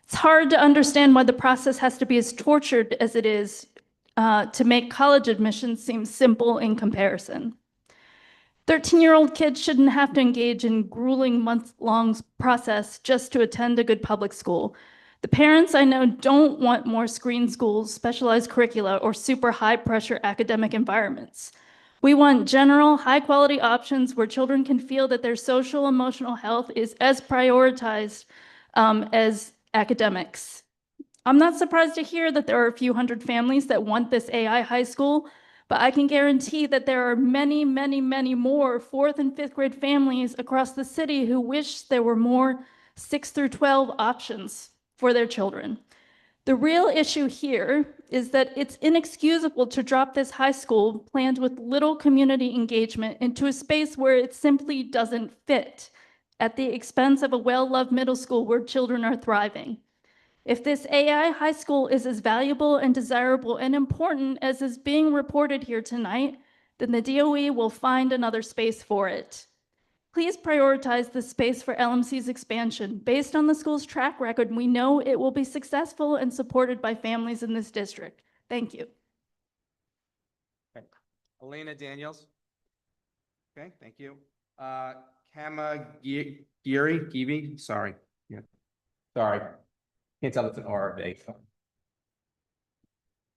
It's hard to understand why the process has to be as tortured as it is to make college admissions seem simple in comparison. 13-year-old kids shouldn't have to engage in grueling month-long process just to attend a good public school. The parents I know don't want more screen schools, specialized curricula, or super high-pressure academic environments. We want general, high-quality options where children can feel that their social emotional health is as prioritized as academics. I'm not surprised to hear that there are a few hundred families that want this AI high school, but I can guarantee that there are many, many, many more 4th and 5th grade families across the city who wish there were more 6 through 12 options for their children. The real issue here is that it's inexcusable to drop this high school planned with little community engagement into a space where it simply doesn't fit, at the expense of a well-loved middle school where children are thriving. If this AI high school is as valuable and desirable and important as is being reported here tonight, then the DOE will find another space for it. Please prioritize the space for LMC's expansion. Based on the school's track record, we know it will be successful and supported by families in this district. Thank you. Okay. Elena Daniels. Okay, thank you. Kama Giri, sorry. Yeah. Sorry. Can't tell if it's an R or a.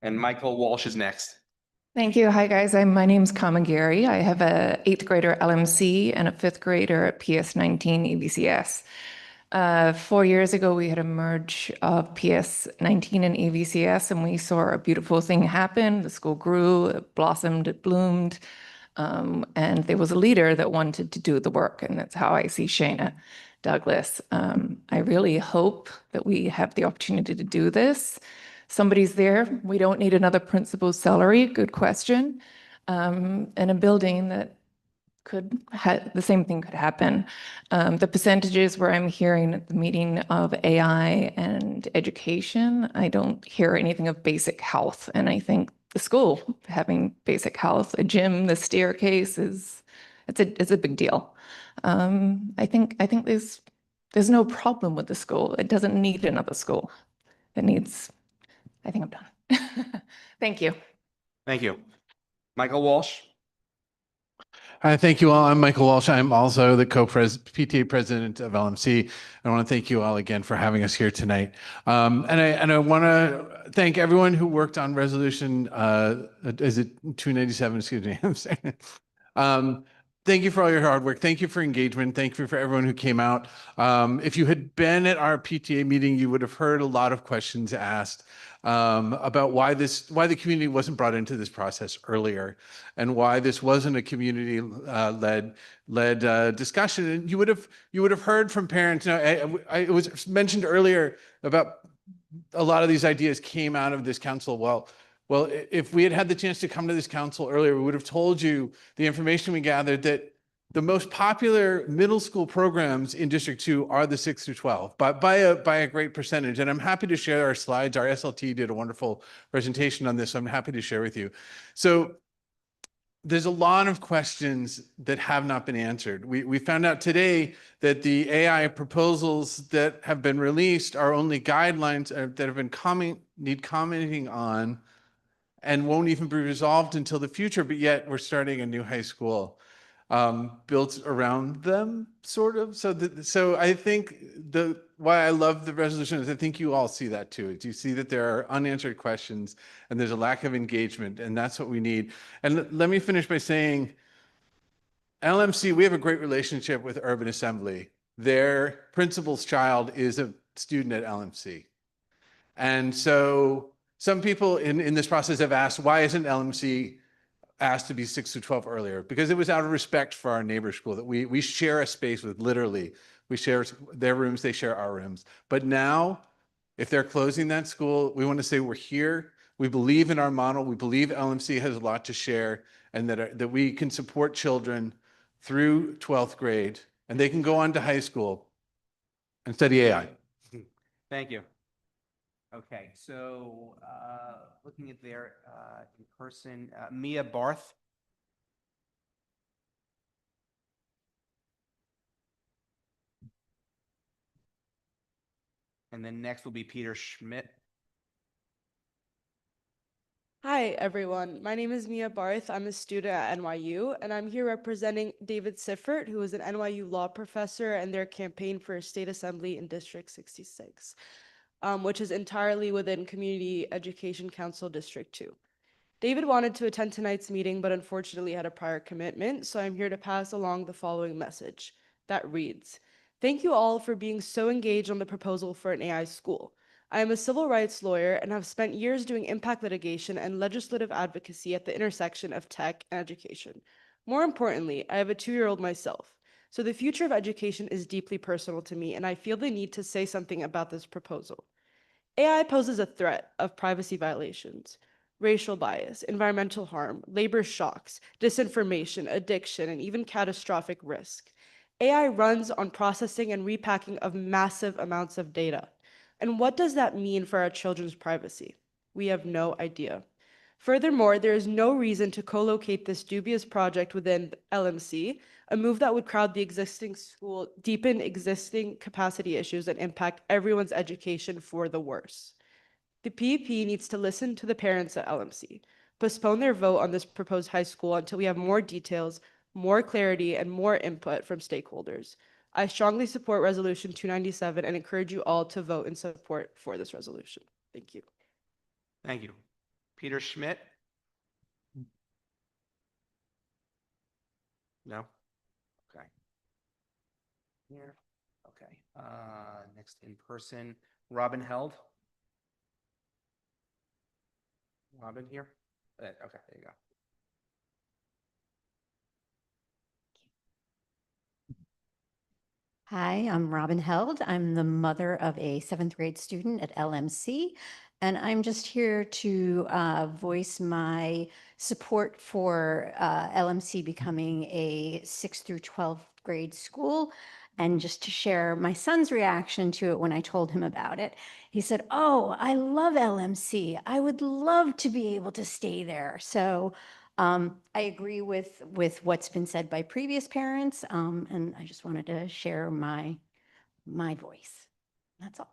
And Michael Walsh is next. Thank you. Hi, guys. My name's Kama Gary. I have a 8th grader at LMC and a 5th grader at PS19 ABCS. 4 years ago, we had a merge of PS19 and ABCS, and we saw a beautiful thing happen. The school grew, it blossomed, it bloomed, and there was a leader that wanted to do the work, and that's how I see Shayna Douglas. I really hope that we have the opportunity to do this. Somebody's there. We don't need another principal's salary. Good question. And a building that could the same thing could happen. The percentages where I'm hearing at the meeting of AI and education, I don't hear anything of basic health. And I think the school having basic health, a gym, the staircase it's a big deal. I think there's no problem with the school. It doesn't need another school. It needs. I think I'm done. Thank you. Thank you. Michael Walsh. Hi, thank you all. I'm Michael Walsh. I'm also the PTA president of LMC. I want to thank you all again for having us here tonight. And I want to thank everyone who worked on resolution, is it 297? Excuse me. I'm saying. Thank you for all your hard work. Thank you for engagement. Thank you for everyone who came out. If you had been at our PTA meeting, you would have heard a lot of questions asked about why the community wasn't brought into this process earlier, and why this wasn't a community led discussion. And you would have heard from parents. You know, it was mentioned earlier about a lot of these ideas came out of this council. Well, if we had had the chance to come to this council earlier, we would have told you the information we gathered that the most popular middle school programs in District 2 are the 6 through 12, but by a great percentage. And I'm happy to share our slides. Our SLT did a wonderful presentation on this, so I'm happy to share with you. So there's a lot of questions that have not been answered. We found out today that the AI proposals that have been released are only guidelines that have been commenting on and won't even be resolved until the future, but yet we're starting a new high school built around them, sort of. So I think why I love the resolution is I think you all see that too. You see that there are unanswered questions and there's a lack of engagement, and that's what we need. And let me finish by saying, LMC, we have a great relationship with Urban Assembly. Their principal's child is a student at LMC. And so some people in this process have asked, why isn't LMC asked to be 6 through 12 earlier? Because it was out of respect for our neighbor school that we share a space with, literally. We share their rooms, they share our rooms. But now, if they're closing that school, we want to say we're here. We believe in our model. We believe LMC has a lot to share, and that we can support children through 12th grade, and they can go on to high school and study AI. Thank you. Okay, so looking at their in person, Mia Barth. And then next will be Peter Schmidt. Hi, everyone. My name is Mia Barth. I'm a student at NYU, and I'm here representing David Siffert, who is an NYU law professor, and their campaign for state assembly in District 66, which is entirely within Community Education Council District 2. David wanted to attend tonight's meeting, but unfortunately had a prior commitment, so I'm here to pass along the following message that reads, "Thank you all for being so engaged on the proposal for an AI school. I am a civil rights lawyer and have spent years doing impact litigation and legislative advocacy at the intersection of tech and education. More importantly, I have a 2-year-old myself. So the future of education is deeply personal to me, and I feel the need to say something about this proposal. AI poses a threat of privacy violations, racial bias, environmental harm, labor shocks, disinformation, addiction, and even catastrophic risk. AI runs on processing and repacking of massive amounts of data. And what does that mean for our children's privacy? We have no idea. Furthermore, there is no reason to co-locate this dubious project within LMC, a move that would crowd the existing school, deepen existing capacity issues, and impact everyone's education for the worse. The PEP needs to listen to the parents at LMC, postpone their vote on this proposed high school until we have more details, more clarity, and more input from stakeholders. I strongly support Resolution 297 and encourage you all to vote in support for this resolution. Thank you. Thank you. Peter Schmidt? No? Okay. Here. Okay. Next in person, Robin Held. Robin here? Okay, there you go. Hi, I'm Robin Held. I'm the mother of a 7th grade student at LMC, and I'm just here to voice my support for LMC becoming a 6th through 12th grade school, and just to share my son's reaction to it when I told him about it. He said, "Oh, I love LMC. I would love to be able to stay there." So I agree with what's been said by previous parents, and I just wanted to share my voice. That's all.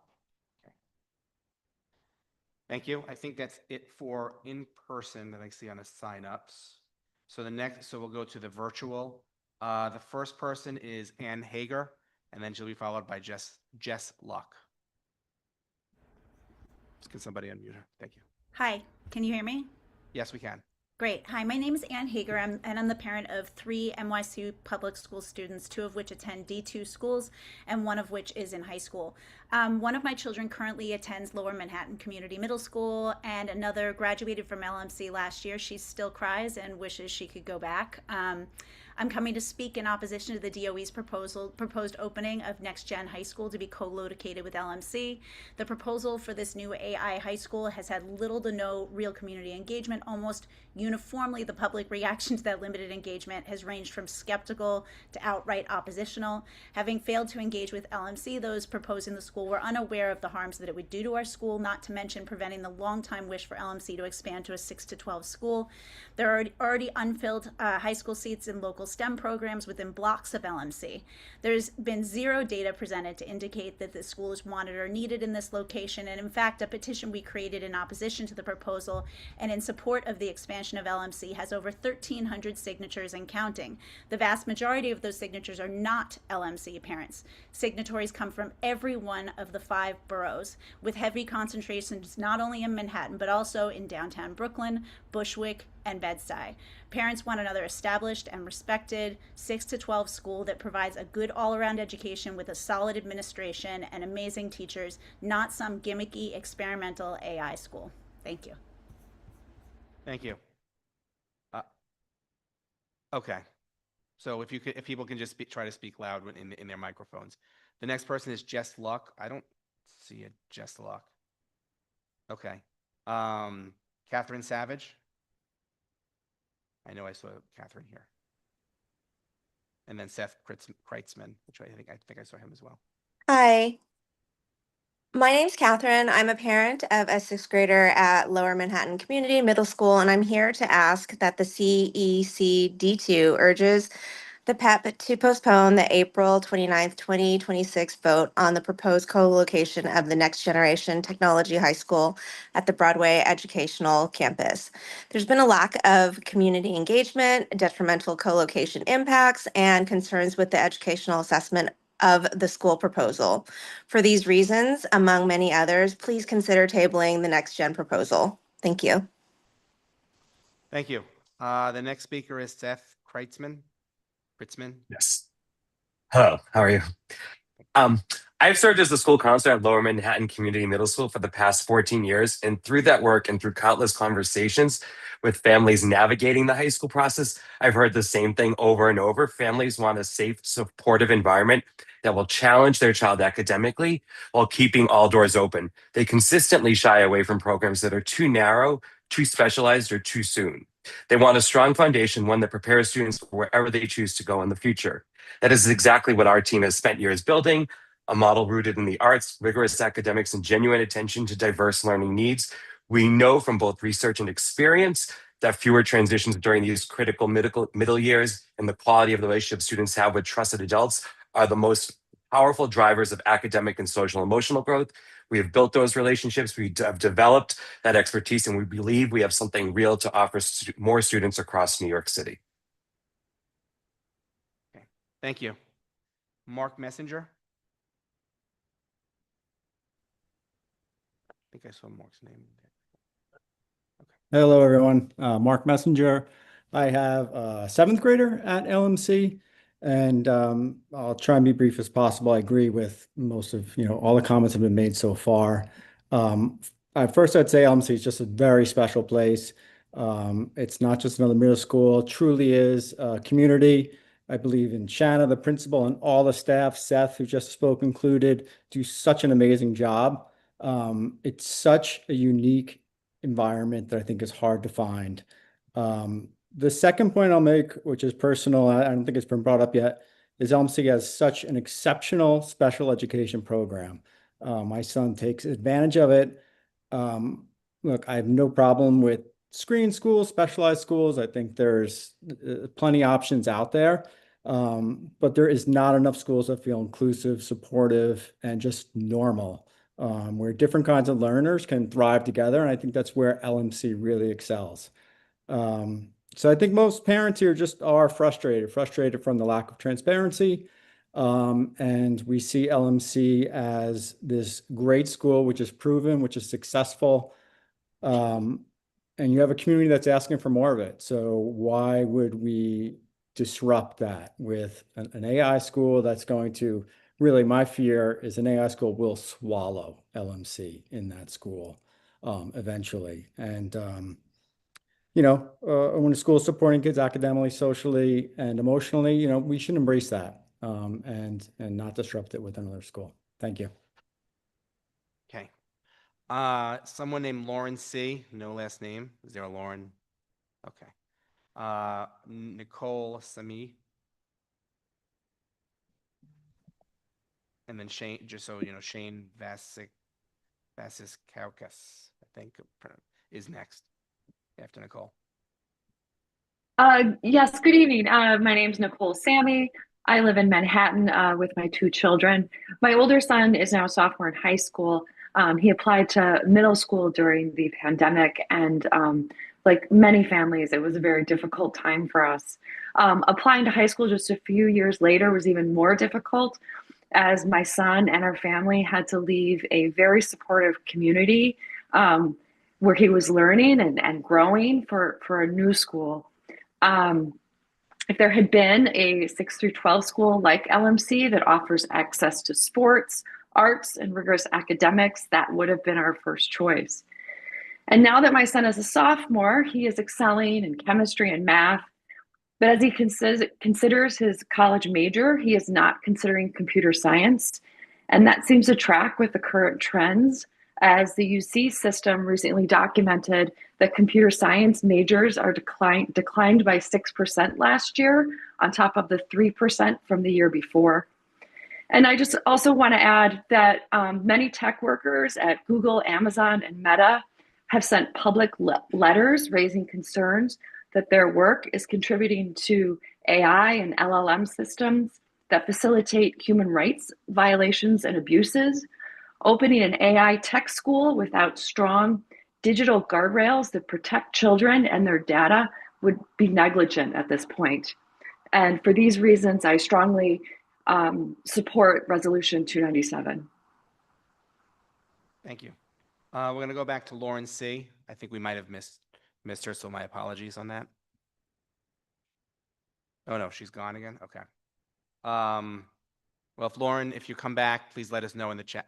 Thank you. I think that's it for in person that I see on the signups. So we'll go to the virtual. The first person is Ann Hager, and then she'll be followed by Jess Luck. Can somebody unmute her? Thank you. Hi, can you hear me? Yes, we can. Great. Hi, my name is Ann Hager, and I'm the parent of 3 NYC public school students, 2 of which attend D2 schools and 1 of which is in high school. One of my children currently attends Lower Manhattan Community Middle School, and another graduated from LMC last year. She still cries and wishes she could go back. I'm coming to speak in opposition to the DOE's proposed opening of Next Gen High School to be co-located with LMC. The proposal for this new AI high school has had little to no real community engagement. Almost uniformly, the public reaction to that limited engagement has ranged from skeptical to outright oppositional. Having failed to engage with LMC, those proposing the school were unaware of the harms that it would do to our school, not to mention preventing the long-time wish for LMC to expand to a 6 to 12 school. There are already unfilled high school seats in local STEM programs within blocks of LMC. There's been zero data presented to indicate that the school is wanted or needed in this location, and in fact, a petition we created in opposition to the proposal and in support of the expansion of LMC has over 1,300 signatures and counting. The vast majority of those signatures are not LMC parents. Signatories come from every one of the 5 boroughs, with heavy concentrations not only in Manhattan, but also in downtown Brooklyn, Bushwick, and Bed-Stuy. Parents want another established and respected 6 to 12 school that provides a good all-around education with a solid administration and amazing teachers, not some gimmicky experimental AI school. Thank you. Thank you. Okay. So if people can just try to speak loud in their microphones. The next person is Jess Luck. I don't see a Jess Luck. Okay. Catherine Savage. I know I saw Catherine here. And then Seth Kreitzman, which I think I saw him as well. Hi, my name's Catherine. I'm a parent of a 6th grader at Lower Manhattan Community Middle School, and I'm here to ask that the CECD2 urges the PEP to postpone the April 29th, 2026 vote on the proposed co-location of the Next Generation Technology High School at the Broadway Educational Campus. There's been a lack of community engagement, detrimental co-location impacts, and concerns with the educational assessment of the school proposal. For these reasons, among many others, please consider tabling the Next Gen proposal. Thank you. Thank you. The next speaker is Seth Kreitzman. Yes. Hello, how are you? I've served as the school counselor at Lower Manhattan Community Middle School for the past 14 years. And through that work and through countless conversations with families navigating the high school process, I've heard the same thing over and over. Families want a safe, supportive environment that will challenge their child academically while keeping all doors open. They consistently shy away from programs that are too narrow, too specialized, or too soon. They want a strong foundation, one that prepares students for wherever they choose to go in the future. That is exactly what our team has spent years building, a model rooted in the arts, rigorous academics, and genuine attention to diverse learning needs. We know from both research and experience that fewer transitions during these critical middle years and the quality of the relationship students have with trusted adults are the most powerful drivers of academic and social emotional growth. We have built those relationships, we have developed that expertise, and we believe we have something real to offer more students across New York City. Okay. Thank you. Mark Messenger. I think I saw Mark's name. Okay. Hello, everyone. Mark Messenger. I have a 7th grader at LMC, and I'll try and be brief as possible. I agree with most of, all the comments have been made so far. First, I'd say LMC is just a very special place. It's not just another middle school, it truly is a community. I believe in Shanna, the principal, and all the staff, Seth, who just spoke included, do such an amazing job. It's such a unique environment that I think is hard to find. The second point I'll make, which is personal, I don't think it's been brought up yet, is LMC has such an exceptional special education program. My son takes advantage of it. Look, I have no problem with screen schools, specialized schools. I think there's plenty of options out there. But there is not enough schools that feel inclusive, supportive, and just normal, where different kinds of learners can thrive together. And I think that's where LMC really excels. So I think most parents here just are frustrated from the lack of transparency. And we see LMC as this great school, which is proven, which is successful. And you have a community that's asking for more of it. So why would we disrupt that with an AI school that's going to really, my fear is an AI school will swallow LMC in that school eventually. And when a school is supporting kids academically, socially, and emotionally, we should embrace that and not disrupt it with another school. Thank you. Okay. Someone named Lauren C. No last name. Is there a Lauren? Okay. Nicole Sami. And then Shane, just so you know, Shane Vasiskaukas, I think, is next after Nicole. Yes, good evening. My name's Nicole Sammy. I live in Manhattan with my two children. My older son is now a sophomore in high school. He applied to middle school during the pandemic, and like many families, it was a very difficult time for us. Applying to high school just a few years later was even more difficult, as my son and our family had to leave a very supportive community where he was learning and growing for a new school. If there had been a 6 through 12 school like LMC that offers access to sports, arts, and rigorous academics, that would have been our first choice. And now that my son is a sophomore, he is excelling in chemistry and math. But as he considers his college major, he is not considering computer science. And that seems to track with the current trends, as the UC system recently documented that computer science majors are declined by 6% last year, on top of the 3% from the year before. And I just also want to add that many tech workers at Google, Amazon, and Meta have sent public letters raising concerns that their work is contributing to AI and LLM systems that facilitate human rights violations and abuses. Opening an AI tech school without strong digital guardrails that protect children and their data would be negligent at this point. And for these reasons, I strongly support Resolution 297. Thank you. We're going to go back to Lauren C. I think we might have missed her, so my apologies on that. Oh, no, she's gone again? Okay. Well, if you come back, please let us know in the chat.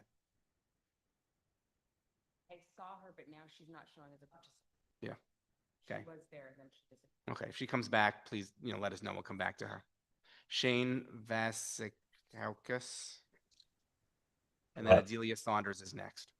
I saw her, but now she's not showing as a participant. Yeah. Okay. She was there, and then she disappeared. Okay. If she comes back, please, let us know. We'll come back to her. Shane Vasiskaukas. And then Adelia Saunders is next.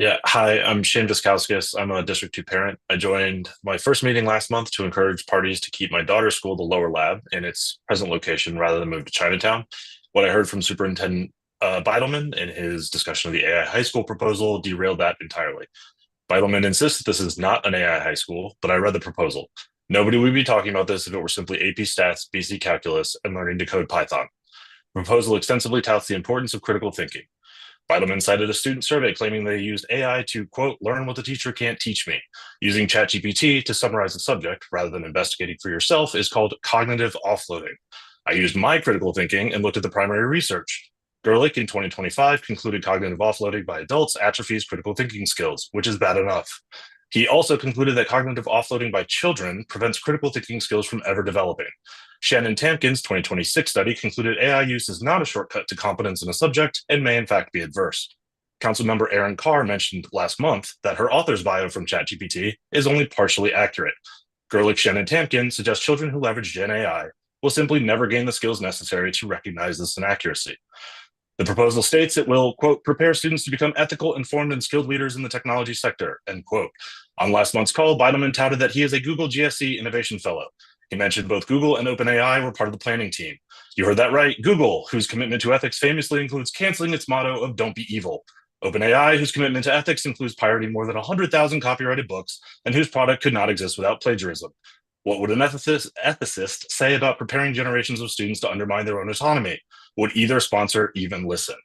Yeah, hi, I'm Shane Viskauskas. I'm a District 2 parent. I joined my first meeting last month to encourage parties to keep my daughter's school, the lower lab, in its present location rather than move to Chinatown. What I heard from Superintendent Beidelman in his discussion of the AI high school proposal derailed that entirely. Beidelman insists that this is not an AI high school, but I read the proposal. Nobody would be talking about this if it were simply AP Stats, BC Calculus, and learning to code Python. The proposal extensively touts the importance of critical thinking. Beidelman cited a student survey claiming they used AI to, quote, learn what the teacher can't teach me. Using ChatGPT to summarize the subject rather than investigating for yourself is called cognitive offloading. I used my critical thinking and looked at the primary research. Gerlich in 2025 concluded cognitive offloading by adults atrophies critical thinking skills, which is bad enough. He also concluded that cognitive offloading by children prevents critical thinking skills from ever developing. Shannon Tamkin's 2026 study concluded AI use is not a shortcut to competence in a subject and may in fact be adverse. Councilmember Erin Carr mentioned last month that her author's bio from ChatGPT is only partially accurate. Gerlich, Shannon Tamkin suggests children who leverage Gen AI will simply never gain the skills necessary to recognize this inaccuracy. The proposal states it will, quote, prepare students to become ethical, informed, and skilled leaders in the technology sector, end quote. On last month's call, Beidelman touted that he is a Google GSC Innovation Fellow. He mentioned both Google and OpenAI were part of the planning team. You heard that right, Google, whose commitment to ethics famously includes canceling its motto of don't be evil. OpenAI, whose commitment to ethics includes pirating more than 100,000 copyrighted books, and whose product could not exist without plagiarism. What would an ethicist say about preparing generations of students to undermine their own autonomy? Would either sponsor even listen?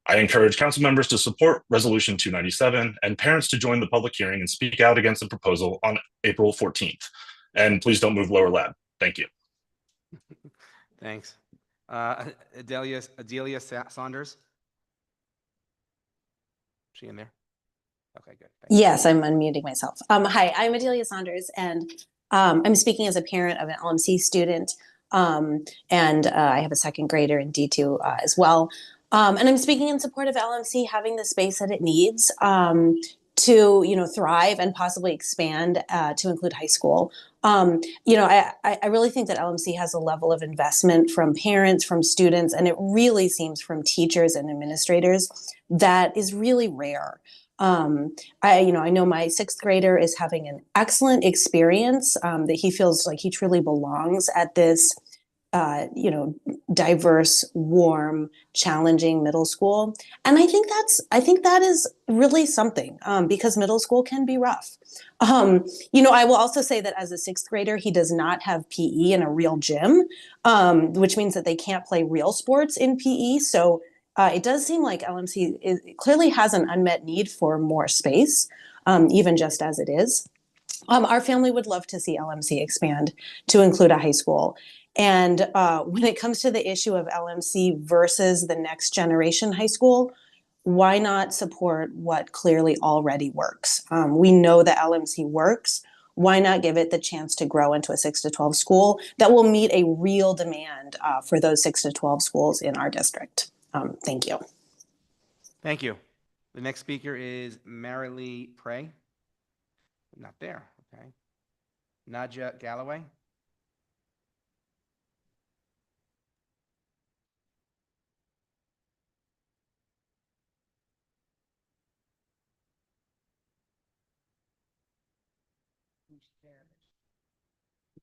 I encourage council members to support Resolution 297 and parents to join the public hearing and speak out against the proposal on April 14th. And please don't move lower lab. Thank you. Thanks. Adelia Saunders? Is she in there? Okay, good. Thanks. Yes, I'm unmuting myself. Hi, I'm Adelia Saunders, and I'm speaking as a parent of an LMC student, and I have a second grader in D2 as well. And I'm speaking in support of LMC having the space that it needs to, thrive and possibly expand to include high school. I really think that LMC has a level of investment from parents, from students, and it really seems from teachers and administrators that is really rare. I know my sixth grader is having an excellent experience, that he feels like he truly belongs at this diverse, warm, challenging middle school. And I think that is really something, because middle school can be rough. I will also say that as a sixth grader, he does not have PE in a real gym, which means that they can't play real sports in PE. So it does seem like LMC clearly has an unmet need for more space, even just as it is. Our family would love to see LMC expand to include a high school. And when it comes to the issue of LMC versus the next generation high school, why not support what clearly already works? We know that LMC works. Why not give it the chance to grow into a 6 to 12 school that will meet a real demand for those 6 to 12 schools in our district? Thank you. Thank you. The next speaker is Marilee Prey. Not there. Okay. Nadja Galloway.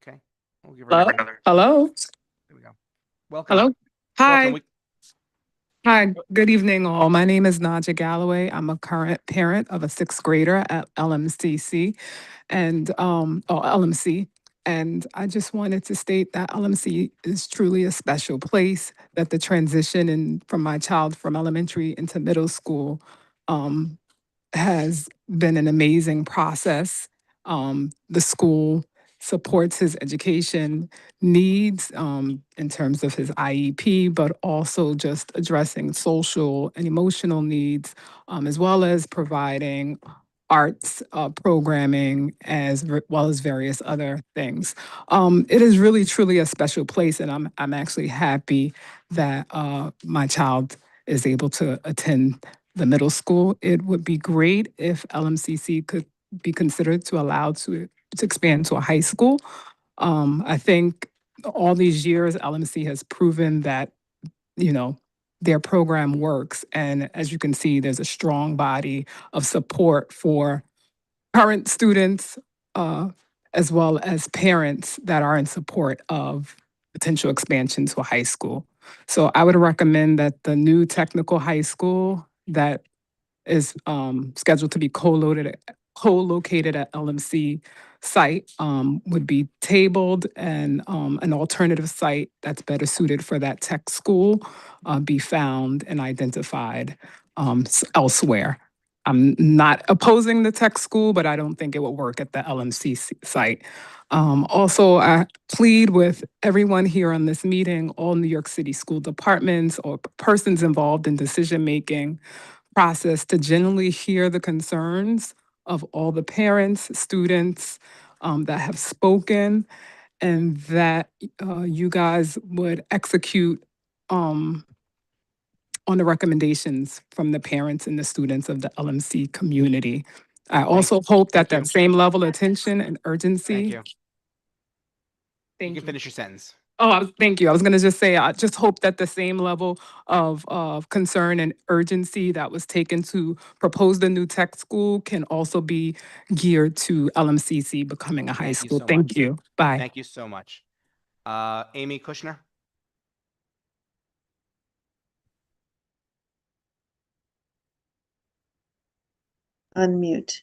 Okay. We'll give her Hello? another. Hello? There we go. Welcome. Hello? Hi. Welcome. Hi. Good evening, all. My name is Nadja Galloway. I'm a current parent of a sixth grader at LMCC and LMC. And I just wanted to state that LMC is truly a special place, that the transition from my child from elementary into middle school has been an amazing process. The school supports his education needs in terms of his IEP, but also just addressing social and emotional needs, as well as providing arts programming well as various other things. It is really truly a special place, and I'm actually happy that my child is able to attend the middle school. It would be great if LMCC could be considered to allow to expand to a high school. I think all these years, LMC has proven that, their program works. And as you can see, there's a strong body of support for current students, as well as parents that are in support of potential expansion to a high school. So I would recommend that the new technical high school that is scheduled to be co-located at LMC site would be tabled, and an alternative site that's better suited for that tech school be found and identified elsewhere. I'm not opposing the tech school, but I don't think it will work at the LMC site. Also, I plead with everyone here on this meeting, all New York City school departments or persons involved in decision-making process, to genuinely hear the concerns of all the parents, students that have spoken, and that you guys would execute on the recommendations from the parents and the students of the LMC community. I also hope that that same level of attention and urgency. Thank you. Thank You you. can finish your sentence. Thank you. I was going to just say, I just hope that the same level of concern and urgency that was taken to propose the new tech school can also be geared to LMCC becoming a high Thank you school. so Thank much. you. Bye. Thank you so much. Amy Kushner. Unmute.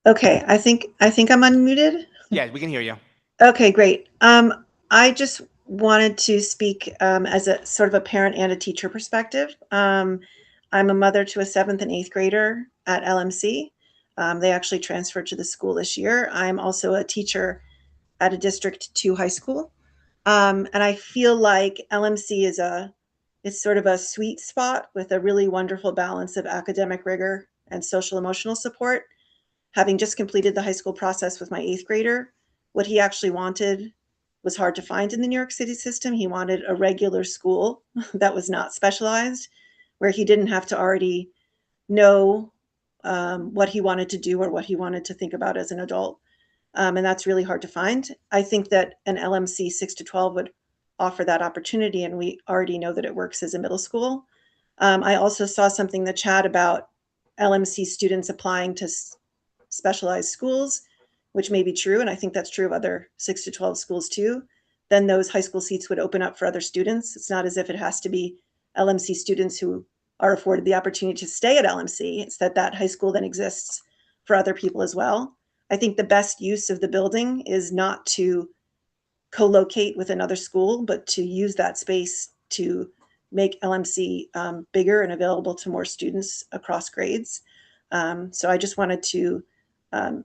Okay, I think I'm unmuted. Yeah, we can hear you. Okay, great. I just wanted to speak as a sort of a parent and a teacher perspective. I'm a mother to a 7th and 8th grader at LMC. They actually transferred to the school this year. I'm also a teacher at a District 2 high school. And I feel like LMC is sort of a sweet spot with a really wonderful balance of academic rigor and social emotional support. Having just completed the high school process with my 8th grader, what he actually wanted was hard to find in the New York City system. He wanted a regular school that was not specialized, where he didn't have to already know what he wanted to do or what he wanted to think about as an adult. And that's really hard to find. I think that an LMC 6 to 12 would offer that opportunity, and we already know that it works as a middle school. I also saw something in the chat about LMC students applying to specialized schools, which may be true, and I think that's true of other 6 to 12 schools too. Then those high school seats would open up for other students. It's not as if it has to be LMC students who are afforded the opportunity to stay at LMC. It's that that high school then exists for other people as well. I think the best use of the building is not to co-locate with another school, but to use that space to make LMC bigger and available to more students across grades. So I just wanted to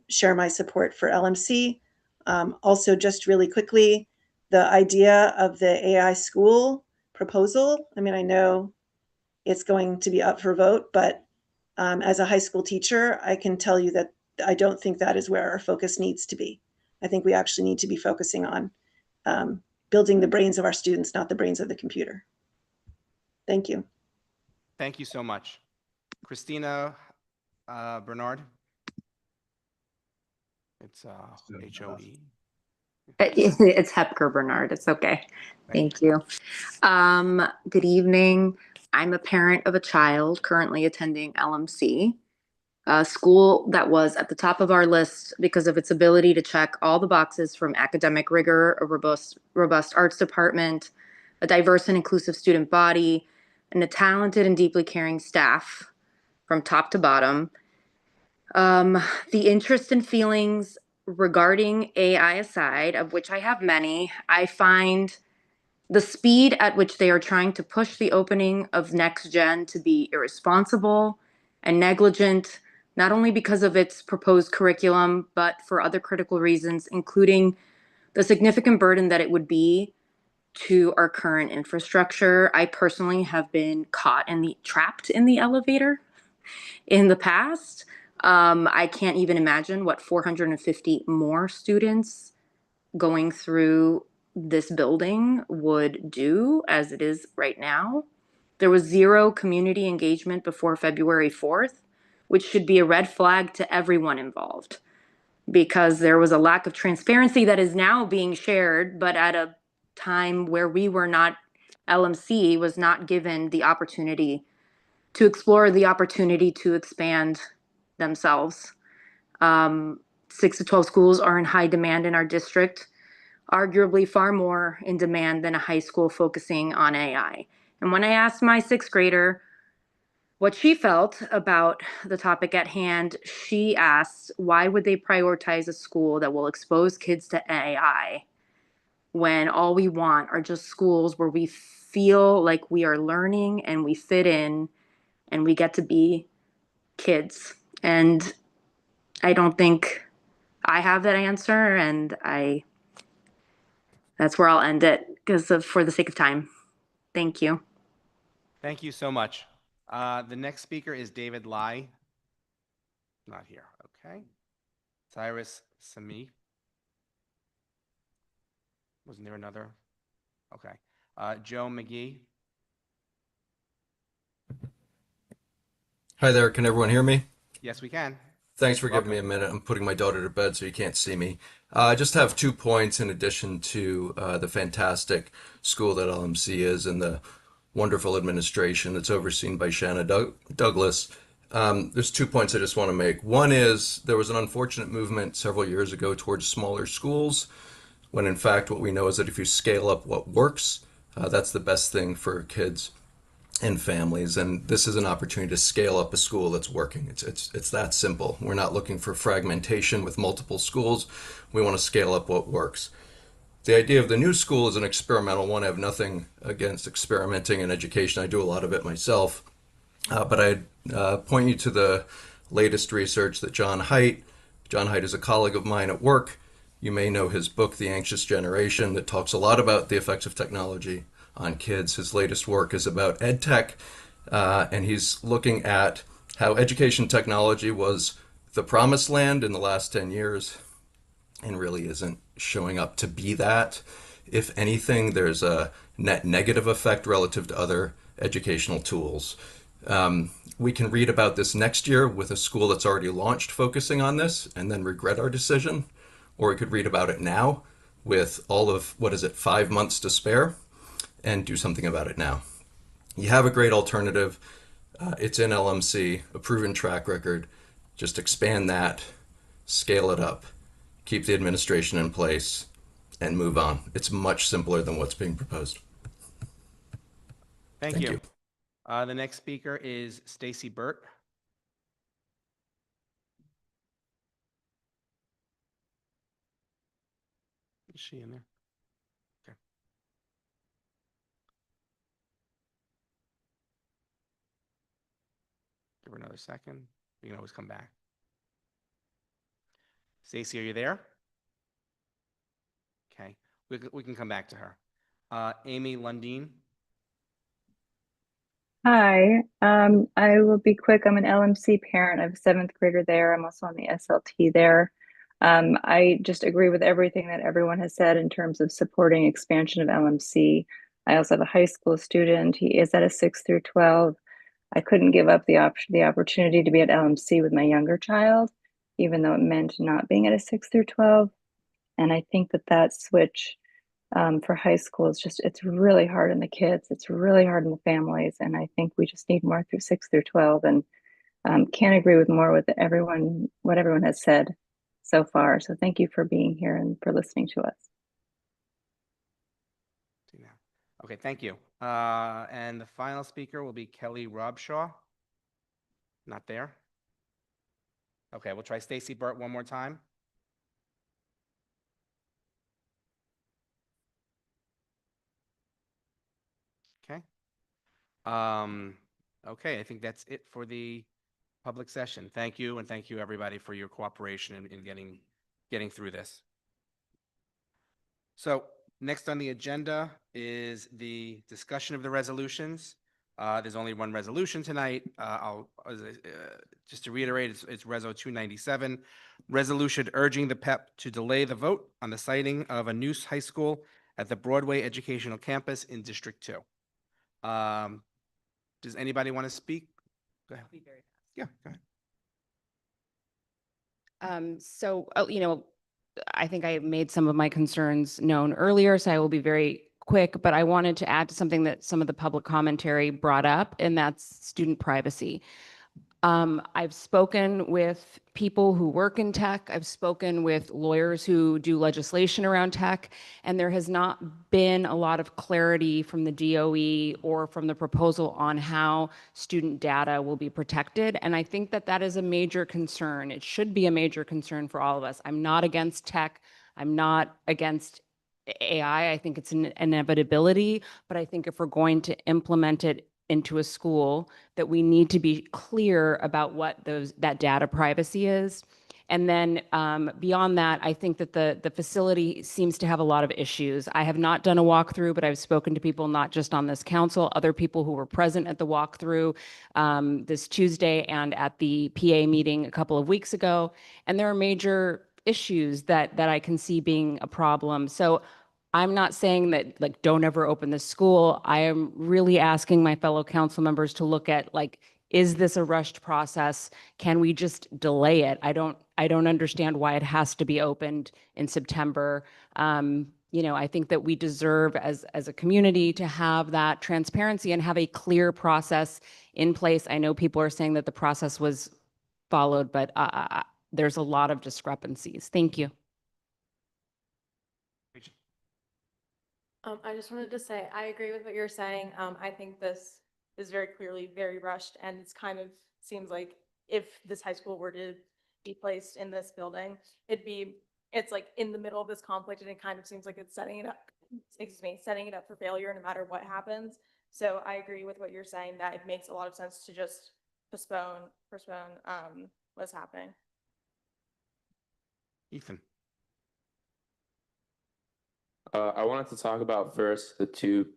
share my support for LMC. Also, just really quickly, the idea of the AI school proposal. I mean, I know it's going to be up for vote, but as a high school teacher, I can tell you that I don't think that is where our focus needs to be. I think we actually need to be focusing on building the brains of our students, not the brains of the computer. Thank you. Thank you so much. Christina Bernard. It's H-O-E. It's Hepker Bernard. It's okay. Thank you. Good evening. I'm a parent of a child currently attending LMC, a school that was at the top of our list because of its ability to check all the boxes from academic rigor, a robust arts department, a diverse and inclusive student body, and a talented and deeply caring staff from top to bottom. The interest and feelings regarding AI aside, of which I have many, I find the speed at which they are trying to push the opening of next gen to be irresponsible and negligent, not only because of its proposed curriculum, but for other critical reasons, including the significant burden that it would be to our current infrastructure. I personally have been trapped in the elevator in the past. I can't even imagine what 450 more students going through this building would do as it is right now. There was zero community engagement before February 4th, which should be a red flag to everyone involved, because there was a lack of transparency that is now being shared, but at a time where LMC was not given the opportunity to explore the opportunity to expand themselves. 6 to 12 schools are in high demand in our district, arguably far more in demand than a high school focusing on AI. And when I asked my 6th grader what she felt about the topic at hand, she asked, why would they prioritize a school that will expose kids to AI when all we want are just schools where we feel like we are learning and we fit in and we get to be kids? And I don't think I have that answer, and that's where I'll end it for the sake of time. Thank you. Thank you so much. The next speaker is David Lai. Not here. Okay. Cyrus Sami. Wasn't there another? Okay. Joe McGee. Hi there. Can everyone hear me? Yes, we can. Thanks for giving me a minute. I'm putting my daughter to bed so you can't see me. I just have 2 points in addition to the fantastic school that LMC is and the wonderful administration that's overseen by Shanna Douglas. There's 2 points I just want to make. One is there was an unfortunate movement several years ago towards smaller schools, when in fact what we know is that if you scale up what works, that's the best thing for kids and families. And this is an opportunity to scale up a school that's working. It's that simple. We're not looking for fragmentation with multiple schools. We want to scale up what works. The idea of the new school is an experimental one. I have nothing against experimenting in education. I do a lot of it myself. But I'd point you to the latest research that John Haidt is a colleague of mine at work. You may know his book, The Anxious Generation, that talks a lot about the effects of technology on kids. His latest work is about EdTech, and he's looking at how education technology was the promised land in the last 10 years and really isn't showing up to be that. If anything, there's a net negative effect relative to other educational tools. We can read about this next year with a school that's already launched focusing on this and then regret our decision. Or we could read about it now with all of, 5 months to spare and do something about it now. You have a great alternative. It's in LMC, a proven track record. Just expand that, scale it up, keep the administration in place, and move on. It's much simpler than what's being proposed. Thank you. The next speaker is Stacy Burt. Is she in there? Okay. Give her another second. You can always come back. Stacy, are you there? Okay, we can come back to her. Amy Lundeen. Hi, I will be quick. I'm an LMC parent. I have a 7th grader there. I'm also on the SLT there. I just agree with everything that everyone has said in terms of supporting expansion of LMC. I also have a high school student. He is at a 6 through 12. I couldn't give up the opportunity to be at LMC with my younger child, even though it meant not being at a 6 through 12. And I think that switch for high school is it's really hard on the kids. It's really hard on the families. And I think we just need more through 6 through 12. And can't agree with more with what everyone has said so far. So thank you for being here and for listening to us. Okay, thank you. And the final speaker will be Kelly Robshaw. Not there. Okay, we'll try Stacy Burt one more time. Okay. Okay, I think that's it for the public session. Thank you, and thank you everybody for your cooperation in getting through this. So next on the agenda is the discussion of the resolutions. There's only one resolution tonight. Just to reiterate, it's Reso 297, resolution urging the PEP to delay the vote on the siting of a new high school at the Broadway Educational Campus in District 2. Does anybody want to speak? Go ahead. Yeah, go ahead. I think I made some of my concerns known earlier, so I will be very quick, but I wanted to add to something that some of the public commentary brought up, and that's student privacy. I've spoken with people who work in tech. I've spoken with lawyers who do legislation around tech, and there has not been a lot of clarity from the DOE or from the proposal on how student data will be protected. And I think that is a major concern. It should be a major concern for all of us. I'm not against tech. I'm not against AI. I think it's an inevitability, but I think if we're going to implement it into a school, that we need to be clear about what that data privacy is. And then beyond that, I think that the facility seems to have a lot of issues. I have not done a walkthrough, but I've spoken to people not just on this council, other people who were present at the walkthrough this Tuesday and at the PA meeting a couple of weeks ago. And there are major issues that I can see being a problem. So I'm not saying that don't ever open the school. I am really asking my fellow council members to look at is this a rushed process? Can we just delay it? I don't understand why it has to be opened in September. I think that we deserve as a community to have that transparency and have a clear process in place. I know people are saying that the process was followed, but there's a lot of discrepancies. Thank you. I just wanted to say, I agree with what you're saying. I think this is very clearly very rushed, and it's kind of seems like if this high school were to be placed in this building, it's like in the middle of this conflict, and it kind of seems like it's setting it up for failure no matter what happens. So I agree with what you're saying, that it makes a lot of sense to just postpone what's happening. Ethan. I wanted to talk about first the two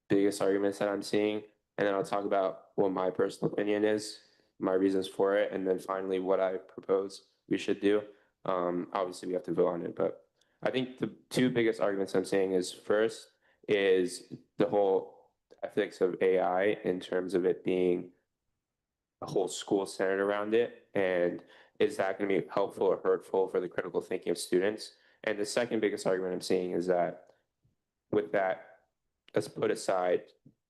biggest arguments that I'm seeing, and then I'll talk about what my personal opinion is, my reasons for it, and then finally what I propose we should do. Obviously, we have to vote on it, but I think the two biggest arguments I'm seeing is first is the whole ethics of AI in terms of it being a whole school centered around it? And is that going to be helpful or hurtful for the critical thinking of students? And the second biggest argument I'm seeing is that with that as put aside,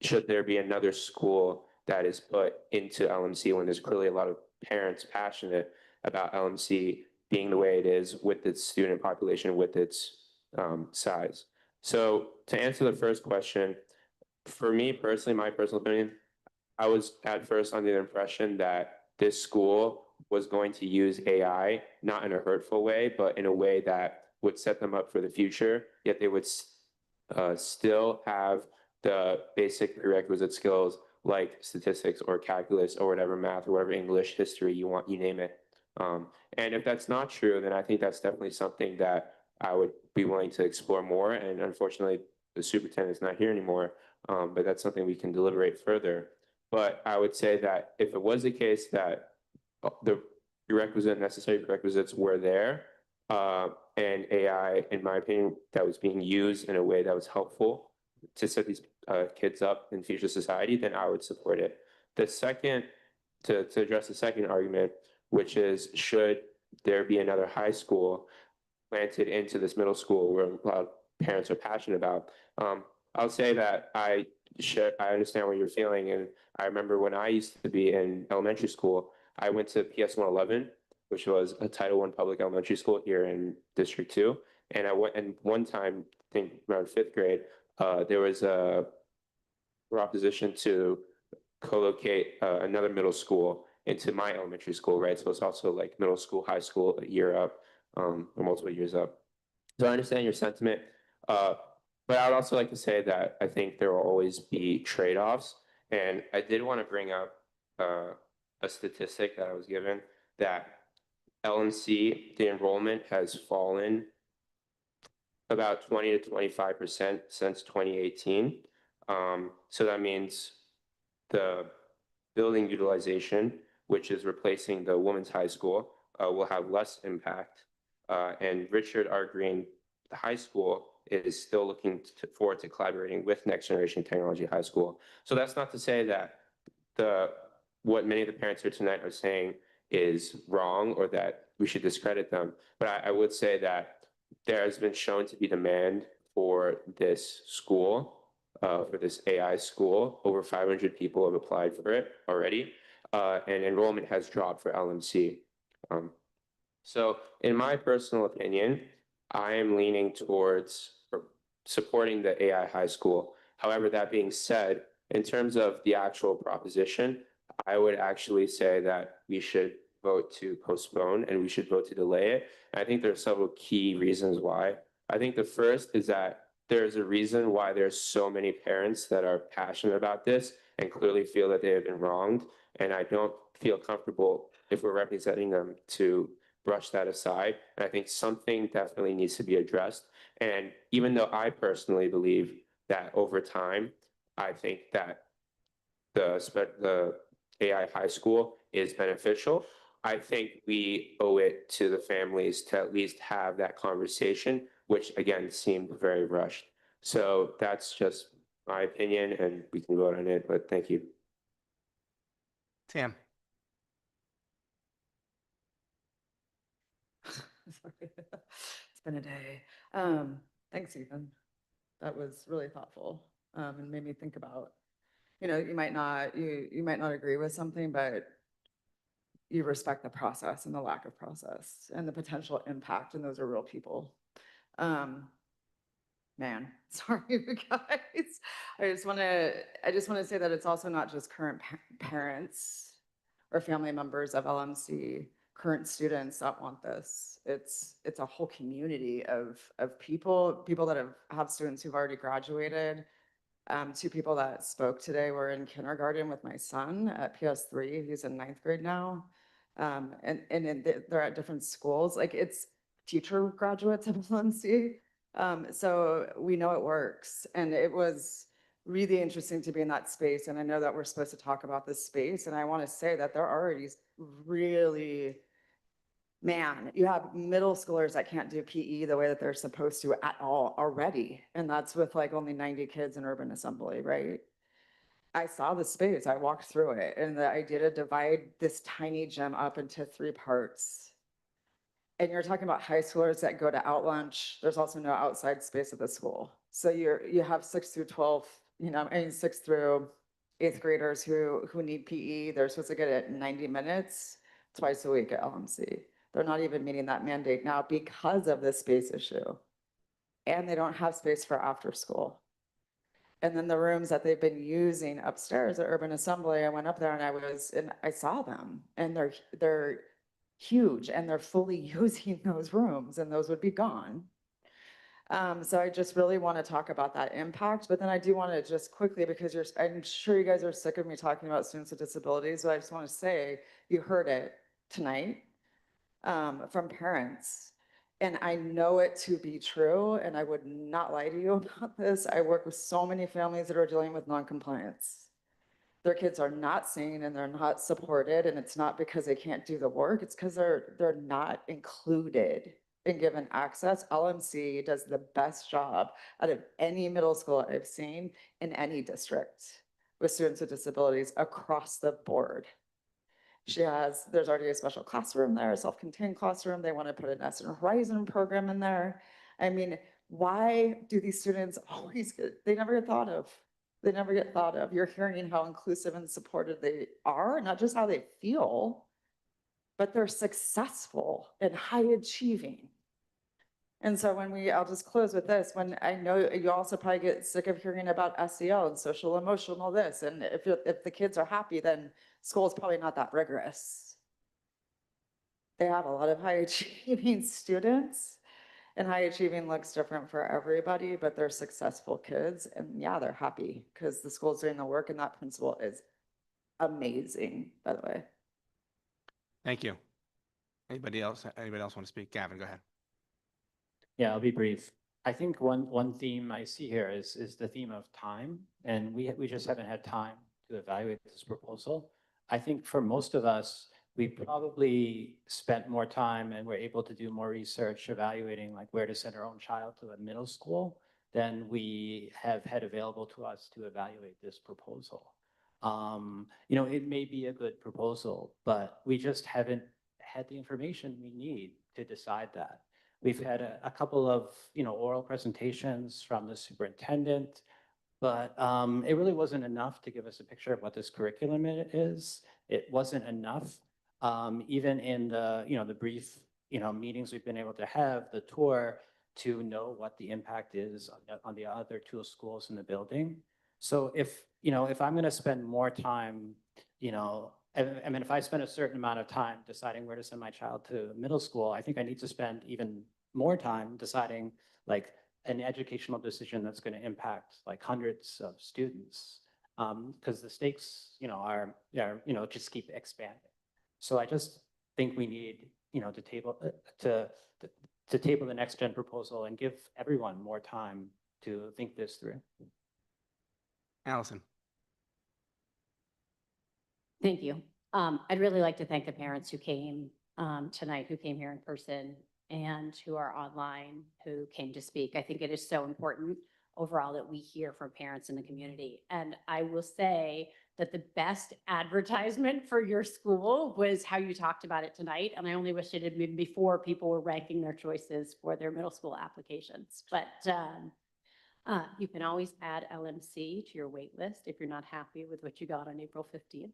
should there be another school that is put into LMC when there's clearly a lot of parents passionate about LMC being the way it is with its student population, with its size? So to answer the first question, for me personally, my personal opinion, I was at first under the impression that this school was going to use AI, not in a hurtful way, but in a way that would set them up for the future, yet they would still have the basic prerequisite skills like statistics or calculus or whatever math or whatever English, history you want, you name it. And if that's not true, then I think that's definitely something that I would be willing to explore more. And unfortunately, the superintendent's not here anymore, but that's something we can deliberate further. But I would say that if it was the case that the necessary prerequisites were there, and AI, in my opinion, that was being used in a way that was helpful to set these kids up in future society, then I would support it. The second, to address the second argument, which is should there be another high school planted into this middle school where a lot of parents are passionate about, I'll say that I understand what you're feeling. And I remember when I used to be in elementary school, I went to PS 111, which was a Title I public elementary school here in District 2. And I went, and one time, I think around fifth grade, there was a proposition to co-locate another middle school into my elementary school, right? So it's also like middle school, high school, a year up, or multiple years up. So I understand your sentiment, but I would also like to say that I think there will always be trade-offs. And I did want to bring up a statistic that I was given that LMC, the enrollment has fallen about 20 to 25% since 2018. So that means the building utilization, which is replacing the women's high school, will have less impact. And Richard R. Green High School is still looking forward to collaborating with Next Generation Technology High School. So that's not to say that what many of the parents here tonight are saying is wrong or that we should discredit them. But I would say that there has been shown to be demand for this school, for this AI school. Over 500 people have applied for it already, and enrollment has dropped for LMC. So in my personal opinion, I am leaning towards supporting the AI high school. However, that being said, in terms of the actual proposition, I would actually say that we should vote to postpone and we should vote to delay it. And I think there are several key reasons why. I think the first is that there's a reason why there's so many parents that are passionate about this and clearly feel that they have been wronged. And I don't feel comfortable if we're representing them to brush that aside. And I think something definitely needs to be addressed. And even though I personally believe that over time, I think that the AI high school is beneficial, I think we owe it to the families to at least have that conversation, which again seemed very rushed. So that's just my opinion and we can vote on it, but thank you. Tam. Sorry. It's been a day. Thanks, Ethan. That was really thoughtful, and made me think about, you might not agree with something, but you respect the process and the lack of process and the potential impact, and those are real people. Man, sorry, you guys. I just want to say that it's also not just current parents or family members of LMC, current students that want this. It's a whole community of people that have students who've already graduated. Two people that spoke today were in kindergarten with my son at PS3. He's in 9th grade now. And they're at different schools. Like, it's future graduates of LMC. So we know it works. And it was really interesting to be in that space. And I know that we're supposed to talk about this space. And I want to say that they're already really, man, you have middle schoolers that can't do PE the way that they're supposed to at all already. And that's with like only 90 kids in urban assembly, right? I saw the space, I walked through it, and the idea to divide this tiny gym up into 3 parts. And you're talking about high schoolers that go to out lunch. There's also no outside space at the school. So you have 6 through 12, you know, I mean 6 through 8th graders who need PE. They're supposed to get it in 90 minutes twice a week at LMC. They're not even meeting that mandate now because of this space issue. And they don't have space for after school. And then the rooms that they've been using upstairs at Urban Assembly, I went up there and I saw them, and they're huge, and they're fully using those rooms, and those would be gone. So I just really want to talk about that impact, but then I do want to just quickly, because I'm sure you guys are sick of me talking about students with disabilities, but I just want to say, you heard it tonight from parents. And I know it to be true, and I would not lie to you about this. I work with so many families that are dealing with non-compliance. Their kids are not seen and they're not supported, and it's not because they can't do the work, it's because they're not included and given access. LMC does the best job out of any middle school I've seen in any district with students with disabilities across the board. There's already a special classroom there, a self-contained classroom. They want to put an Essence Horizon program in there. I mean, why do these students always they never get thought of? They never get thought of. You're hearing how inclusive and supported they are, not just how they feel, but they're successful and high achieving. And so I'll just close with this, when I know you also probably get sick of hearing about SEL and social emotional this, and if the kids are happy, then school is probably not that rigorous. They have a lot of high achieving students, and high achieving looks different for everybody, but they're successful kids, and yeah, they're happy because the school's doing the work, and that principal is amazing, by the way. Thank you. Anybody else want to speak? Gavin, go ahead. Yeah, I'll be brief. I think one theme I see here is the theme of time, and we just haven't had time to evaluate this proposal. I think for most of us, we probably spent more time and were able to do more research evaluating like where to send our own child to a middle school than we have had available to us to evaluate this proposal. You know, it may be a good proposal, but we just haven't had the information we need to decide that. We've had a couple of, oral presentations from the superintendent, but it really wasn't enough to give us a picture of what this curriculum is. It wasn't enough, even in the brief, meetings we've been able to have, the tour, to know what the impact is on the other 2 schools in the building. So if I'm going to spend more time, I mean, if I spend a certain amount of time deciding where to send my child to middle school, I think I need to spend even more time deciding like an educational decision that's going to impact like hundreds of students, because the stakes, are just keep expanding. So I just think we need, to table the next gen proposal and give everyone more time to think this through. Allison. Thank you. I'd really like to thank the parents who came tonight, who came here in person, and who are online, who came to speak. I think it is so important overall that we hear from parents in the community. And I will say that the best advertisement for your school was how you talked about it tonight. And I only wish it had been before people were ranking their choices for their middle school applications. But you can always add LMC to your wait list if you're not happy with what you got on April 15th.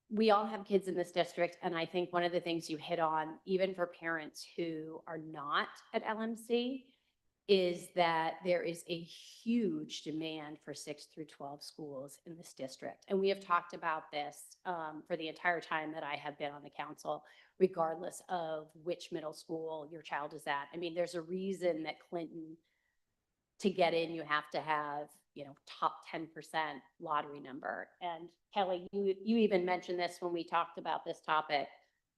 We all have kids in this district, and I think one of the things you hit on, even for parents who are not at LMC, is that there is a huge demand for 6 through 12 schools in this district. And we have talked about this for the entire time that I have been on the council, regardless of which middle school your child is at. I mean, there's a reason that Clinton, to get in, you have to have, top 10% lottery number. And Kelly, you even mentioned this when we talked about this topic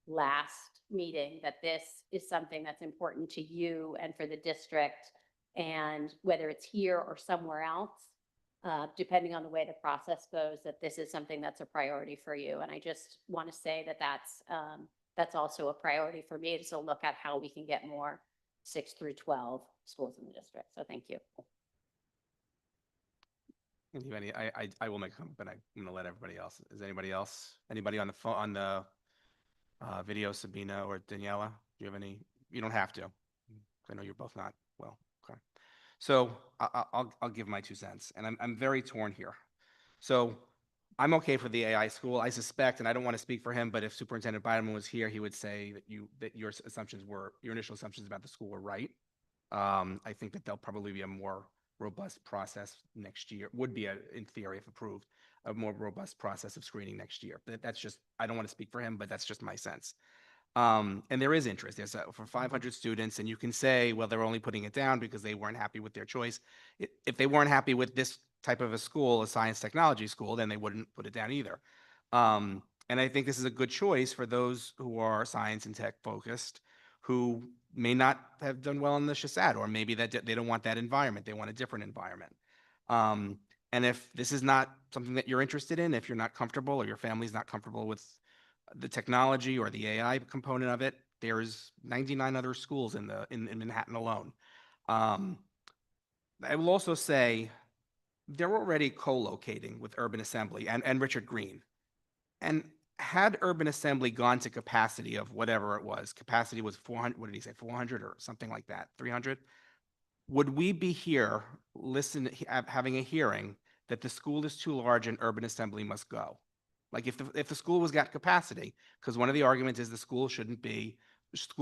last meeting, that this is something that's important to you and for the district, and whether it's here or somewhere else, depending on the way the process goes, that this is something that's a priority for you. And I just want to say that that's also a priority for me, to look at how we can get more 6 through 12 schools in the district. So thank you. Anybody, I will make a comment, but I'm gonna let everybody else. Is anybody else? Anybody on the phone, on the video, Sabina or Daniela? Do you have any? You don't have to. I know you're both not well. Okay. So I'll give my 2 cents, and I'm very torn here. So I'm okay for the AI school. I suspect, and I don't want to speak for him, but if Superintendent Bideman was here, he would say that your initial assumptions about the school were right. I think that there'll probably be a more robust process next year. Would be in theory, if approved, a more robust process of screening next year. But that's just, I don't want to speak for him, but that's just my sense. And there is interest. There's for 500 students, and you can say, well, they're only putting it down because they weren't happy with their choice. If they weren't happy with this type of a school, a science technology school, then they wouldn't put it down either. And I think this is a good choice for those who are science and tech focused, who may not have done well in the Shasad, or maybe that they don't want that environment. They want a different environment. And if this is not something that you're interested in, if you're not comfortable or your family's not comfortable with the technology or the AI component of it, there's 99 other schools in Manhattan alone. I will also say they're already co-locating with Urban Assembly and Richard Green. And had Urban Assembly gone to capacity of whatever it was, capacity was 400, what did he say, 400 or something like that, 300? Would we be here having a hearing that the school is too large and Urban Assembly must go? Like if the school was got capacity, because one of the arguments is the school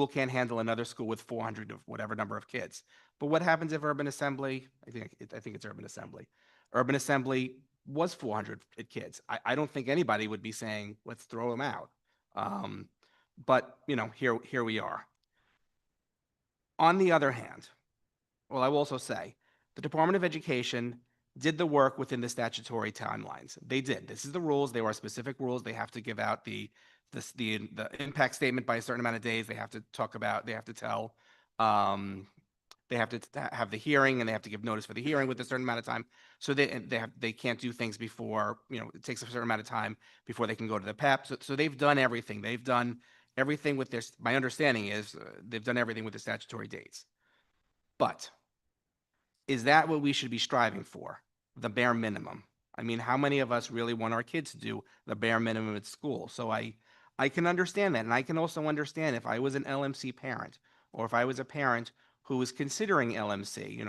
can't handle another school with 400 of whatever number of kids. But what happens if Urban Assembly, I think it's Urban Assembly. Urban Assembly was 400 kids. I don't think anybody would be saying, let's throw them out. But here we are. On the other hand, well, I will also say the Department of Education did the work within the statutory timelines. They did. This is the rules. There are specific rules. They have to give out the impact statement by a certain amount of days. They have to talk about, they have to tell, they have to have the hearing, and they have to give notice for the hearing with a certain amount of time. So they can't do things before, it takes a certain amount of time before they can go to the PEP. So they've done everything. They've done everything with my understanding is they've done everything with the statutory dates. But is that what we should be striving for? The bare minimum. I mean, how many of us really want our kids to do the bare minimum at school? So I can understand that. And I can also understand if I was an LMC parent, or if I was a parent who was considering LMC,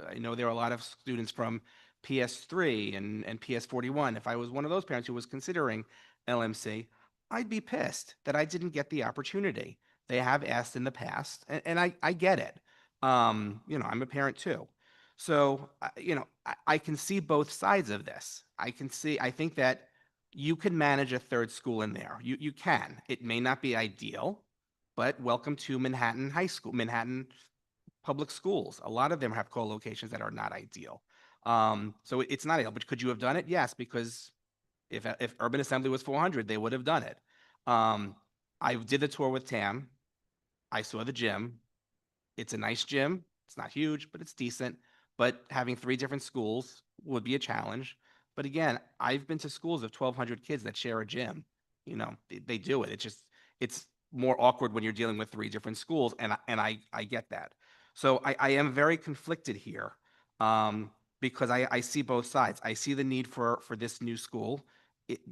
I know there are a lot of students from PS3 and PS41. If I was one of those parents who was considering LMC, I'd be pissed that I didn't get the opportunity. They have asked in the past, and I get it. I'm a parent too. So, I can see both sides of this. I think that you can manage a third school in there. You can. It may not be ideal, but welcome to Manhattan High School, Manhattan public schools. A lot of them have co-locations that are not ideal. So it's not ideal, but could you have done it? Yes, because if Urban Assembly was 400, they would have done it. I did the tour with Tam. I saw the gym. It's a nice gym. It's not huge, but it's decent. But having 3 different schools would be a challenge. But again, I've been to schools of 1,200 kids that share a gym. They do it. It's more awkward when you're dealing with 3 different schools, and I get that. So I am very conflicted here, because I see both sides. I see the need for this new school.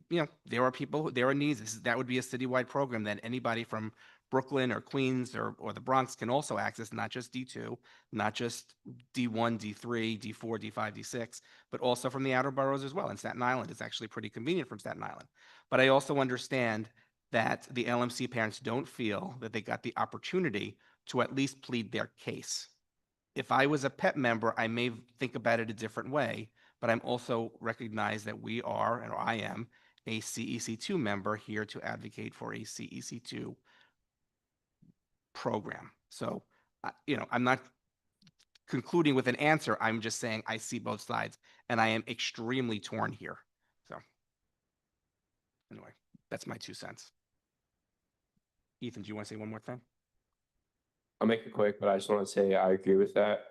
There are needs. That would be a citywide program that anybody from Brooklyn or Queens or the Bronx can also access, not just D2, not just D1, D3, D4, D5, D6, but also from the outer boroughs as well. In Staten Island, it's actually pretty convenient from Staten Island. But I also understand that the LMC parents don't feel that they got the opportunity to at least plead their case. If I was a PEP member, I may think about it a different way, but I'm also recognize that we are, and I am, a CEC2 member here to advocate for a CEC2 program. So, I'm not concluding with an answer. I'm just saying I see both sides, and I am extremely torn here. So, anyway, that's my 2 cents. Ethan, do you want to say one more thing? I'll make it quick, but I just want to say I agree with that.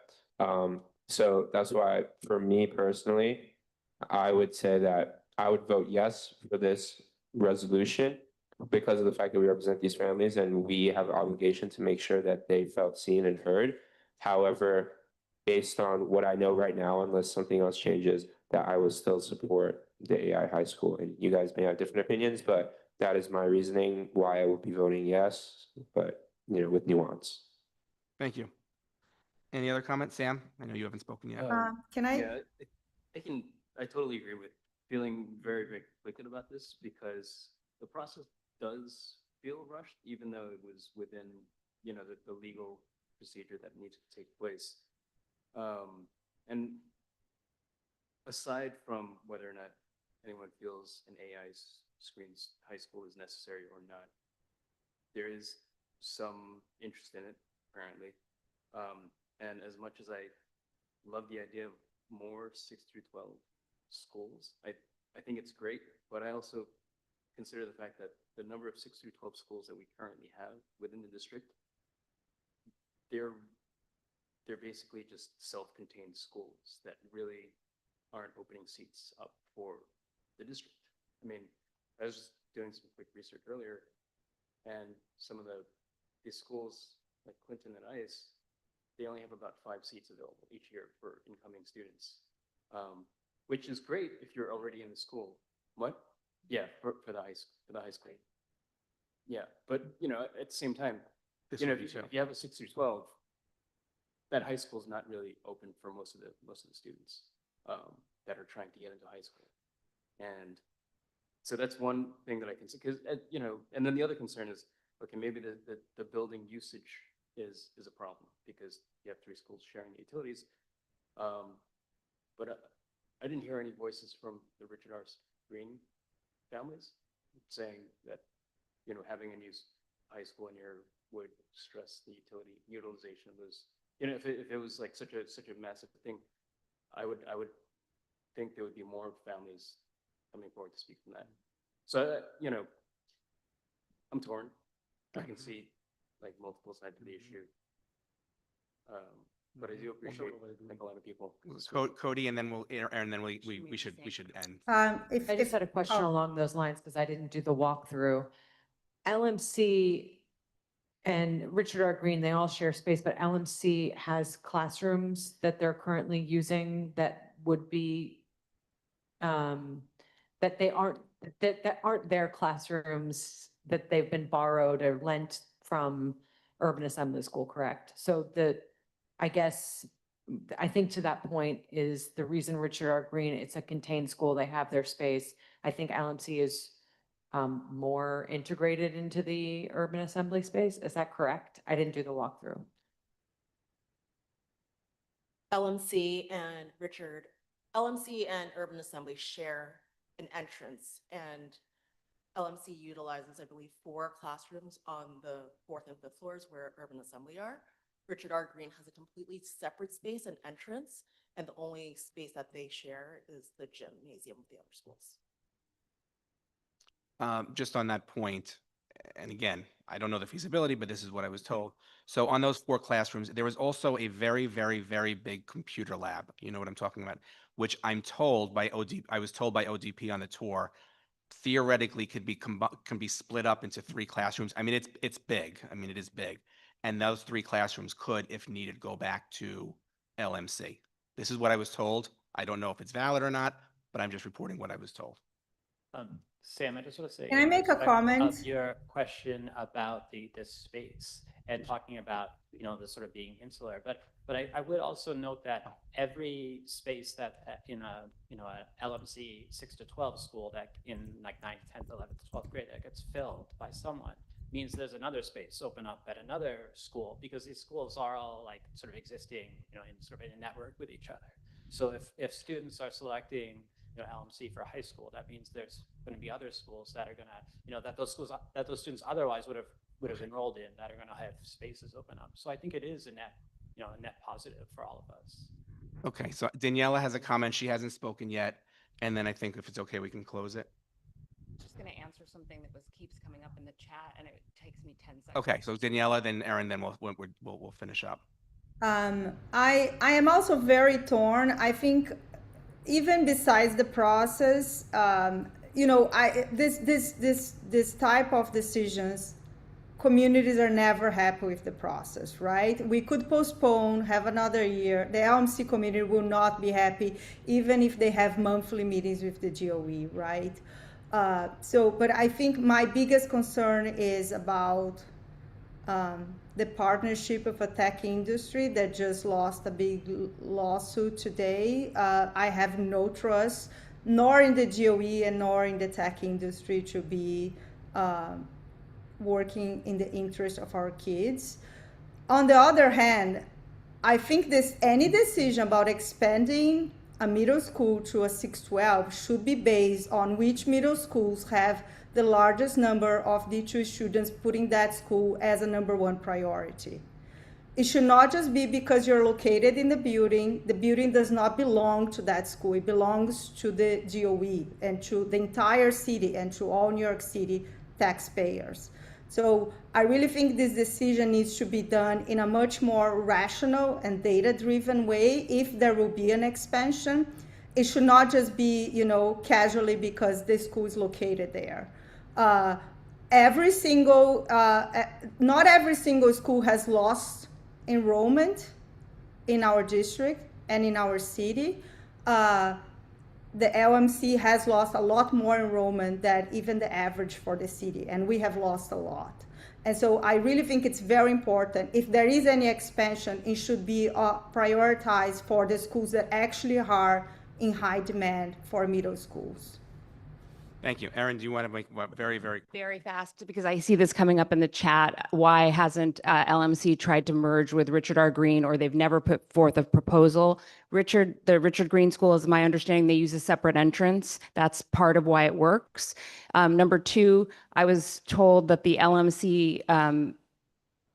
So that's why, for me personally, I would say that I would vote yes for this resolution because of the fact that we represent these families and we have an obligation to make sure that they felt seen and heard. However, based on what I know right now, unless something else changes, that I will still support the AI high school. And you guys may have different opinions, but that is my reasoning why I will be voting yes, but with nuance. Thank you. Any other comments, Sam? I know you haven't spoken yet. Can I? Yeah, I totally agree with feeling very, very conflicted about this because the process does feel rushed, even though it was within, the legal procedure that needs to take place. And aside from whether or not anyone feels an AI screens high school is necessary or not, there is some interest in it, apparently. And as much as I love the idea of more 6 through 12 schools, I think it's great, but I also consider the fact that the number of 6 through 12 schools that we currently have within the district, they're basically just self-contained schools that really aren't opening seats up for the district. I mean, I was just doing some quick research earlier, and some of these schools like Clinton and ICE, they only have about 5 seats available each year for incoming students, which is great if you're already in the school. What? Yeah, for the high school. Yeah, but at the same time, if you have a 6 through 12, that high school is not really open for most of the students that are trying to get into high school, and so that's one thing that I can see. Because and then the other concern is, okay, maybe the building usage is a problem because you have 3 schools sharing the utilities, but I didn't hear any voices from the Richard R. Green families saying that having a new high school in here would stress the utilization of those. If it was like such a massive thing, I would think there would be more families coming forward to speak from that. So I'm torn. I can see like multiple sides of the issue, but I do appreciate like a lot of people. Cody, and then Aaron, then we should end. If I just had a question along those lines because I didn't do the walkthrough. LMC and Richard R. Green, they all share space, but LMC has classrooms that they're currently using that would be that aren't their classrooms, that they've been borrowed or lent from Urban Assembly School, correct? So I think to that point is the reason Richard R. Green, it's a contained school, they have their space. I think LMC is more integrated into the Urban Assembly space. Is that correct? I didn't do the walkthrough. LMC and Urban Assembly share an entrance, and LMC utilizes, I believe, 4 classrooms on the 4th and 5th floors where Urban Assembly are. Richard R. Green has a completely separate space and entrance, and the only space that they share is the gymnasium of the other schools. Just on that point, and again, I don't know the feasibility, but this is what I was told. So on those 4 classrooms, there was also a very, very, very big computer lab. You know what I'm talking about? Which I was told by ODP on the tour, theoretically can be split up into 3 classrooms. I mean, it's big. I mean, it is big. And those 3 classrooms could, if needed, go back to LMC. This is what I was told. I don't know if it's valid or not, but I'm just reporting what I was told. Sam, I just want to say, Can I make a comment? Your question about the space and talking about the sort of being insular, but I would also note that every space that in a LMC 6 to 12 school that in like 9th, 10th, 11th, 12th grade that gets filled by someone means there's another space open up at another school, because these schools are all like sort of existing in sort of in a network with each other. So if students are selecting LMC for high school, that means there's going to be other schools that are going to, that those students otherwise would have enrolled in, that are going to have spaces open up. So I think it is a net positive for all of us. Okay, so Daniela has a comment. She hasn't spoken yet, and then I think if it's okay, we can close it. Just going to answer something that keeps coming up in the chat, and it takes me 10 seconds. Okay, so Daniela, then Aaron, then we'll finish up. I am also very torn. I think even besides the process, this type of decisions communities are never happy with the process, right? We could postpone, have another year. The LMC community will not be happy, even if they have monthly meetings with the GOE, right? But I think my biggest concern is about the partnership of a tech industry that just lost a big lawsuit today. I have no trust, nor in the GOE and nor in the tech industry, to be working in the interest of our kids. On the other hand, I think any decision about expanding a middle school to a 612 should be based on which middle schools have the largest number of D2 students, putting that school as a #1 priority. It should not just be because you're located in the building. The building does not belong to that school. It belongs to the GOE and to the entire city and to all New York City taxpayers. So I really think this decision needs to be done in a much more rational and data-driven way. If there will be an expansion, it should not just be, casually because the school is located there. Not every single school has lost enrollment in our district and in our city. The LMC has lost a lot more enrollment than even the average for the city, and we have lost a lot. And so I really think it's very important. If there is any expansion, it should be prioritized for the schools that actually are in high demand for middle schools. Thank you. Erin, do you want to make very, very Very fast, because I see this coming up in the chat. Why hasn't LMC tried to merge with Richard R. Green, or they've never put forth a proposal? The Richard Green School, is my understanding, they use a separate entrance. That's part of why it works. Number two, I was told that the LMC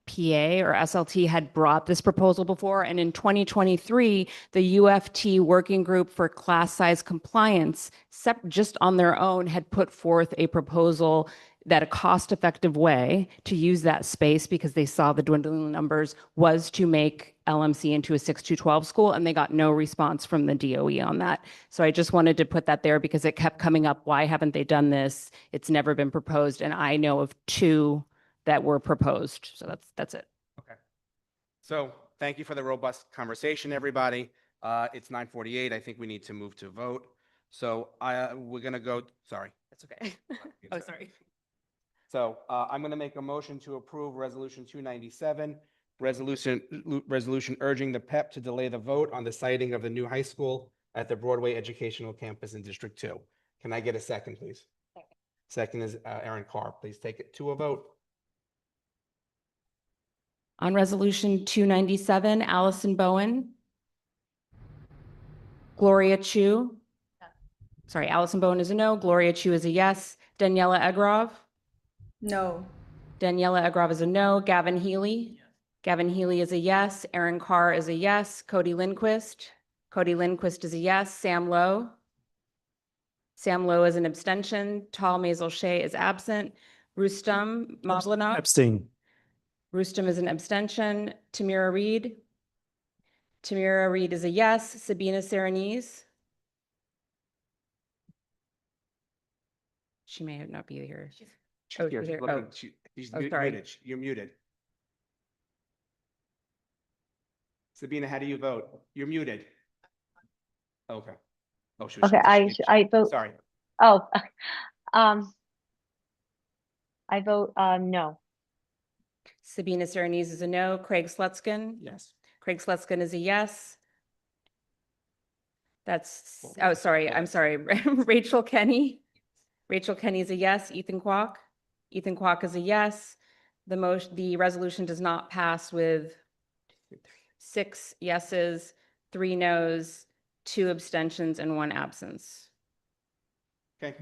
PA or SLT had brought this proposal before, and in 2023, the UFT Working Group for Class Size Compliance, just on their own, had put forth a proposal that a cost-effective way to use that space, because they saw the dwindling numbers, was to make LMC into a 6-12 school, and they got no response from the DOE on that. So I just wanted to put that there because it kept coming up. Why haven't they done this? It's never been proposed, and I know of 2 that were proposed. So that's it. Okay. So thank you for the robust conversation, everybody. It's 9:48. I think we need to move to vote. So we're going to go, sorry. That's okay. Oh, sorry. So I'm going to make a motion to approve Resolution 297, resolution urging the PEP to delay the vote on the siting of the new high school at the Broadway Educational Campus in District 2. Can I get a second, please? Second is Erin Carr. Please take it to a vote. On Resolution 297, Allison Bowen. Gloria Chu. Sorry, Allison Bowen is a no. Gloria Chu is a yes. Daniela Egrov. No. Daniela Egrov is a no. Gavin Healy. Gavin Healy is a yes. Erin Carr is a yes. Cody Lindquist. Cody Lindquist is a yes. Sam Lowe. Sam Lowe is an abstention. Tal Maisel Shea is absent. Rustam Mavlanov. Abstain. Rustam is an abstention. Tamira Reed. Tamira Reed is a yes. Sabina Serenese. She may not be here. Oh, Here, she's there. looking- Oh. she's Oh, sorry. muted. You're muted. Sabina, how do you vote? You're muted. Okay. Oh, she was. Okay, I vote. Sorry. Oh, I vote no. Sabina Serenese is a no. Craig Slutskin. Yes. Craig Slutskin is a yes. That's, oh, sorry, I'm sorry. Rachel Kenny. Rachel Kenny is a yes. Ethan Kwok. Ethan Kwok is a yes. The resolution does not pass with 6 yeses, 3 nos, 2 abstentions, and 1 absence. Okay.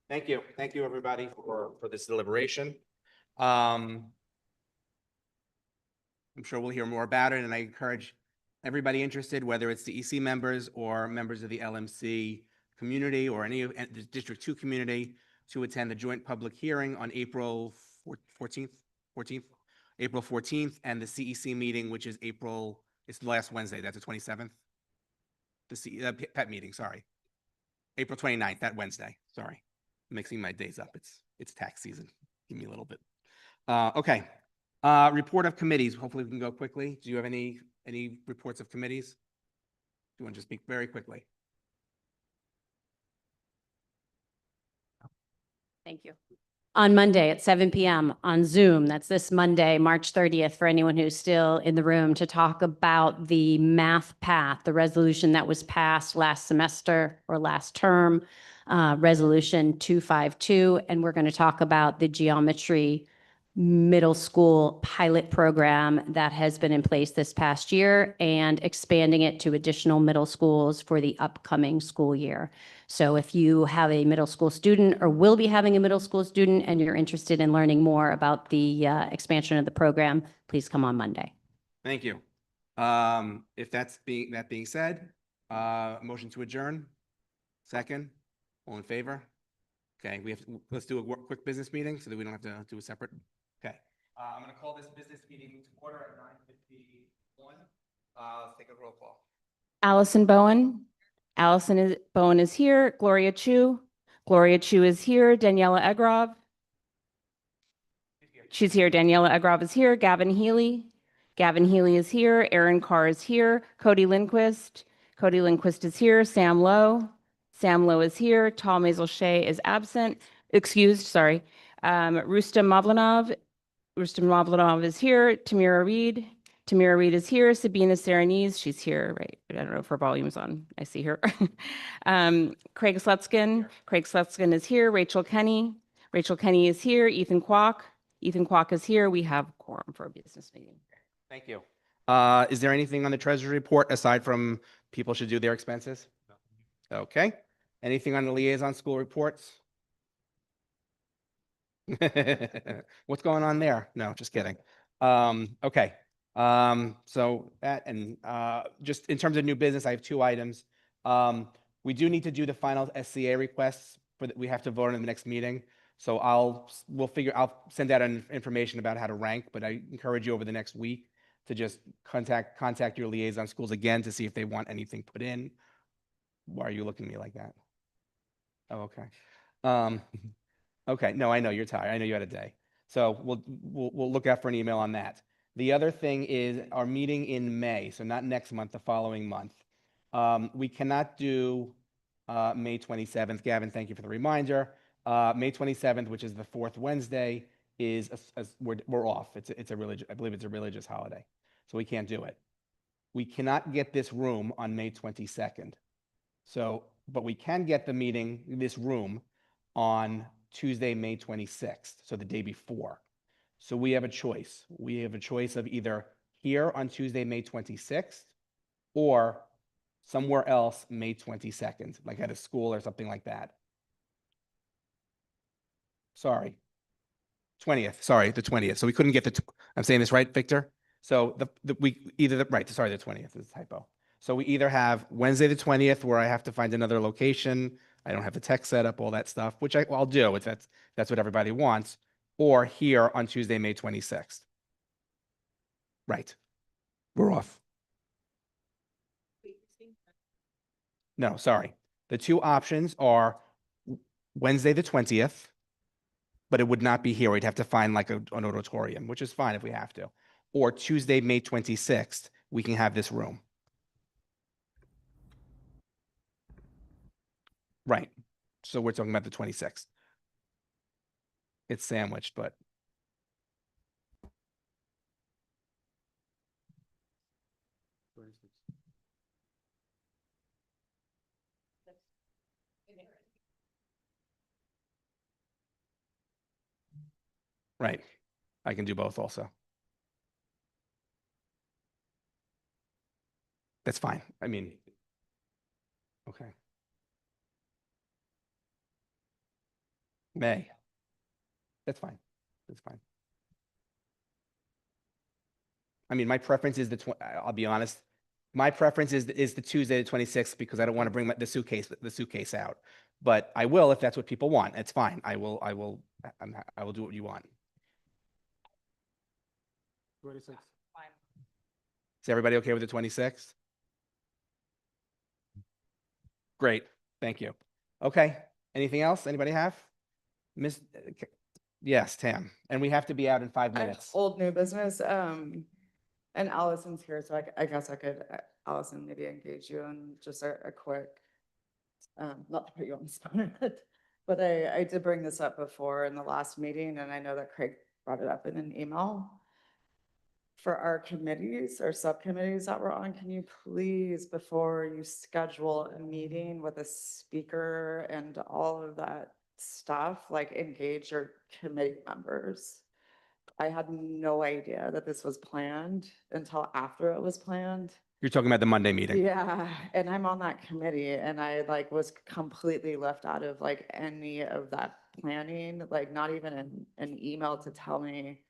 Thank you. Thank you, everybody, for this deliberation. I'm sure we'll hear more about it, and I encourage everybody interested, whether it's the EC members or members of the LMC community or any of the District 2 community, to attend the joint public hearing on April 14th, April 14th, and the CEC meeting, which is it's the last Wednesday, that's the 27th. The PEP meeting, sorry. April 29th, that Wednesday, sorry. I'm mixing my days up. It's tax season. Give me a little bit. Okay. Report of committees. Hopefully we can go quickly. Do you have any reports of committees? Do you want to just speak very quickly? Thank you. On Monday at 7 p.m. on Zoom, that's this Monday, March 30th, for anyone who's still in the room, to talk about the math path, the resolution that was passed last semester or last term, Resolution 252. And we're going to talk about the geometry middle school pilot program that has been in place this past year and expanding it to additional middle schools for the upcoming school year. So if you have a middle school student or will be having a middle school student and you're interested in learning more about the expansion of the program, please come on Monday. Thank you. If that being said, motion to adjourn. Second, all in favor? Okay, let's do a quick business meeting so that we don't have to do a separate. Okay, I'm going to call this business meeting to order at 9:51. Let's take a roll call. Allison Bowen. Bowen is here. Gloria Chu. Gloria Chu is here. Daniela Egrov. She's here. Daniela Egrov is here. Gavin Healy. Gavin Healy is here. Aaron Carr is here. Cody Lindquist. Cody Lindquist is here. Sam Lowe. Sam Lowe is here. Tal Mazel-Shea is absent. Excused, sorry. Rustam Mavlanov. Rustam Mavlanov is here. Tamira Reed. Tamira Reed is here. Sabina Serenese, she's here, right? I don't know if her volume's on. I see her. Craig Slutskin. Craig Slutskin is here. Rachel Kenny. Rachel Kenny is here. Ethan Kwok. Ethan Kwok is here. We have quorum for a business meeting. Thank you. Is there anything on the treasury report aside from people should do their expenses? No. Okay. Anything on the liaison school reports? What's going on there? No, just kidding. Okay. So that and just in terms of new business, I have 2 items. We do need to do the final SCA requests we have to vote on in the next meeting. So I'll send out information about how to rank, but I encourage you over the next week to just contact your liaison schools again to see if they want anything put in. Why are you looking at me like that? Oh, okay. Okay, no, I know you're tired. I know you had a day. So we'll look out for an email on that. The other thing is our meeting in May, so not next month, the following month. We cannot do May 27th. Gavin, thank you for the reminder. May 27th, which is the 4th Wednesday, is we're off. It's a religious, I believe it's a religious holiday, so we can't do it. We cannot get this room on May 22nd. So, but we can get the meeting, this room, on Tuesday, May 26th, so the day before. So we have a choice. We have a choice of either here on Tuesday, May 26th, or somewhere else, May 22nd, like at a school or something like that. Sorry. 20th, sorry, the 20th. So we couldn't get I'm saying this right, Victor? So the 20th is a typo. So we either have Wednesday the 20th, where I have to find another location. I don't have the tech set up, all that stuff, which I'll do if that's what everybody wants, or here on Tuesday, May 26th. Right. We're off. No, sorry. The 2 options are Wednesday the 20th, but it would not be here. We'd have to find like an auditorium, which is fine if we have to. Or Tuesday, May 26th, we can have this room. Right. So we're talking about the 26th. It's sandwiched, but. Right. I can do both also. That's fine. I mean, okay. May. That's fine. That's fine. I mean, my preference is I'll be honest. My preference is the Tuesday, the 26th, because I don't want to bring the suitcase out. But I will if that's what people want. It's fine. I will do what you want. 26th. Is everybody okay with the 26th? Great. Thank you. Okay. Anything else? Anybody have? Yes, Tam, and we have to be out in 5 I have minutes. old new business, and Allison's here, so I guess I could, Allison, maybe engage you in just a quick, not to put you on the spot, but I did bring this up before in the last meeting, and I know that Craig brought it up in an email. For our committees or subcommittees that we're on, can you please, before you schedule a meeting with a speaker and all of that stuff, like engage your committee members? I had no idea that this was planned until after it was planned. You're talking about the Monday meeting. Yeah, and I'm on that committee and I like was completely left out of like any of that planning, like not even an email to tell me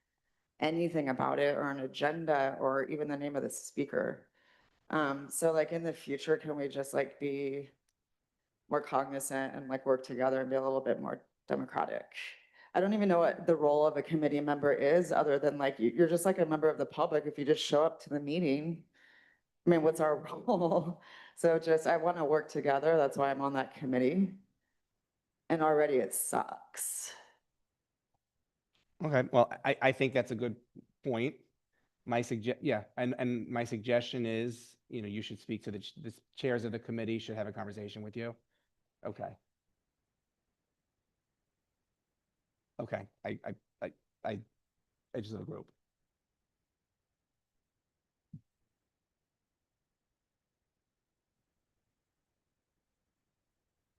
anything about it or an agenda or even the name of the speaker. So like in the future, can we just like be more cognizant and like work together and be a little bit more democratic? I don't even know what the role of a committee member is other than like, you're just like a member of the public. If you just show up to the meeting, I mean, what's our role? So just, I want to work together. That's why I'm on that committee. And already it sucks. Okay, well, I think that's a good point. And my suggestion is, you should speak to the chairs of the committee should have a conversation with you. Okay. Okay, I just a group.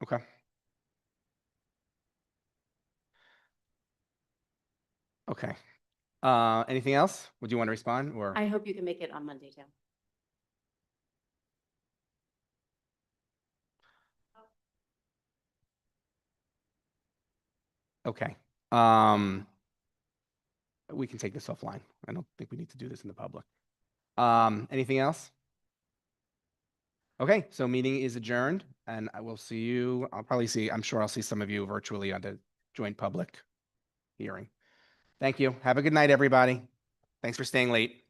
Okay. Okay. Anything else? Would you want to respond or? I hope you can make it on Monday, Tim. Okay. We can take this offline. I don't think we need to do this in the public. Anything else? Okay, so meeting is adjourned and I will see you. I'm sure I'll see some of you virtually on the joint public hearing. Thank you. Have a good night, everybody. Thanks for staying late.